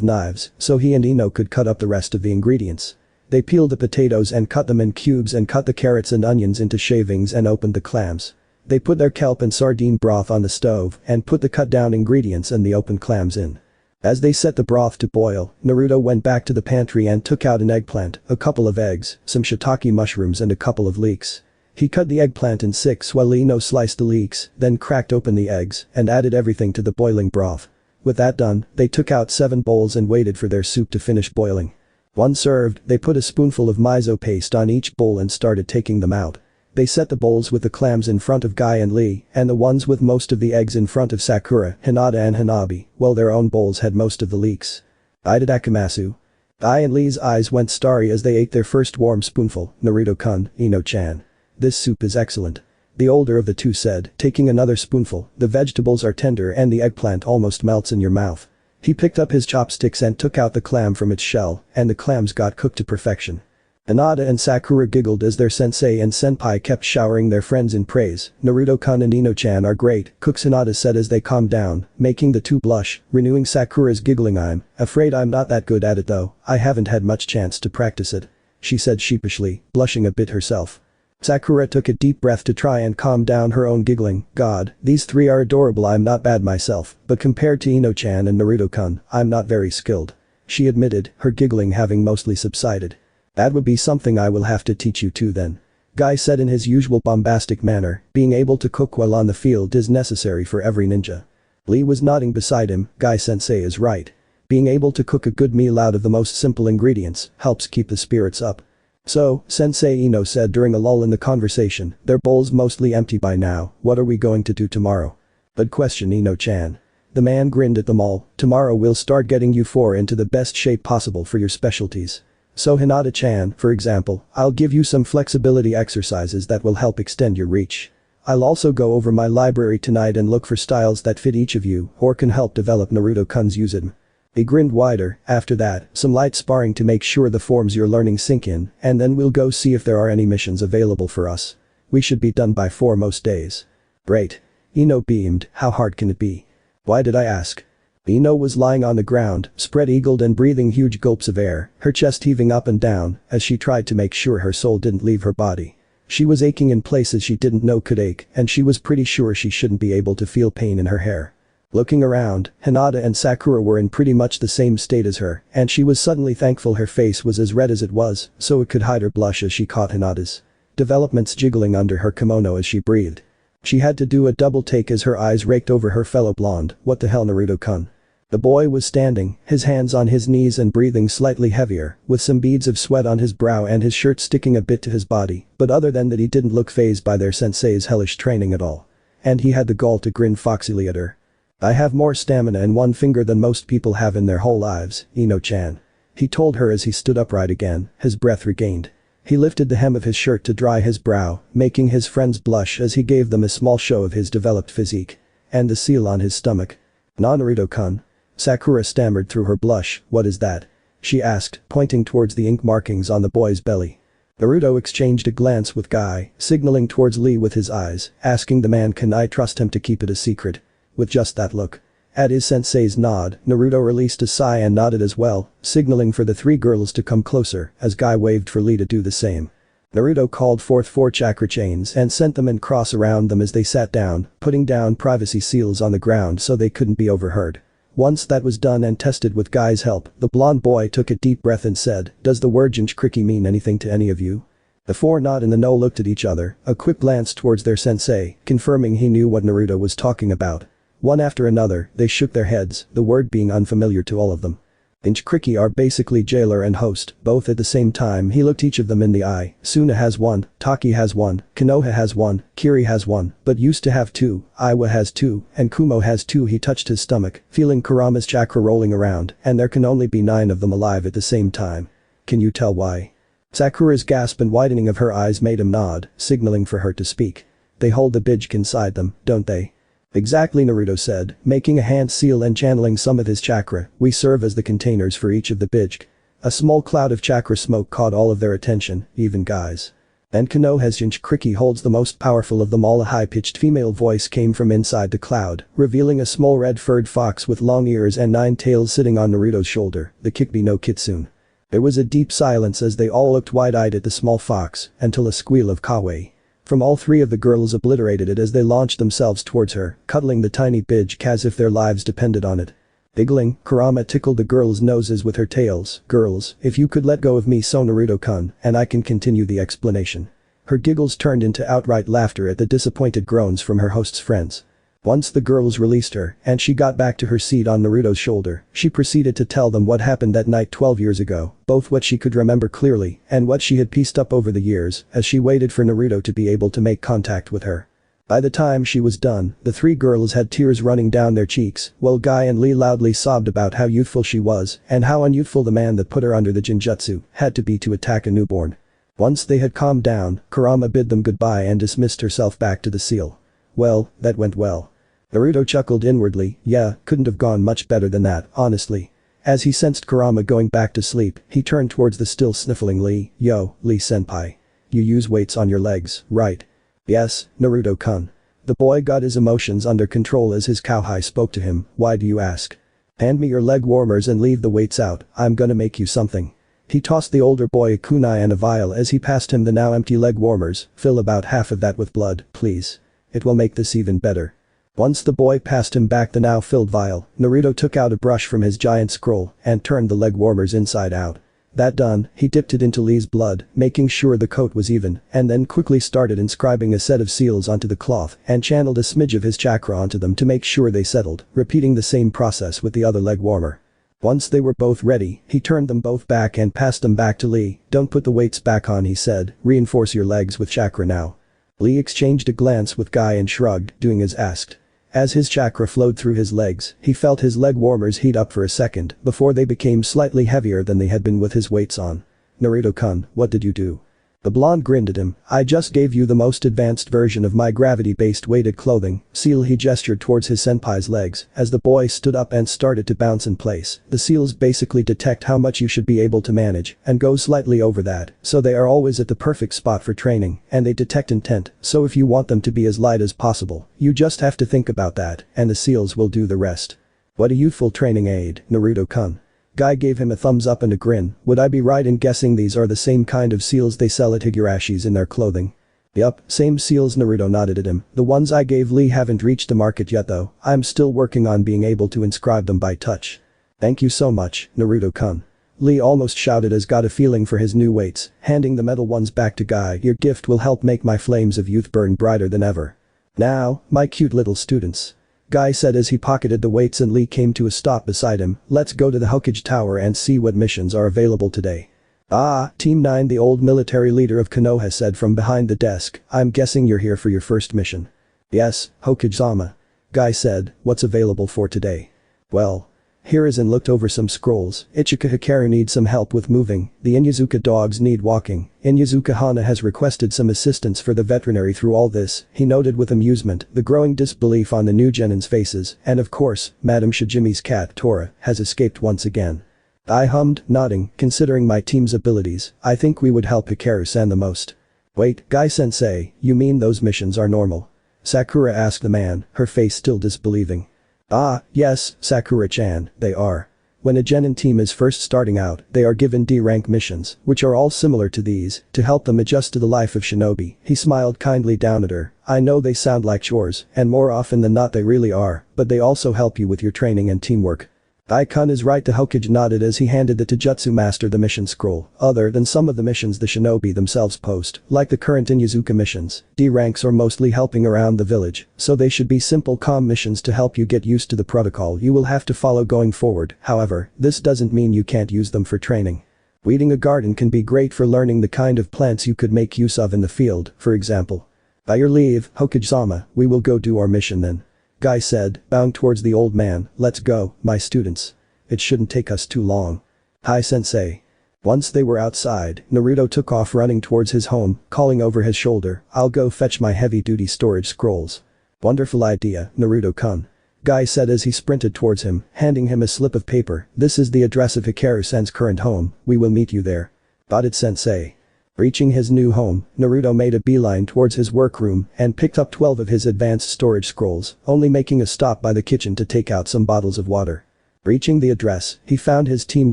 A: knives so he and Ino could cut up the rest of the ingredients. They peeled the potatoes and cut them in cubes and cut the carrots and onions into shavings and opened the clams. They put their kelp and sardine broth on the stove and put the cut down ingredients and the opened clams in. As they set the broth to boil, Naruto went back to the pantry and took out an eggplant, a couple of eggs, some shiitake mushrooms and a couple of leeks. He cut the eggplant in 6 while Ino sliced the leeks, then cracked open the eggs and added everything to the boiling broth. With that done, they took out 7 bowls and waited for their soup to finish boiling. Once served, they put a spoonful of miso paste on each bowl and started taking them out. They set the bowls with the clams in front of Guy and Lee, and the ones with most of the eggs in front of Sakura, Hinata and Hanabi, while their own bowls had most of the leeks. "Itadakimasu." Guy and Lee's eyes went starry as they ate their first warm spoonful. "Naruto-kun, Ino-chan. This soup is excellent." The older of the two said, taking another spoonful. "The vegetables are tender and the eggplant almost melts in your mouth." He picked up his chopsticks and took out the clam from its shell, and the clams got cooked to perfection. Hinata and Sakura giggled as their sensei and senpai kept showering thetheir friends in praise. Naruto-kun and Ino-chan are great, cooks, Hinata said as they calmed down, making the two blush, renewing Sakura's giggling. I'm afraid I'm not that good at it though, I haven't had much chance to practice it, she said sheepishly, blushing a bit herself. Sakura took a deep breath to try and calm down her own giggling. God, these three are adorable. I'm not bad myself, but compared to Ino-chan and Naruto-kun, I'm not very skilled, she admitted, her giggling having mostly subsided. That would be something I will have to teach you too then, Guy said in his usual bombastic manner. Being able to cook while on the field is necessary for every ninja. Lee was nodding beside him. Guy-sensei is right. Being able to cook a good meal out of the most simple ingredients helps keep the spirits up. So, Sensei Ino said during a lull in the conversation, their bowls mostly empty by now, what are we going to do tomorrow? Good question, Ino-chan. The man grinned at them all. Tomorrow we'll start getting you four into the best shape possible for your specialties. So Hinata-chan, for example, I'll give you some flexibility exercises that will help extend your reach. I'll also go over my library tonight and look for styles that fit each of you or can help develop Naruto-kun's usum. He grinned wider. After that, some light sparring to make sure the forms you're learning sink in, and then we'll go see if there are any missions available for us. We should be done by 4 most days. Great. Ino beamed. How hard can it be? Why did I ask? Ino was lying on the ground, spread-eagled and breathing huge gulps of air, her chest heaving up and down as she tried to make sure her soul didn't leave her body. She was aching in places she didn't know could ache, and she was pretty sure she shouldn't be able to feel pain in her hair. Looking around, Hinata and Sakura were in pretty much the same state as her, and she was suddenly thankful her face was as red as it was, so it could hide her blush as she caught Hinata's developments jiggling under her kimono as she breathed. She had to do a double take as her eyes raked over her fellow blonde. What the hell, Naruto-kun? The boy was standing, his hands on his knees and breathing slightly heavier, with some beads of sweat on his brow and his shirt sticking a bit to his body, but other than that he didn't look fazed by their sensei's hellish training at all. And he had the gall to grin foxily at her. I have more stamina in one finger than most people have in their whole lives, Ino-chan. He told her as he stood upright again, his breath regained. He lifted the hem of his shirt to dry his brow, making his friends blush as he gave them a small show of his developed physique. And the seal on his stomach. "Na, Naruto-kun?" Sakura stammered through her blush. "What is that?" she asked, pointing towards the ink markings on the boy's belly. Naruto exchanged a glance with Guy, signaling towards Lee with his eyes, asking the man, can I trust him to keep it a secret? With just that look. At his sensei's nod, Naruto released a sigh and nodded as well, signaling for the 3 girls to come closer as Guy waved for Lee to do the same. Naruto called forth 4 chakra chains and sent them in cross around them as they sat down, putting down privacy seals on the ground so they couldn't be overheard. Once that was done and tested with Guy's help, the blonde boy took a deep breath and said, does the word Jinchuriki mean anything to any of you? The 4 not in the know looked at each other, a quick glance towards their sensei, confirming he knew what Naruto was talking about. One after another, they shook their heads, the word being unfamiliar to all of them. Jinchuriki are basically jailer and host, both at the same time. He looked each of them in the eye. Suna has 1, Taki has 1, Konoha has 1, Kiri has 1, but used to have 2, Iwa has 2, and Kumo has 2. He touched his stomach, feeling Kurama's chakra rolling around, and there can only be 9 of them alive at the same time. Can you tell why? Sakura's gasp and widening of her eyes made him nod, signaling for her to speak. They hold the Bijk inside them, don't they? Exactly, Naruto said, making a hand seal and channeling some of his chakra. We serve as the containers for each of the Bijk. A small cloud of chakra smoke caught all of their attention, even Guy's. And Konoha's Jinchuriki holds the most powerful of them all. A high-pitched female voice came from inside the cloud, revealing a small red-furred fox with long ears and 9 tails sitting on Naruto's shoulder, the Kikbi no Kitsune. There was a deep silence as they all looked wide-eyed at the small fox, until a squeal of kawaii from all 3 of the girls obliterated it as they launched themselves towards her, cuddling the tiny Bijk as if their lives depended on it. Giggling, Kurama tickled the girls' noses with her tails. Girls, if you could let go of me so Naruto-kun, and I can continue the explanation. Her giggles turned into outright laughter at the disappointed groans from her host's friends. Once the girls released her, and she got back to her seat on Naruto's shoulder, she proceeded to tell them what happened that night 12 years ago, both what she could remember clearly and what she had pieced up over the years as she waited for Naruto to be able to make contact with her. By the time she was done, the 3 girls had tears running down their cheeks, while Guy and Lee loudly sobbed about how youthful she was and how unyouthful the man that put her under the Jinjutsu had to be to attack a newborn. Once they had calmed down, Kurama bid them goodbye and dismissed herself back to the seal. Well, that went well. Naruto chuckled inwardly, yeah, couldn't have gone much better than that, honestly. As he sensed Kurama going back to sleep, he turned towards the still sniffling Lee. Yo, Lee-senpai. You use weights on your legs, right? Yes, Naruto-kun. The boy got his emotions under control as his cowhide spoke to him. Why do you ask? Hand me your leg warmers and leave the weights out, I'm gonna make you something. He tossed the older boy a kunai and a vial as he passed him the now empty leg warmers. Fill about half of that with blood, please. It will make this even better. Once the boy passed him back the now filled vial, Naruto took out a brush from his giant scroll and turned the leg warmers inside out. That done, he dipped it into Lee's blood, making sure the coat was even, and then quickly started inscribing a set of seals onto the cloth and channeled a smidge of his chakra onto them to make sure they settled, repeating the same process with the other leg warmer. Once they were both ready, he turned them both back and passed them back to Lee. Don't put the weights back on, he said, reinforce your legs with chakra now. Lee exchanged a glance with Guy and shrugged, doing as asked. As his chakra flowed through his legs, he felt his leg warmers heat up for a second before they became slightly heavier than they had been with his weights on. Naruto-kun, what did you do? The blonde grinned at him. I just gave you the most advanced version of my gravity-based weighted clothing. Seal, he gestured towards his senpai's legs as the boy stood up and started to bounce in place. The seals basically detect how much you should be able to manage and go slightly over that, so they are always at the perfect spot for training, and they detect intent, so if you want them to be as light as possible, you just have to think about that, and the seals will do the rest. What a youthful training aid, Naruto-kun. Guy gave him a thumbs up and a grin. Would I be right in guessing these are the same kind of seals they sell at Higurashi's in their clothing? Yup, same seals, Naruto nodded at him. The ones I gave Lee haven't reached the market yet though. I'm still working on being able to inscribe them by touch. Thank you so much, Naruto-kun. Lee almost shouted as got a feeling for his new weights, handing the metal ones back to Guy. Your gift will help make my flames of youth burn brighter than ever. Now, my cute little students. Guy said as he pocketed the weights and Lee came to a stop beside him. Let's go to the Hokage Tower and see what missions are available today. Ah, Team 9, the old military leader of Konoha said from behind the desk. I'm guessing you're here for your first mission. Yes, Hokage-sama. Guy said, what's available for today? Well. Hiruzen looked over some scrolls. Ichika Hikaru needs some help with moving, the Inyazuka dogs need walking, Inyazuka Hana has requested some assistance for the veterinary through all this, he noted with amusement, the growing disbelief on the new Genin's faces, and of course, Madame Shijimi's cat Tora has escaped once again. I hummed, nodding, considering my team's abilities, I think we would help Hikaru-san the most. Wait, Guy-sensei, you mean those missions are normal? Sakura asked the man, her face still disbelieving. Ah, yes, Sakura-chan, they are. When a Genin team is first starting out, they are given D-rank missions, which are all similar to these, to help them adjust to the life of shinobi. He smiled kindly down at her. I know they sound like chores, and more often than not they really are, but they also help you with your training and teamwork. Daikun is right, the Hokage nodded as he handed the Taijutsu master the mission scroll. Other than some of the missions the shinobi themselves post, like the current Inyazuka missions, D-ranks are mostly helping around the village, so they should be simple calm missions to help you get used to the protocol you will have to follow going forward. However, this doesn't mean you can't use them for training. Weeding a garden can be great for learning the kind of plants you could make use of in the field, for example. By your leave, Hokage-sama, we will go do our mission then. Guy said, bowing towards the old man. Let's go, my students. It shouldn't take us too long. Hi sensei. Once they were outside, Naruto took off running towards his home, calling over his shoulder, I'll go fetch my heavy-duty storage scrolls. Wonderful idea, Naruto-kun. Guy said as he sprinted towards him, handing him a slip of paper. This is the address of Hikaru-san's current home, we will meet you there. Got it, sensei. Reaching his new home, Naruto made a beeline towards his workroom and picked up 12 of his advanced storage scrolls, only making a stop by the kitchen to take out some bottles of water. Reaching the address, he found his team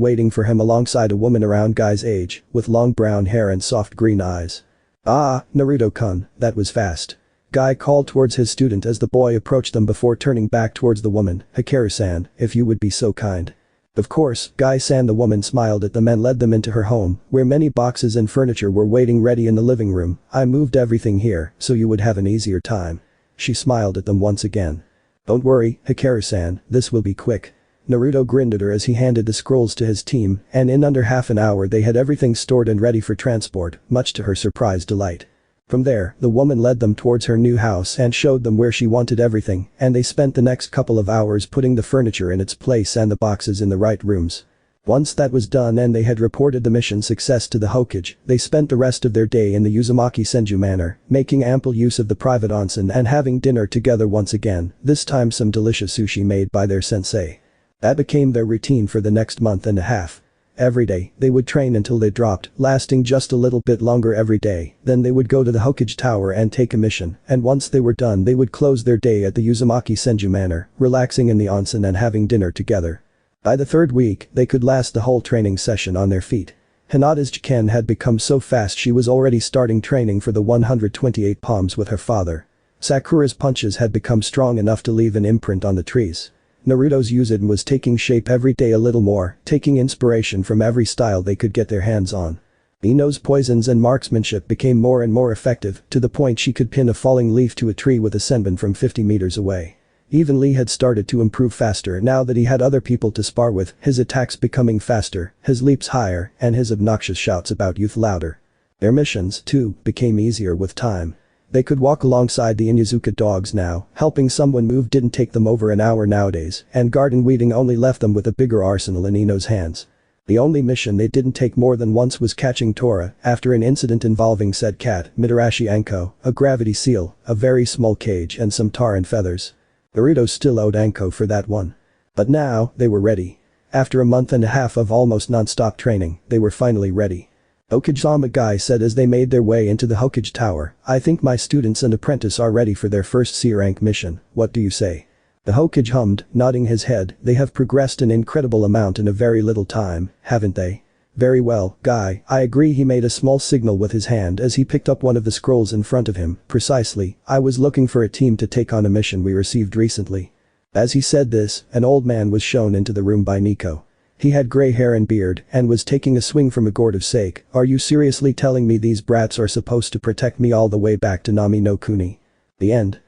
A: waiting for him alongside a woman around Guy's age, with long brown hair and soft green eyes. Ah, Naruto-kun, that was fast. Guy called towards his student as the boy approached them before turning back towards the woman. Hikaru-san, if you would be so kind. Of course, Guy-san, the woman smiled at them and led them into her home, where many boxes and furniture were waiting ready in the living room. I moved everything here, so you would have an easier time. She smiled at them once again. Don't worry, Hikaru-san, this will be quick. Naruto grinned at her as he handed the scrolls to his team, and in under half an hour they had everything stored and ready for transport, much to her surprised delight. From there, the woman led them towards her new house and showed them where she wanted everything, and they spent the next couple of hours putting the furniture in its place and the boxes in the right rooms. Once that was done and they had reported the mission success to the Hokage, they spent the rest of their day in the Uzumaki Senju Manor, making ample use of the private onsen and having dinner together once again, this time some delicious sushi made by their sensei. That became their routine for the next month and a half. Every day, they would train until they dropped, lasting just a little bit longer every day, then they would go to the Hokage Tower and take a mission, and once they were done they would close their day at the Uzumaki Senju Manor, relaxing in the onsen and having dinner together. By the third week, they could last the whole training session on their feet. Hinata's Jiken had become so fast she was already starting training for the 128 palms with her father. Sakura's punches had become strong enough to leave an imprint on the trees. Naruto's Uzin was taking shape every day a little more, taking inspiration from every style they could get their hands on. Ino's poisons and marksmanship became more and more effective, to the point she could pin a falling leaf to a tree with a senbon from 50 meters away. Even Lee had started to improve faster now that he had other people to spar with, his attacks becoming faster, his leaps higher, and his obnoxious shouts about youth louder. Their missions, too, became easier with time. They could walk alongside the Inyazuka dogs now, helping someone move didn't take them over an hour nowadays, and garden weeding only left them with a bigger arsenal in Ino's hands. The only mission they didn't take more than once was catching Tora, after an incident involving said cat, Mitarashi Anko, a gravity seal, a very small cage and some tar and feathers. Naruto still owed Anko for that one. But now, they were ready. After a month and a half of almost non-stop training, they were finally ready. Okage-sama Guy said as they made their way into the Hokage Tower, "I think my students and apprentice are ready for their first C-rank mission, what do you say?" The Hokage hummed, nodding his head, "They have progressed an incredible amount in a very little time, haven't they?" "Very well, Guy, I agree." He made a small signal with his hand as he picked up one of the scrolls in front of him. "Precisely, I was looking for a team to take on a mission we received recently." As he said this, an old man was shown into the room by Nico. He had gray hair and beard and was taking a swing from a gourd of sake. "Are you seriously telling me these brats are supposed to protect me all the way back to Nami no Kuni?" The end.